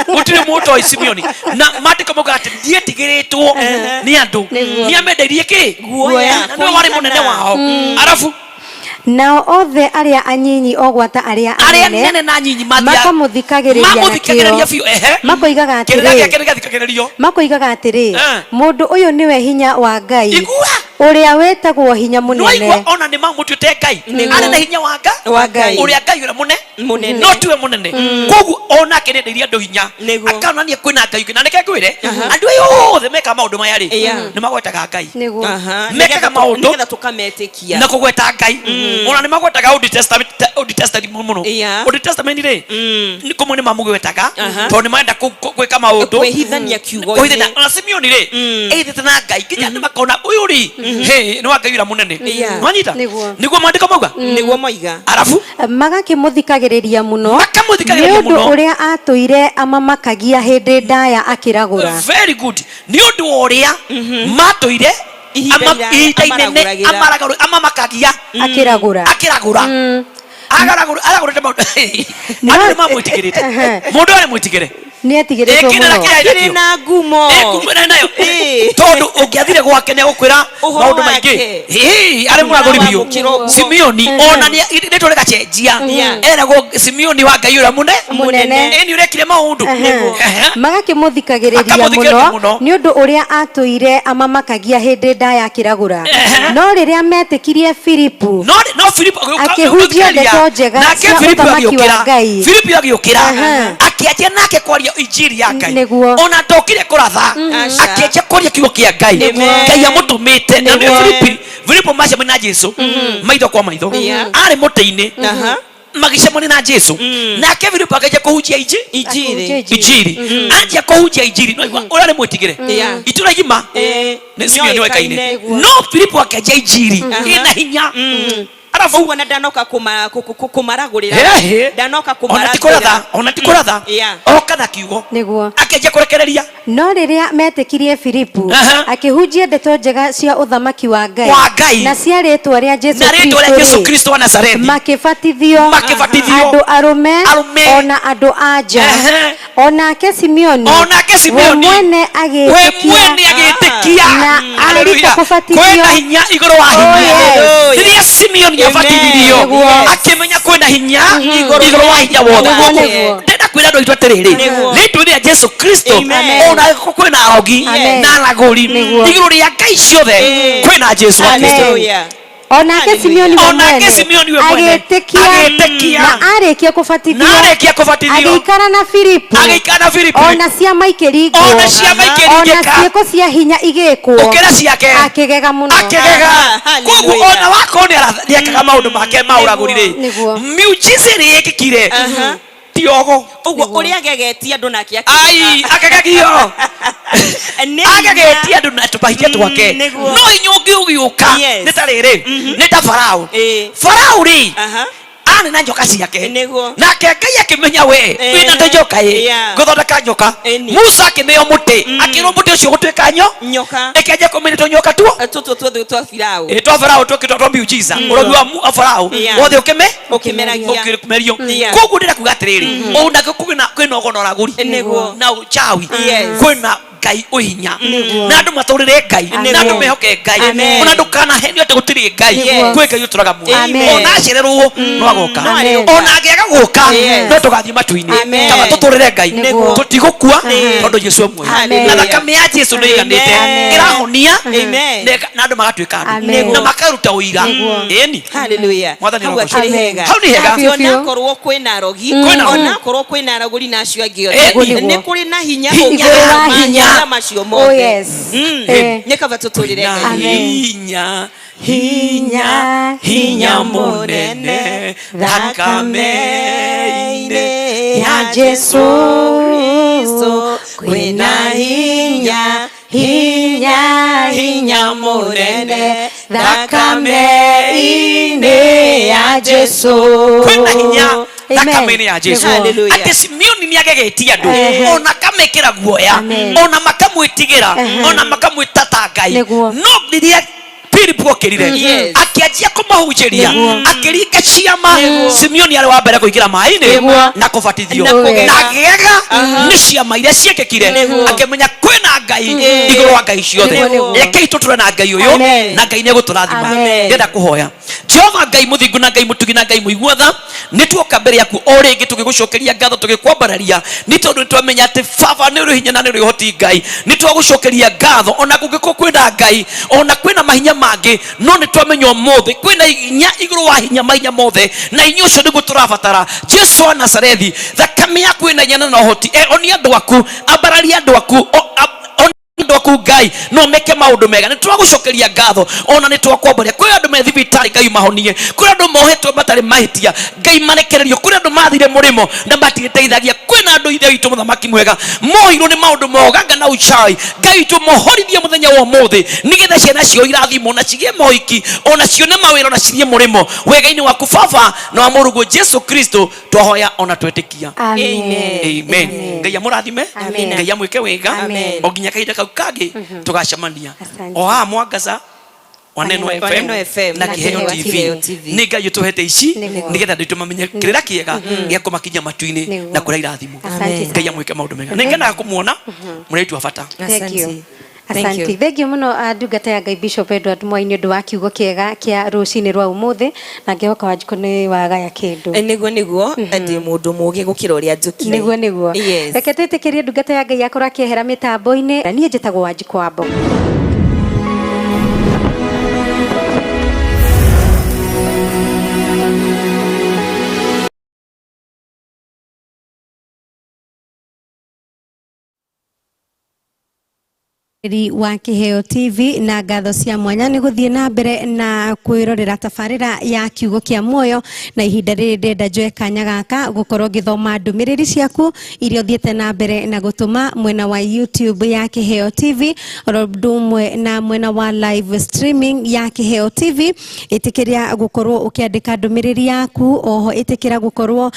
utire muto wa Simeoni na mandiko moga ati ndietigiritwo ni andu ni amendeirie ki guoya no wari munene wao arafu nao othe aria anyinyi ogwata aria nene na nyinyi mamuthikagiriria biu makoigaga atiri mundu uyu niwe hinya wa Ngai uria wetagwo hinya munene ona ni mamutute Ngai ari na hinya wa Ngai uria Ngai ura munene no tiwe munene koguo ona kinenderia andu hinya akanania kwina Ngai na neke kwire andu ayo othe meka maundu maya ri ni magwetaga Ngai mekaga maundu ngetha tukametikia na kugweta Ngai ona ni magwetaga Old Testament muno Old Testament ri ni komo ni mamugwetaga to ni maenda gwika maundu kwihithania kiugo na Simeoni ri eithite na Ngai kinya ni makona uyu ri he no Ngai ura munene wanyita niguo mandiko mauga niguo moiga arafu magakimuthikagiriria muno niondu uria atuire amamakagia hindi ndaya akiragura very good ni undu uria matuire ihinda-inene amamakagia akiragura agaragurite maundu andu ni mamwitigirite mundu ari mwitigire Nĩ atigĩrĩtwo mũno. Kĩrĩ na ngumo. Nayo. Tondu ũngĩathire gwake nĩ agũkwĩra maũndũ maingĩ. Arĩ mũragũri biũ. Simeoni ona nĩ tũreka cenjia. Eragwo Simeoni wa Ngai ũrĩa mũnene. Nĩ ũrekire maũndũ. Magakĩmũthikagĩrĩria mũno nĩ ũndũ ũrĩa atũire amamakagia hĩndĩ nda ya kĩragũra. No rĩrĩa metĩkirie Filipu akĩhunjia ndeto njega cia ũthamaki wa Ngai. Filipu agĩũkĩra akĩanjia nake kwaria injiri ya Ngai. Ona ndokire kũratha akĩanjia kwaria kiugo kĩa Ngai. Ngai amũtũmĩte na Filipu macemania na Jesu maitho kwa maitho. Arĩ mũtĩ-inĩ magicemania na Jesu. Nake Filipu akĩanjia kũhunjia injiri. Anjia kũhunjia injiri. No ũrĩa nĩ mwĩtigĩre. Itũra igima nĩ Simeoni oĩkaine. No Filipu akĩanjia injiri ĩna hinya. Arafu wana danoka kumaragurira. Danoka kumaragurira. Ona tikũratha. Oka na kiugo. Akĩanjia kũrekereria. No rĩrĩa metĩkirie Filipu akĩhunjia ndeto njega cia ũthamaki wa Ngai na cia rĩĩtwa rĩa Jesu Kristo wa Nazareti makĩbatithio andũ arũme ona andũ anja. Onake Simeoni we mwene agĩĩtĩkia na arĩkia kũbatithio kwĩna hinya igũrũ wa hinya. Rĩrĩa Simeoni abatithirio akĩmenya kwĩna hinya igũrũ wa hinya wothe. Ndenda kwĩra andũ aitũ atĩrĩrĩ, rĩĩtwa rĩa Jesu Kristo ona kwĩna arogi na aragũri igũrũ rĩa Ngai ciothe kwĩna Jesu Kristo. Onake Simeoni we mwene agĩĩtĩkia na arĩkia kũbatithio agĩikara na Filipu ona ciama ikĩringwo ona ciĩko cia hinya igĩkwo akĩgega mũno. Koguo ona wakorwo nĩekaga maũndũ make ma ũragũri-rĩ, miujiza ĩrĩa yekĩkire tiogo uguo ũrĩa agegetia andũ nake akagegio agegetia andũ na tũpahitia twake. No inyuĩ ũngĩũgĩũka nĩ ta rĩrĩ, nĩ ta Farao. Farao-rĩ arĩ na njoka ciake nake Ngai akĩmenya we wĩna ta njoka ngũthondeka njoka. Musa akĩneo mũtĩ akĩrwo mũtĩ ũcio gũtuĩka nyoka ĩkĩanjia kũmenya tũnyoka twa Farao tũkĩtwo twa miujiza. Ũrogi wa Farao wothe ũkĩmerio. Koguo ndĩrenda kuuga atĩrĩrĩ, kwĩna ũgono ũragũri na ũchawi, kwĩna Ngai ũhinya na andũ matũrĩre Ngai na andũ mehoke Ngai. Ona ndũkanahenio atĩ gũtirĩ Ngai, kwĩ Ngai ũtũraga muoyo. Ona acererwo no agoka, ona angĩaga gũka no tũgathiĩ matu-inĩ kama tũtũrĩre Ngai. Tũtigũkua tondũ Jesu muoyo na thakame ya Jesu nĩ ĩiganĩte ĩrahonia na andũ magatuĩka andũ na makaruta ũira. Ĩni mwathani hau nĩ hega. Onakorwo kwĩna arogi onakorwo kwĩna aragũri na acio angĩ othe nĩ kũrĩ na hinya hinya macio mothe. Nikaba tutũrĩre hinya mũnene thakame-inĩ ya Jesu Kristo kwĩna hinya mũnene thakame-inĩ ya Jesu. Kwĩna hinya thakame-inĩ ya Jesu. Atĩ Simeoni nĩ agegetia andũ ona kamekĩra guoya ona makamwĩtigĩra ona makamwĩta ta Ngai. No rĩrĩa Filipu okĩrire akĩanjia kũmahunjĩria akĩringa ciama. Simeoni arĩ wa mbere kũingĩra maĩ-inĩ na kũbatithio na agĩaga nĩ ciama iria ciekĩkire. Akĩmenya kwĩna Ngai igũrũ wa Ngai ciothe. Rekei tũtũre na Ngai ũyũ na Ngai nĩ egũtũrathima. Ndĩrenda kũhoya Jehova Ngai mũthingu na Ngai mũtugi na Ngai mũiguatha, nĩ tuoka mbere yaku o rĩngĩ tũgĩgũcokeria ngatho tũgĩkwambararia nĩ tondũ nĩtwamenya atĩ Baba nĩ ũrĩ hinya na nĩ ũrĩ ũhoti. Ngai nĩ twagũcokeria ngatho ona kũngĩkorwo kwĩna Ngai ona kwĩna mahinya mangĩ, no nĩ twamenya ũmũthĩ kwĩna hinya igũrũ wa hinya mahinya mothe na inyuĩ ũcio nĩguo tũrabatara. Jesu wa Nazarethi, thakame yaku ĩna hinya na ũhoti. Onia andũ aku, ambararia andũ aku Ngai no meke maũndũ mega. Nĩ twagũcokeria ngatho ona nĩ twakwambaria. Kwĩ andũ me thibitarĩ Ngai mahonie, kwĩ andũ mohetwo matarĩ mahĩtia Ngai marekererio, kwĩ andũ mathire mũrĩmo na matigĩteithagia, kwĩna andũ ithe witũ mũthamaki mwega mohirwo nĩ maũndũ moganga na uchawi. Ngai witũ mohorithie mũthenya wa ũmũthĩ nĩgetha ciana cio irathimwo na cigĩe mohiki ona cione mawĩra na cithiĩ mũrĩmo wega-inĩ waku Baba na wa mũrũguo Jesu Kristo twahoya ona twetĩkia. Amen. Ngai amũrathime, Ngai amwĩke wega o nginya kahinda kau kangĩ tũgacemania o haha Mwangaza wa Neno FM na Kiheo TV ni Ngai utuhete ici nigetha nditumamenye kirira kiega gya kumakinya matu-ini na kuraira thimu Ngai amwike maundu mega ningena kumuona muraitu abata. Asante. Thengio muno ndungata ya Ngai Bishop Edward Mwai ni undu wa kiugo kiega kia rucini rwa umuthi na ngehoka Wanjikũ ni wagaya kindu niguo ndi mundu mugi gukira uria njuki niguo reke twitikirie ndungata ya Ngai akorwo akiehera mitambo-ini nie njitagwo Wanjikũ wa Mbogo. Wa Kiheo TV na ngatho cia mwanya ni guthie na mbere na kwirorera tabarira ya kiugo kia muoyo na ihinda riri ndenda njoe kanya gaka gukorwo ngithoma ndumiriri ciaku irio thiete na mbere na gutuma mwena wa YouTube ya Kiheo TV rodumwe na mwena wa live streaming ya Kiheo TV itikiria gukorwo ukiandika ndumiriri yaku oho itikira gukorwo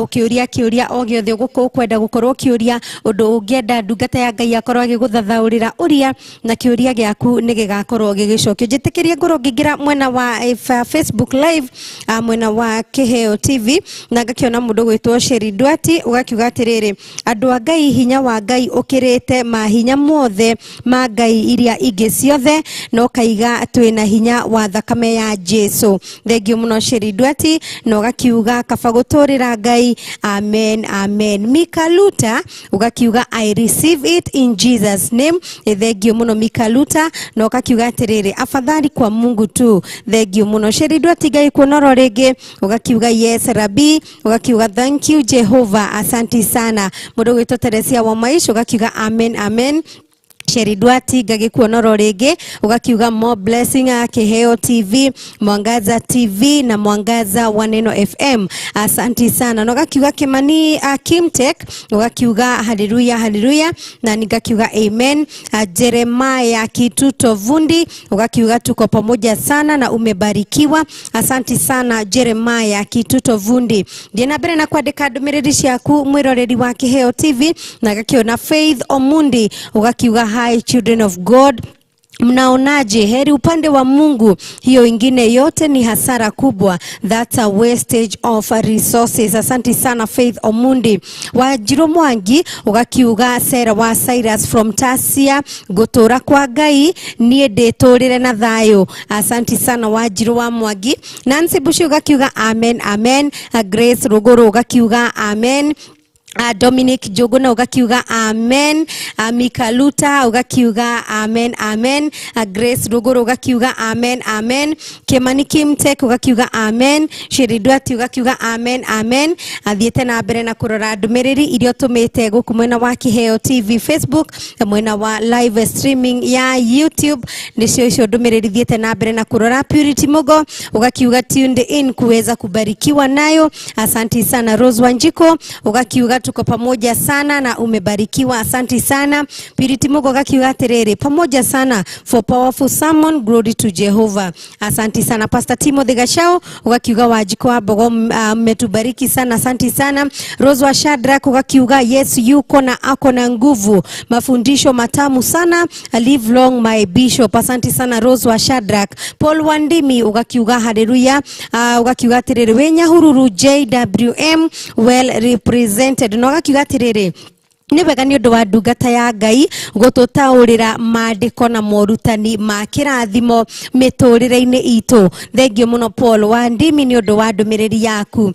ukiuria kiuria o giothe gukwenda gukorwo kiuria undu ungienda ndungata ya Ngai akorwo agiguthathaurira uria na kiuria giaku nigigakorwo gigicokio njitikiria ngoro ngingira mwena wa Facebook live mwena wa Kiheo TV na ngakiona mundu gwitwo Sheri Ndwati ugakiuga atiriri andu a Ngai hinya wa Ngai ukirite mahinya mothe ma Ngai iria ingi ciothe no kaiga twina hinya wa thakame ya Jesu. Thengio muno Sheri Ndwati no gakiuga kaba guturira Ngai amen. Mikaluta ugakiuga I receive it in Jesus name. Thengio muno Mikaluta no gakiuga atiriri afadhali kwa Mungu tu. Thengio muno Sheri Ndwati Ngai kuonoro ringi ugakiuga yes Rabi ugakiuga thank you Jehovah asante sana. Mundu gwitwo Teresia wa Maisha ugakiuga amen. Sheri Ndwati ngagikuonoro ringi ugakiuga more blessing Kiheo TV Mwangaza TV na Mwangaza wa Neno FM asante sana. No gakiuga Kimani Kimtek ugakiuga haleluya na nigakiuga amen. Jeremiah Kituto Vundi ugakiuga tuko pamoja sana na umebarikiwa asante sana Jeremiah Kituto Vundi. Ndiena mbere na kwandika ndumiriri ciaku mwiroreri wa Kiheo TV na gakiona Faith Omundi ugakiuga hi children of God. Mnaonaje? Heri upande wa Mungu, hiyo ingine yote ni hasara kubwa. That's a wastage of resources. Asante sana Faith Omundi. Wanjirũ Mwangi ugakiuga Sera wa Cyrus from Tasia gutura kwa Ngai nie nditurire na thayo. Asante sana Wanjirũ wa Mwangi. Nancy Bushi ugakiuga amen. Grace Ruguru ugakiuga amen. Dominic Joguna ugakiuga amen. Mikaluta ugakiuga amen. Grace Ruguru ugakiuga amen. Kimani Kimtek ugakiuga amen. Sheri Ndwati ugakiuga amen. Athiete na mbere na kurora ndumiriri irio tumite guku mwena wa Kiheo TV Facebook mwena wa live streaming ya YouTube nicio icio ndumiriri thiete na mbere na kurora. Purity Mugo ugakiuga tuned in kuweza kubarikiwa nayo asante sana. Rose Wanjiko ugakiuga tuko pamoja sana na umebarikiwa asante sana. Purity Mugo gakiuga atiriri pamoja sana for powerful sermon glory to Jehovah asante sana. Pastor Timothy Gashao ugakiuga Wanjikũ wa Mbogo mmetubariki sana asante sana. Rose wa Shadrack ugakiuga yes yuko na ako na nguvu mafundisho matamu sana. Live long my bishop asante sana Rose wa Shadrack. Paul Wandimi ugakiuga haleluya ugakiuga atiriri Wenyahururu JWM well represented no gakiuga atiriri ni wega ni undu wa ndungata ya Ngai gututaurira maandiko na morutani ma kirathimo miturire-ini itu. Thengio muno Paul Wandimi ni undu wa ndumiriri yaku.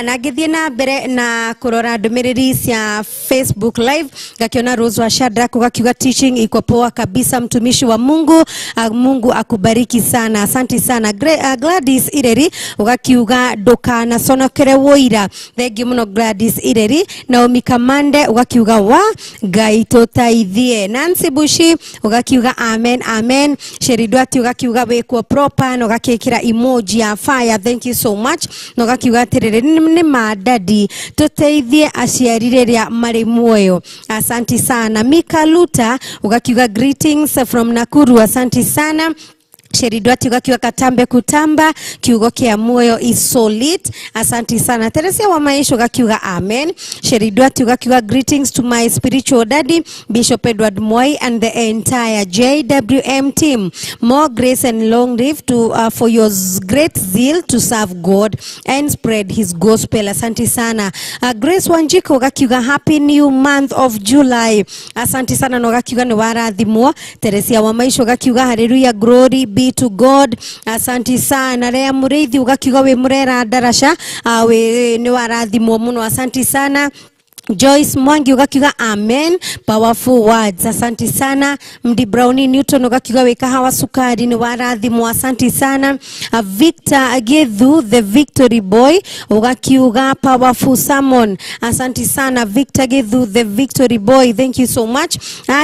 Na ngithie na mbere na kurora ndumiriri cia Facebook live gakiona Rose wa Shadrack ugakiuga teaching iko poa kabisa mtumishi wa Mungu. Mungu akubariki sana asante sana. Gladys Ireri ugakiuga ndukana sonokere woira. Thengio muno Gladys Ireri. Naomi Kamande ugakiuga wa Ngai tutaithie. Nancy Bushi ugakiuga amen. Sheri Ndwati ugakiuga wekwo proper no gakikira emoji ya fire thank you so much no gakiuga atiriri ni madadi tuteithie aciarire ria mari muoyo asante sana. Mikaluta ugakiuga greetings from Nakuru asante sana. Sheridwati ugakiuga Katambe kutamba kiugo kia moyo is solid. Asanti sana. Teresia wa maisha ugakiuga amen. Sheridwati ugakiuga greetings to my spiritual daddy Bishop Edward Moi and the entire JWM team. More grace and long live to for your great zeal to serve God and spread his gospel. Asanti sana. Grace Wanjiko ugakiuga happy new month of July. Asanti sana no ugakiuga ni warathimwo. Teresia wa maisha ugakiuga hallelujah, glory be to God. Asanti sana. Rea Mureithi ugakiuga we murera darasha we ni warathimwo muno. Asanti sana. Joyce Mwangi ugakiuga amen, powerful words. Asanti sana. Mdi Brownie Newton ugakiuga weka hawa sukari ni warathimwo. Asanti sana. Victor Agethu the victory boy ugakiuga powerful sermon. Asanti sana Victor Agethu the victory boy, thank you so much.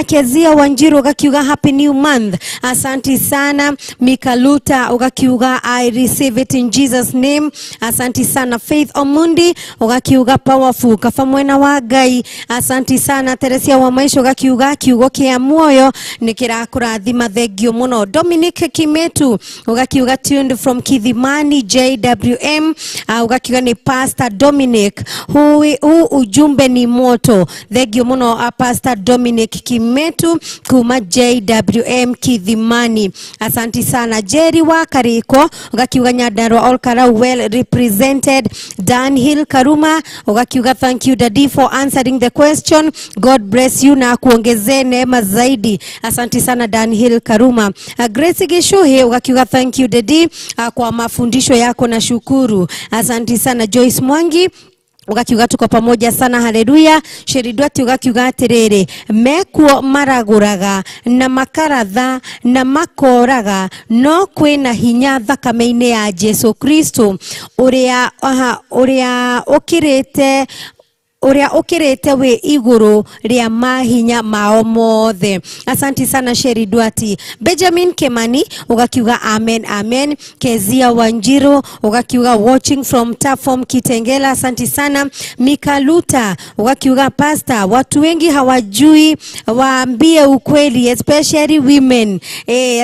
Kezia Wanjiru ugakiuga happy new month. Asanti sana. Mikaluta ugakiuga I receive it in Jesus name. Asanti sana. Faith Omundi ugakiuga powerful kafamwena wa Gai. Asanti sana. Teresia wa maisha ugakiuga kiugo kia moyo nikirakurathima thengio muno. Dominic Kimetu ugakiuga tuned from Kidhimani JWM. Ugakiuga ni Pastor Dominic. Huu ujumbe ni moto. Thengio muno Pastor Dominic Kimetu kuma JWM Kidhimani. Asanti sana. Jerry wa Kariko ugakiuga Nyandarua Olkara well represented. Dan Hill Karuma ugakiuga thank you daddy for answering the question. God bless you na kuongezee neema zaidi. Asanti sana Dan Hill Karuma. Grace Geshohe ugakiuga thank you daddy kwa mafundisho yako na shukuru. Asanti sana. Joyce Mwangi ugakiuga tuko pamoja sana, haleluya. Sheridwati ugakiuga atiriri mekuo maraguraga na makaratha na makoraga no kwina hinya thakame-ini ya Jesu Kristo uria ukirete we iguru ria mahinya mao mothe. Asanti sana Sheridwati. Benjamin Kemani ugakiuga amen amen. Kezia Wanjiru ugakiuga watching from Tafom Kitengela. Asanti sana. Mikaluta ugakiuga pastor watu wengi hawajui waambie ukweli especially women.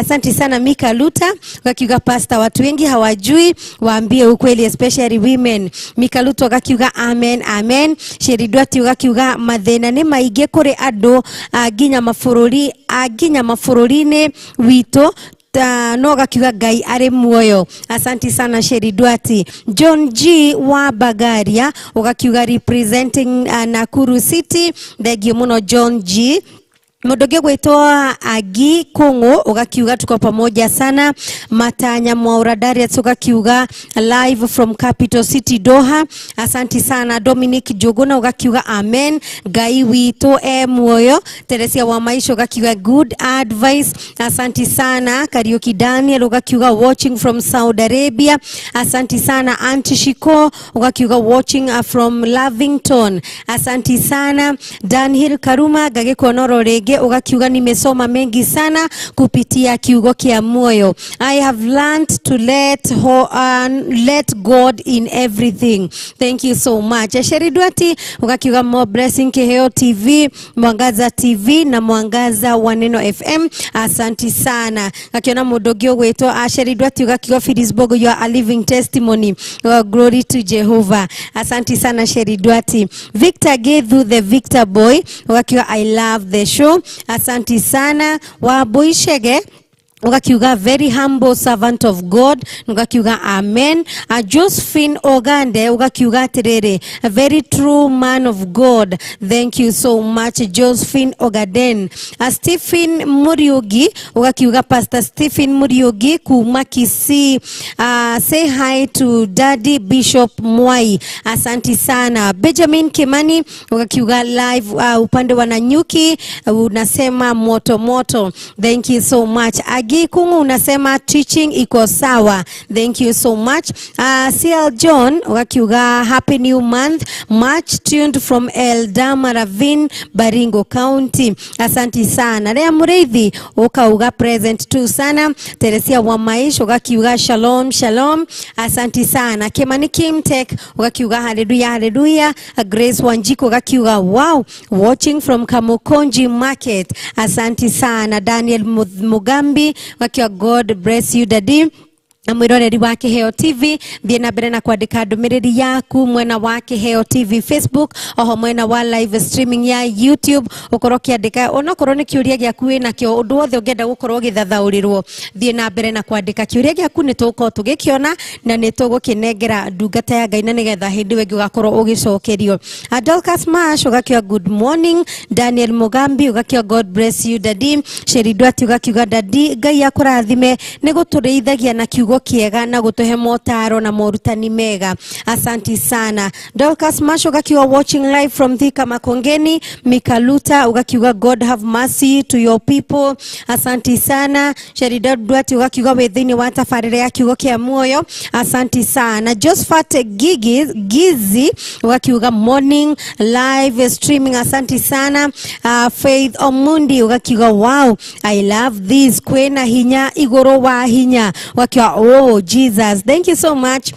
Asanti sana Mikaluta ugakiuga pastor watu wengi hawajui waambie ukweli especially women. Mikaluta ugakiuga amen amen. Sheridwati ugakiuga mathina ni maige kuri andu aginya mafururi-ini witu no gakiuga Ngai ari muoyo. Asanti sana Sheridwati. John G wa Bagaria ugakiuga representing Nakuru City. Thengio muno John G. Mudoge gwetwa Agi Kungu ugakiuga tuko pamoja sana. Matanya Mwauradaria ugakiuga live from Capital City Doha. Asanti sana. Dominic Jogona ugakiuga amen, Ngai witu muoyo. Teresia wa maisha ugakiuga good advice. Asanti sana. Kariuki Daniel ugakiuga watching from Saudi Arabia. Asanti sana. Auntie Shiko ugakiuga watching from Lavington. Asanti sana. Danhill Karuma Gageko Nororege ugakiuga nimesoma mengi sana kupitia kiugo kia moyo. I have learned to let God in everything. Thank you so much. Sheridwati ugakiuga more blessing Kiheo TV, Mwangaza TV na Mwangaza wa Neno FM. Asanti sana. Akiona mudogio wetu Sheridwati ugakiuga Filisburg, you are a living testimony. Glory to Jehovah. Asanti sana Sheridwati. Victor Gethu the Victor boy ugakiuga I love the show. Asanti sana. Wabuishege ugakiuga very humble servant of God. Ugakiuga amen. Josephine Ogande ugakiuga atiriri a very true man of God. Thank you so much Josephine Ogaden. Stephen Muriugi ugakiuga Pastor Stephen Muriugi kuma Kisii. Say hi to Daddy Bishop Mwai. Asanti sana. Benjamin Kimani ugakiuga live upande wa Nanyuki unasema moto moto. Thank you so much. Agi Kungu unasema teaching iko sawa. Thank you so much. CL John ugakiuga happy new month, much tuned from Eldama Ravine, Baringo County. Asanti sana. Rea Mureithi ukauga present tu sana. Teresia wa maisha ugakiuga shalom shalom. Asanti sana. Kemani Kimtek ugakiuga hallelujah hallelujah. Grace Wanjiko ugakiuga wow, watching from Kamukonji Market. Asanti sana. Daniel Mugambi ugakiuga God bless you daddy. Mwiroreri wa Kiheo TV thiĩ na mbere na kwandĩka ndũmĩrĩri yaku mwena wa Kiheo TV Facebook, oho mwena wa live streaming ya YouTube ũkorwo kĩandĩka onokorwo nĩ kĩũria gĩaku wĩnakĩo ũndũ wothe ũngĩenda gũkorwo gĩthathaũrĩrwo, thiĩ na mbere na kwandĩka kĩũria gĩaku nĩ tũgũkorwo tũgĩkĩona na nĩ tũgũkĩnengera ndungata ya Ngai na nĩgetha hĩndĩ ĩyo ĩngĩ ũgakorwo ũgĩcokerio. Adolcas Mash ũgakiuga good morning. Daniel Mugambi ũgakiuga God bless you daddy. Sheri Dwati ũgakiuga daddy Ngai akũrathime nĩ gũtũrĩithagia na kiugo kiega na gutuhe motaro na morutani mega. Asanti sana. Dolcas Masho ugakiuga watching live from Thika Makongeni. Mikaluta ugakiuga God have mercy to your people. Asanti sana. Sherida Dwati ugakiuga wethini wa tafarire ya kiugo kia muoyo. Asanti sana. Josephat Gizi ugakiuga morning live streaming. Asanti sana. Faith Omundi ugakiuga wow I love this kwena hinya igoro wa hinya wakiwa oh Jesus, thank you so much.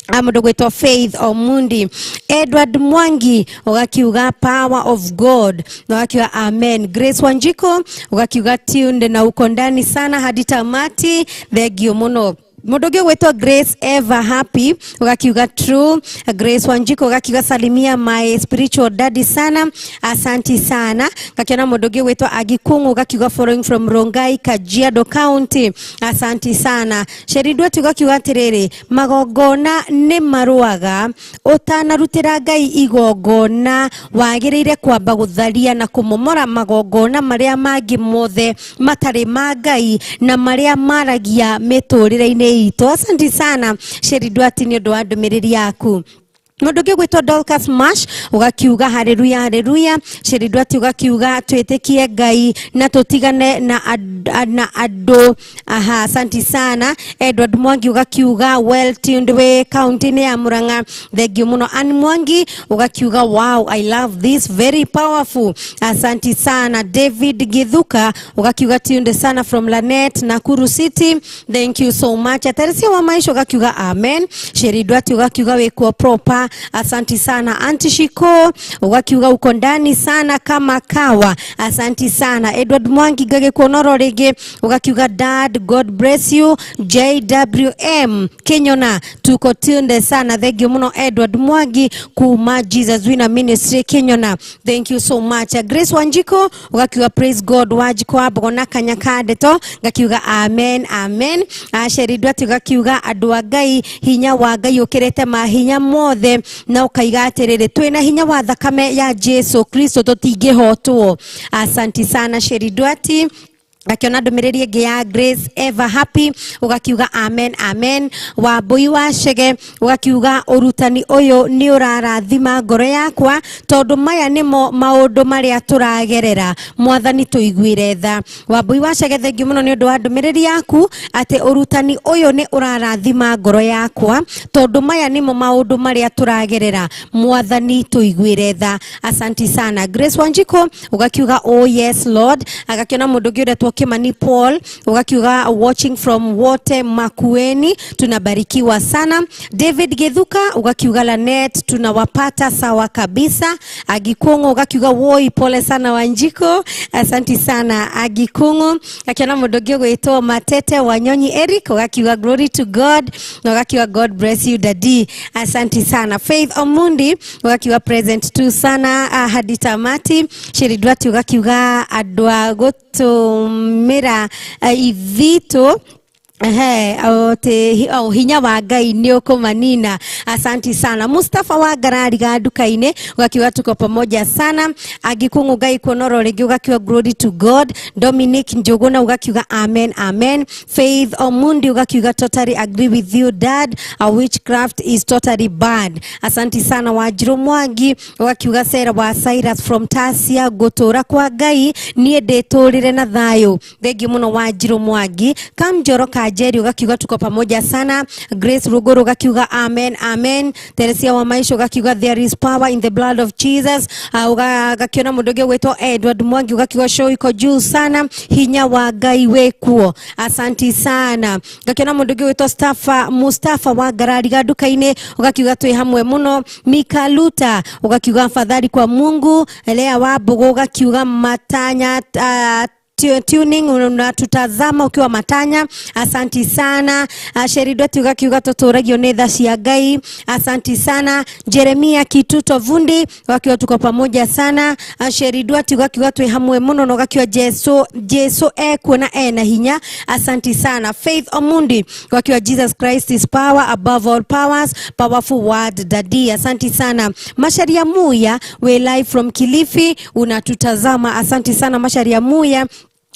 Amudogo Faith Omundi. Edward Mwangi ugakiuga power of God ugakiuga amen. Grace Wanjiko ugakiuga tuned na uko ndani sana hadi tamati. Thank you muno. Mudoge wetu Grace ever happy ugakiuga true. Grace Wanjiko ugakiuga salimia my spiritual daddy sana. Asanti sana. Kakiona mudoge wetu Agikungu ugakiuga following from Rongai Kajiado County. Asanti sana. Sheridwa tugakiuga tirere magogona ne maruaga utanarutira Ngai igogona wagirire kwamba gutharia na kumomora magogona maria magi mothe matari ma Ngai na maria maragia miturire-ini ito. Asanti sana Sheri Dwati ni ũndũ wa ndũmĩrĩri yaku. Mudoge gwetwa Dolcas Mash ugakiuga haleluya haleluya. Sheri Dwati ugakiuga twĩtĩkie Ngai na tutigane na ado. Aha, asanti sana. Edward Mwangi ugakiuga well tuned we county ya Murang'a. Thank you muno. Ann Mwangi ugakiuga wow I love this very powerful. Asanti sana. David Githuka ugakiuga tuned sana from Lanet Nakuru City. Thank you so much. Atarisia wa maisha ugakiuga amen. Sheri Dwati ugakiuga wekuwa proper. Asanti sana. Auntie Shiko ugakiuga uko ndani sana kama kawa. Asanti sana. Edward Mwangi gage kuonoro rege ugakiuga dad God bless you. JWM Kenyona tuko tunde sana. Thank you muno Edward Mwangi kuma Jesus Winner Ministry Kenyona. Thank you so much. Grace Wanjiko ugakiuga praise God wajiko abona kanyakade to gakiuga amen amen. Sheri Dwati ugakiuga andu a Ngai hinya wa Ngai ukirete mahinya mothe na ukaiga atiriri twina hinya wa thakame ya Jesu Kristo tutingihotwo. Asanti sana Sheri Dwati. Gakiona ndũmĩrĩri ĩngĩ ya Grace ever happy ugakiuga amen amen. Wambui wa Shege ugakiuga urutani ũyũ nĩ ũrarathima ngoro yakwa tondũ maya nĩmo maũndũ marĩa tũragerera mwathani tũiguire tha. Wambui wa Shege thengiũ mũno nĩ ũndũ wa ndũmĩrĩri yaku atĩ urutani ũyũ nĩ ũrarathima ngoro yakwa tondũ maya nĩmo maũndũ marĩa tũragerera mwathani tũiguire tha. Asanti sana. Grace Wanjiko ugakiuga oh yes Lord. Agakiona mũndũ ũngĩ ũretwo Kimani Paul ugakiuga watching from Wote Makueni tunabarikiwa sana. David Githuka ugakiuga Lanet tunawapata sawa kabisa. Agikungu ugakiuga woi pole sana Wanjiko. Asanti sana Agikungu. Akiona mudogi gwetwa Matete Wanyonyi Eric ugakiuga glory to God ugakiuga God bless you daddy. Asanti sana. Faith Omundi ugakiuga present tu sana hadi tamati. Sheri Dwati ugakiuga adwa goto mira ivito hinya wa Ngai ni ukumanina. Asanti sana. Mustafa wa Garari ga dukaine ugakiuga tuko pamoja sana. Agikungu Ngai kuonoro regi ugakiuga glory to God. Dominic Njuguna ugakiuga amen amen. Faith Omundi ugakiuga totally agree with you dad. Witchcraft is totally bad. Asanti sana. Wajiro Mwangi ugakiuga Sarah wa Cyrus from Tasia gotora kwa Ngai nie ndeturire na thayo. Thengi muno Wajiro Mwangi. Kamjoro Jerry ugakiuga tuko pamoja sana. Grace Rugoro ugakiuga amen amen. Teresia wa maisha ugakiuga there is power in the blood of Jesus. Ugakiona mudoge wetu Edward Mwangi ugakiuga show iko juu sana hinya wa Ngai wekuo. Asanti sana. Ugakiona mudoge wetu Mustafa wa Garari ga dukaine ugakiuga twi hamwe muno. Mikaluta ugakiuga afadhali kwa Mungu. Lea wa Bogo ugakiuga matanya tuning unatutazama ukiwa Matanya, asanti sana. Sheridwati ugakiuga tuturagio netha cia Ngai, asanti sana. Jeremia Kituto Vundi wakiwa tuko pamoja sana. Sheridwati ugakiuga twi hamwe muno no gakiwa Jesu kuona na hinya, asanti sana. Faith Omundi wakiwa Jesus Christ is power above all powers, powerful word daddy, asanti sana. Masharia Muya we live from Kilifi unatutazama, asanti sana Masharia Muya.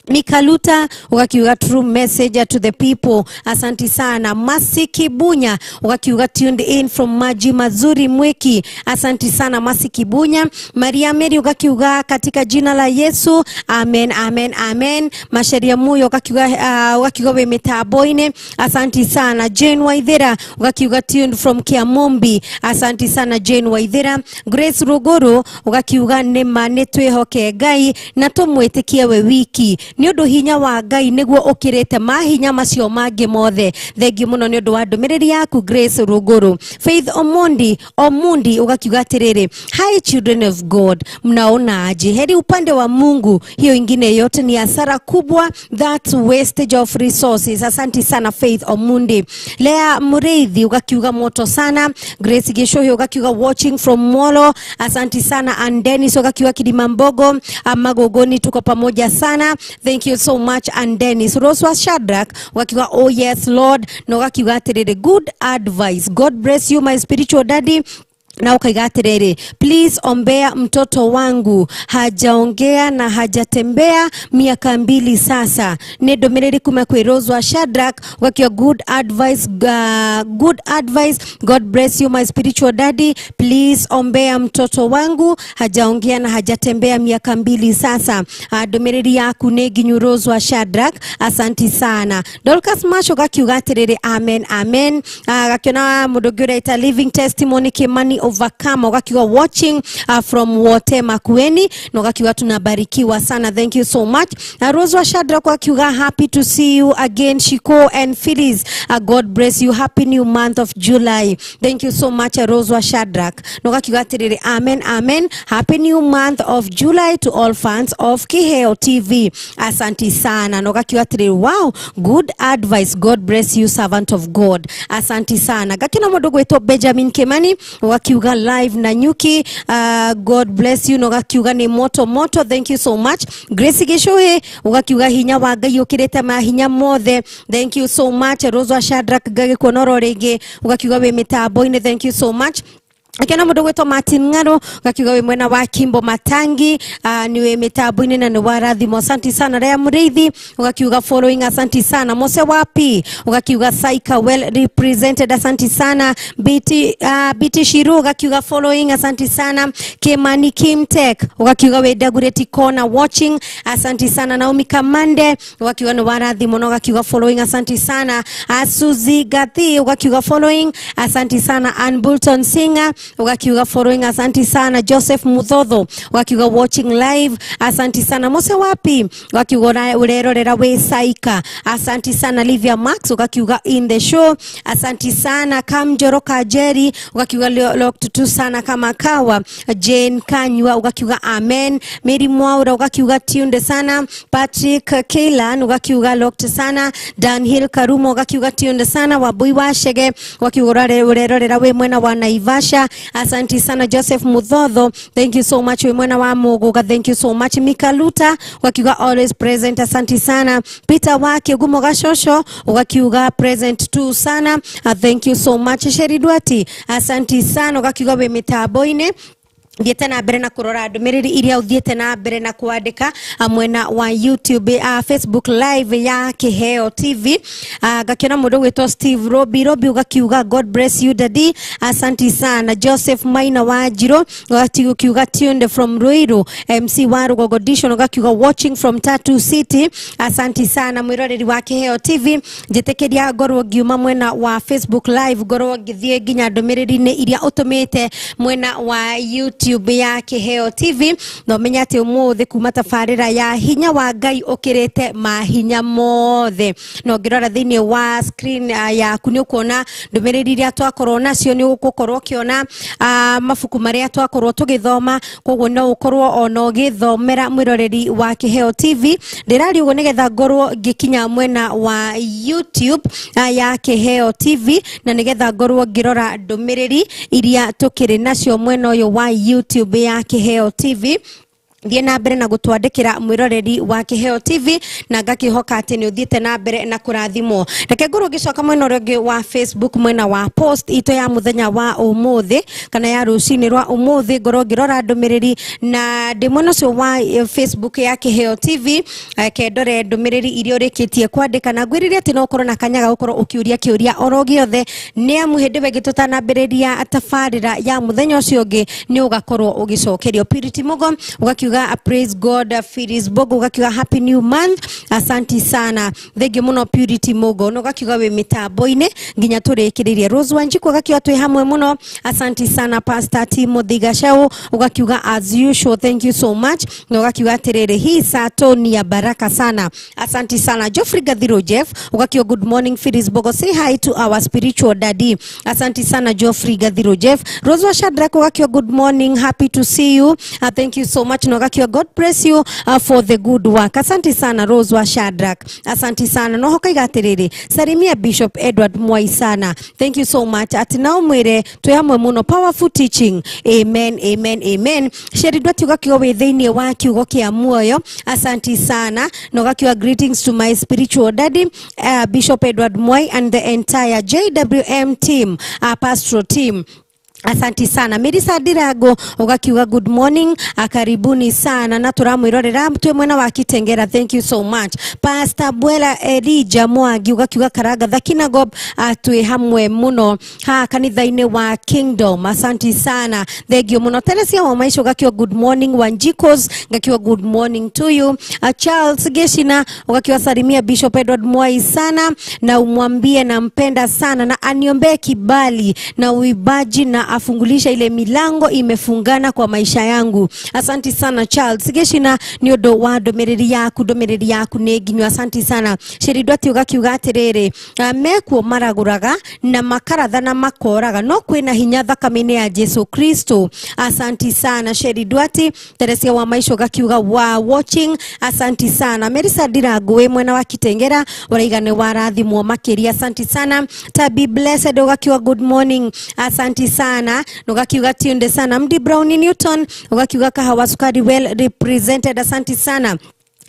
Mikaluta ugakiuga true message to the people, asanti sana. Masi Kibunya ugakiuga tuned in from Maji Mazuri Mweki, asanti sana Masi Kibunya. Maria Mary ugakiuga katika jina la Yesu, amen amen amen. Masharia Muyo ugakiuga we metaboine, asanti sana. Jane Waithera ugakiuga tuned from Kiamombi, asanti sana Jane Waithera. Grace Ruguru ugakiuga nema netwehoke Ngai na tumwitikie we wiki ni undu hinya wa Ngai niguo ukirete mahinya macio mange mothe. Thengiu muno ni undu wa ndumiriri yaku Grace Ruguru. Faith Omundi ugakiuga atiriri, hi children of God, mnaona aje? Heri upande wa Mungu, hiyo ingine yote ni hasara kubwa, that's wastage of resources. Asanti sana Faith Omundi. Lea Mureithi ugakiuga moto sana. Grace Gishohi ugakiuga watching from Molo, asanti sana. And Dennis ugakiuga Kidimambogo Magogoni, tuko pamoja sana. Thank you so much. And Dennis Roswa Shadrach wakiwa oh yes Lord, no wakiwa atiriri, good advice, God bless you my spiritual daddy. Na ukaigatirere, please ombea mtoto wangu, hajaongea na hajatembea miaka 2 sasa. Ne domereri kumekwirozwa Shadrach wakiwa good advice, God bless you my spiritual daddy, please ombea mtoto wangu, hajaongea na hajatembea miaka 2 sasa. Domereri yaku neginyurozwa Shadrach, asanti sana. Dorcas Masho gakiugatirere, amen amen. Gakiona mudogura ita living testimony Kimani Overcome ugakiwa watching from Wote Makueni, no gakiwa tunabarikiwa sana. Thank you so much. Roswa Shadrach wakiwa happy to see you again. Shiko and Phyllis, God bless you, happy new month of July. Thank you so much Roswa Shadrach. No gakiwa tiriri, amen amen, happy new month of July to all fans of Kiheo TV, asanti sana. No gakiwa tiriri, wow, good advice, God bless you servant of God, asanti sana. Gakina modogo eto Benjamin Kimani wakiuga live na Nyuki, God bless you. No gakiuga ni moto, thank you so much. Grace Gishohe ugakiuga hinya wa Ngai ukirete mahinya mothe, thank you so much. Roswa Shadrach gage konoro rege ugakiuga we metaboine, thank you so much. Akena mudogo wetu Martin Ngaro gakiuga we mwena wa Kimbo Matangi, niwe metabuini na niwarathimo, asanti sana. Rea Mureithi ugakiuga following, asanti sana. Mose Wapi ugakiuga Saika well represented, asanti sana. BT Shiru ugakiuga following, asanti sana. Kimani Kimtek ugakiuga we Dagureti Corner watching, asanti sana. Naomi Kamande ugakiuga niwarathimo no ugakiuga following, asanti sana. Suzy Gathi ugakiuga following, asanti sana. Ann Bulton Singer ugakiuga following, asanti sana. Joseph Muthodho ugakiuga watching live, asanti sana. Mose Wapi ugakiuga urerorera we Saika, asanti sana. Livia Max ugakiuga in the show, asanti sana. Kamjoro Kajeri ugakiuga locked tu sana kama kawa. Jane Kanywa ugakiuga amen. Mary Mwaura ugakiuga tuned sana. Patrick Kailan ugakiuga locked sana. Dan Hill Karumo ugakiuga tuned sana. Wabui Washege ugakiuga urerorera we mwena wa Naivasha, asanti sana. Joseph Muthodho, thank you so much. We mwena wa Mogoga, thank you so much. Mikaluta wakiuga always present, asanti sana. Peter Wake Gumoga Shosho wakiuga present tu sana, thank you so much. Sheridwati asanti sana wakiuga we metaboine. Thiete na mbere na kurora ndumiriri iria uthiete na mbere na kuandika mwena wa YouTube, Facebook live ya Kiheo TV. Gakiona mundu gwitwo Steve Robi ugakiuga God bless you daddy, asanti sana. Joseph Maina wa Jiro ugakiuga tuned from Ruiru. MC wa Rugogo Dishon ugakiuga watching from Tatu City, asanti sana. Mwiroreri wa Kiheo TV njetekeria gorwo giuma mwena wa Facebook live, gorwo githie ginya ndumiriri ne iria utumite mwena wa YouTube YouTube ya Kiheo TV no menyate umuthi kuma tafarira ya hinya wa Ngai ukirete mahinya mothe no ngirora thiini wa screen ya kunyo kuona ndumiriri iria twakorwo nacio ni ugukorwo kiona mafuku maria twakorwo tugithoma koguo no ukorwo ono githomera mwiroreri wa Kiheo TV ndirari ugo nigetha ngorwo ngikinya mwena wa YouTube ya Kiheo TV na nigetha ngorwo ngirora ndumiriri iria tukiri nacio mwena uyu wa YouTube ya Kiheo TV Thie na mbere na gutwandikira mwiroreri wa Kiheo TV na ngakihoka ati ni uthiete na mbere na kurathimo. Reke ngoro gicoka mwena uria wa Facebook mwena wa post ito ya muthenya wa umuthi kana ya rucini rwa umuthi ngoro ngirora ndumiriri na ndi mwena ucio wa Facebook ya Kiheo TV kendore ndumiriri irio rikitie kwandika na gwiriria ati no korona kanyaga gukorwo ukiuria kiuria oro giothe ni amu hindi we gitutana mbiriria tafarira ya muthenya ucio ungi ni ugakorwo ugicokerio Purity Mugo ugakiuga praise God Firisburg ugakiuga happy new month asanti sana thenge muno Purity Mugo no ugakiuga we mitambo-ine nginya turikiririe Rose Wanjiku ugakiuga twi hamwe muno asanti sana Pastor Timothy Gashau ugakiuga as usual thank you so much no ugakiuga tiriri hii Tony ya baraka sana asanti sana Geoffrey Gathiro Jeff ugakiuga good morning Firisburg say hi to our spiritual daddy asanti sana Geoffrey Gathiro Jeff Rose wa Shadrack ugakiuga good morning happy to see you thank you so much no God bless you for the good work. Asante sana Rose wa Shadrack. Asante sana. No hoka igatiriri. Salimia Bishop Edward Mwai sana. Thank you so much. Ati na umwire tuhamwe muno powerful teaching. Amen, amen, amen. Sheridwa tugakiwa withiini wa kiugo kia muoyo. Asante sana. No gakiwa greetings to my spiritual daddy Bishop Edward Mwai and the entire JWM team, pastoral team. Asanti sana Melissa Dirago ugakiuga good morning akaribuni sana na turamwirorera mtwe mwena wa Kitengera thank you so much Pastor Bwela Elijah Mwangi ugakiuga Karaga Thakinagob atwe hamwe muno kanitha-ini wa Kingdom asanti sana thank you muno Teresia wa maisha ugakiuga good morning Wanjikos ugakiuga good morning to you Charles Geshina ugakiuga salimia Bishop Edward Mwai sana na umwambie nampenda sana na aniombee kibali na uibaji na afungulisha ile milango imefungana kwa maisha yangu. Asanti sana Charles Geshina niodo wa domereri yaku neginyo asanti sana Sheridwati ugakiuga atiriri mekuo maraguraga na makaratha na makoraga no kwina hinya thakame-ini ya Jesu Kristo. Asanti sana Sheridwati Teresia wa maisha ugakiuga wa watching asanti sana Melissa Dirago we mwena wa Kitengera uraigane warathimwo makiria asanti sana Tabi Blessed ugakiuga good morning asanti sana ugakiuga tunde sana Mdi Brown Newton ugakiuga Kahawa Sukari well represented asanti sana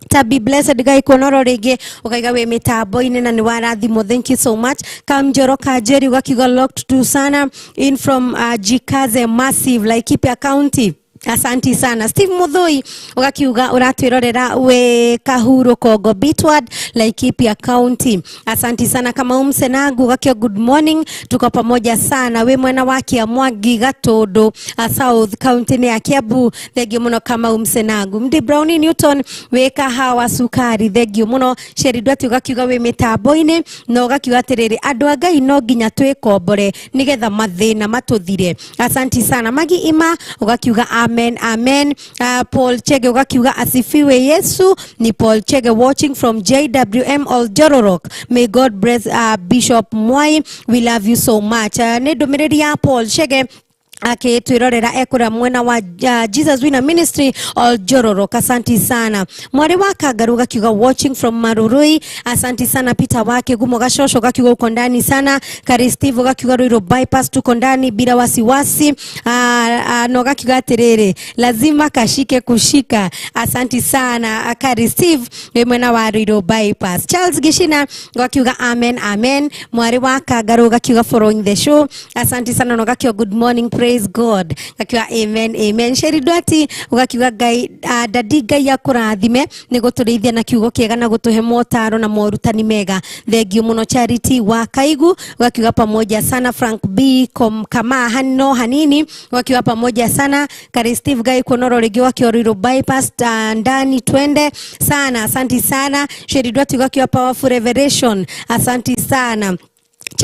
Tabi Blessed guy konoro rege ukaiga we mitambo-ine na ni warathimo thank you so much Kamjoro Kajeri ugakiuga locked to sana in from Jikaze Massive Laikipia County asanti sana Steve Mudhui ugakiuga uratwirorera we Kahuru Kogo Bitward Laikipia County asanti sana kama umsenagu ugakiuga good morning tuko pamoja sana we mwena wake ya Mwagi Gatodo South County ni ya Kiambu thegio muno kama umsenagu Mdi Brown Newton we Kahawa Sukari thegio muno Sheridwati ugakiuga we mitambo-ine no ugakiuga atiriri andu a Ngai no nginya twikombore nigetha mathina matuthire asanti sana Magi Ima ugakiuga amen amen Paul Chege ugakiuga asifiwe Yesu ni Paul Chege watching from JWM Oljororok may God bless Bishop Mwai we love you so much ne domereri ya Paul Chege twirorera ekura mwena wa Jesus Winner Ministry Oljororo asanti sana mwari wa Kagaruga kiuga watching from Marurui asanti sana Peter wake Gumo Gashosho gakiuga uko ndani sana Karistivo gakiuga Ruiro bypass tuko ndani bila wasiwasi no gakiuga atiriri lazima kashike kushika asanti sana Karisteve mwena wa Ruiro bypass Charles Gishina gakiuga amen amen mwari wa Kagaruga kiuga following the show asanti sana no gakiuga good morning praise God gakiuga amen amen Sheridwati ugakiuga Ngai dadi Ngai akurathime ni guturithia na kiugo kiega na gutuhe motaro na morutani mega thengio muno Charity wa Kaigu ugakiuga pamoja sana Frank B kama hano hanini ugakiuga pamoja sana Karisteve Ngai konoro regi wakioriro bypass ndani twende sana asanti sana Sheridwati ugakiuga powerful revelation asanti sana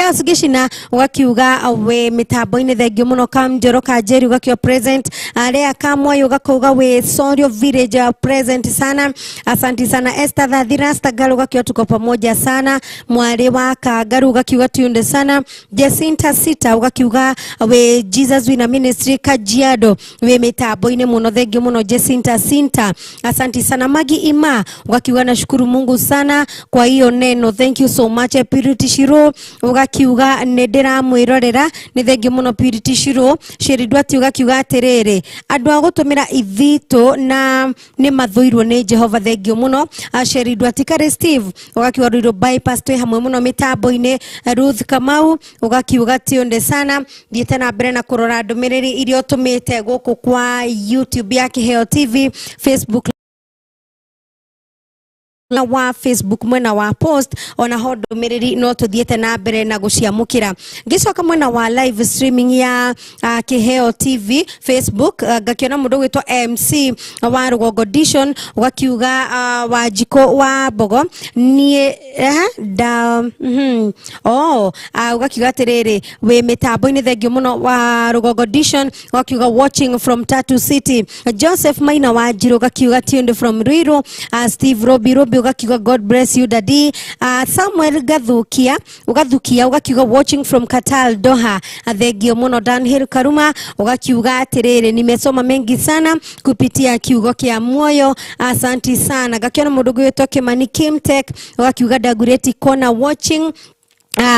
Charles Gishina ugakiuga we mitambo-ini thengio muno Kamjoro Kanjeri ugakio present Lea Kamwa ugakuga we Sorio Village present sana. Asante sana Esther Thadhira Stagalu ugakio tuko pamoja sana. Mwari wa Kagaru ugakiuga tunde sana. Jacinta Sita ugakiuga we Jesus Wina Ministry Kajiado we mitambo-ini muno thengio muno Jacinta Sinta. Asante sana Magi Ima ugakiuga na shukuru Mungu sana kwa hiyo neno. Thank you so much. Purity Shiro ugakiuga nedera mwirorera ni thengio muno Purity Shiro. Sheridwati ugakiuga atiriri andu agutumira ithito na ni mathuirwo ni Jehova thengio muno. Sheridwati Kare Steve ugakiuga riro bypass twe hamwe muno mitambo-ini. Ruth Kamau ugakiuga tionde sana. Thiete na mbere na kurora ndumiriri irio tumite guku kwa YouTube ya Kiheo TV, Facebook na wa Facebook mwena wa post ona hodo miriri no tuthiete na mbere na guciamukira. Ngicoka mwena wa live streaming ya Kiheo TV Facebook gakiona mundu gwitwa MC wa Rugongo Dishon ugakiuga wa jiko wa Bogo nie ugakiuga atiriri we mitambo-ini thengio muno wa Rugongo Dishon ugakiuga watching from Tatu City. Joseph Maina wa Jiro ugakiuga tunde from Ruiru. Steve Robi ugakiuga God bless you daddy. Samuel Gathukia ugakiuga watching from Katal Doha thengio muno. Danhill Karuma ugakiuga atiriri nimesoma mengi sana kupitia kiugo kia moyo. Asante sana. Gakiona mundu gwitwa Kimani Kimtek ugakiuga Dagureti Kona watching.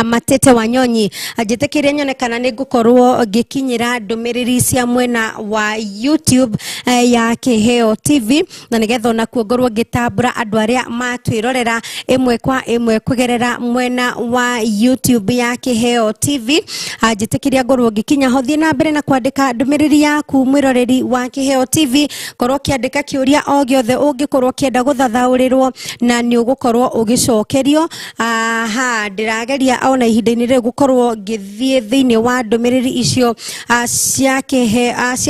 Matete Wanyonyi ajetekiria nyonekana ni gukorwo gikinyira ndumiriri cia mwena wa YouTube ya Kiheo TV na nigetha na kuongorwo gitambura andu aria matwirorera imwe kwa imwe kugerera mwena wa YouTube ya Kiheo TV. Ajetekiria ngorwo gikinya hothie na mbere na kwandika ndumiriri yaku mwiroreri wa Kiheo TV. Korwo kiandika kiuria o giothe ungikorwo kienda guthathaurirwo na ni ugukorwo ugicokerio. Ndirageria ona ihinda-ini rĩu gukorwo ngithie thiini wa ndumiriri icio cia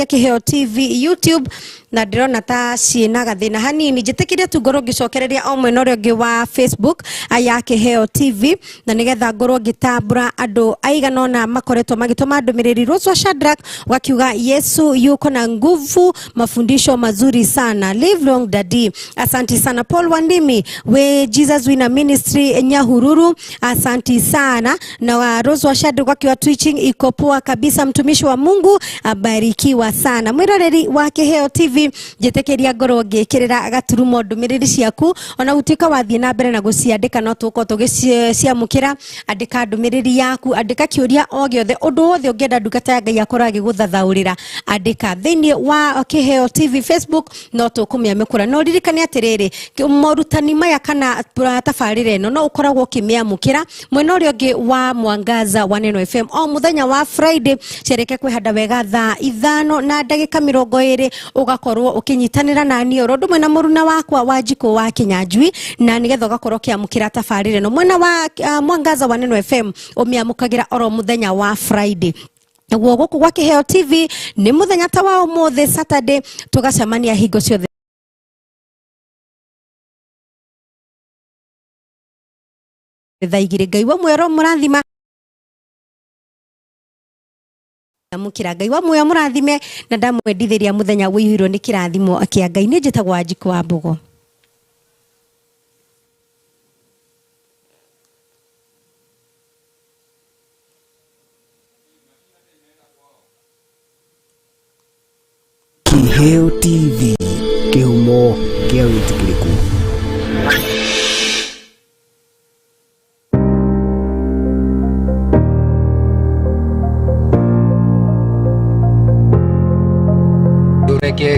Kiheo TV YouTube na ndirona ta ciina gathina hanini. Njitikiria tu ngorwo ngicokereria o mwena uria ungi wa Facebook ya Kiheo TV na nigetha ngorwo ngitambura andu aiganona makoretwo magituma ndumiriri. Roswa Shadrack wakiuga Yesu yuko na nguvu, mafundisho mazuri sana. Live long daddy. Asante sana. Paul Wandimi we Jesus Wina Ministry Nyahururu. Asante sana. Na wa Roswa Shadrack wakiwa twitching iko poa kabisa. Mtumishi wa Mungu abarikiwa sana. Mwiroreri wa Kiheo TV jetekeria ngorwo ngikirira gaturumo ndumiriri ciaku ona gutuika wathie na mbere na guciandika no tuko tugiciamukira. Andika ndumiriri yaku, andika kiuria o giothe undu wothe ungienda ndungata ya Ngai akora giguthathaurira, andika thiini wa Kiheo TV Facebook no tukumiamukura. No ririkane atiriri morutani maya kana tafarire no ukoragwo kimiamukira mwena uria ungi wa Mwangaza wa Neno FM o muthenya wa Friday. Cereke kwihanda wega thaa 5:20 ugakorwo ukinyitanira na ni oro ndumwe na muruna wakwa wa jiko wa Kinyanjui na nigetha ugakorwo kiamukira tafarire no mwena wa Mwangaza wa Neno FM umiamukagira oro muthenya wa Friday. Guo guku gwa Kiheo TV ni muthenya ta wa umuthe Saturday tugacemania hingo ciothe thaigire. Ngai wa mwero murathima mukira. Ngai wa muoyo murathime na ndamwendithiria muthenya wihirwo ni kirathimo kia Ngai. Ni njitagwa Jiko wa Mbogo. Kiheo TV, kihumo kia witikiriku.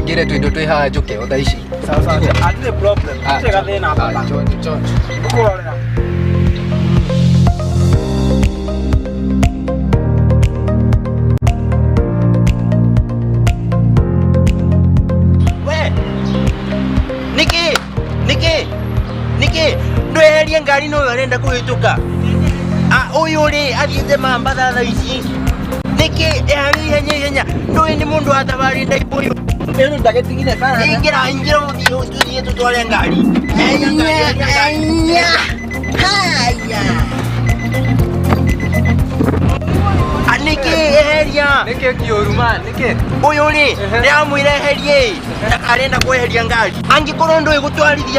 Gire tu ndio haja juke odaishi sasa ati problem cheka thina hapa John ukurorera we niki ndweherie ngari no arenda kuhituka uyu ri athiete mamba thaa ici niki ihenya ndui ni mundu atabari ndaibuyu Pero ndagetigire kana ingira uthie tutware ngari haya ma Niki kioru ma niki uyu ri ni amwireherie ndakarenda kweheria ngari angikorwo ndui gutwarithia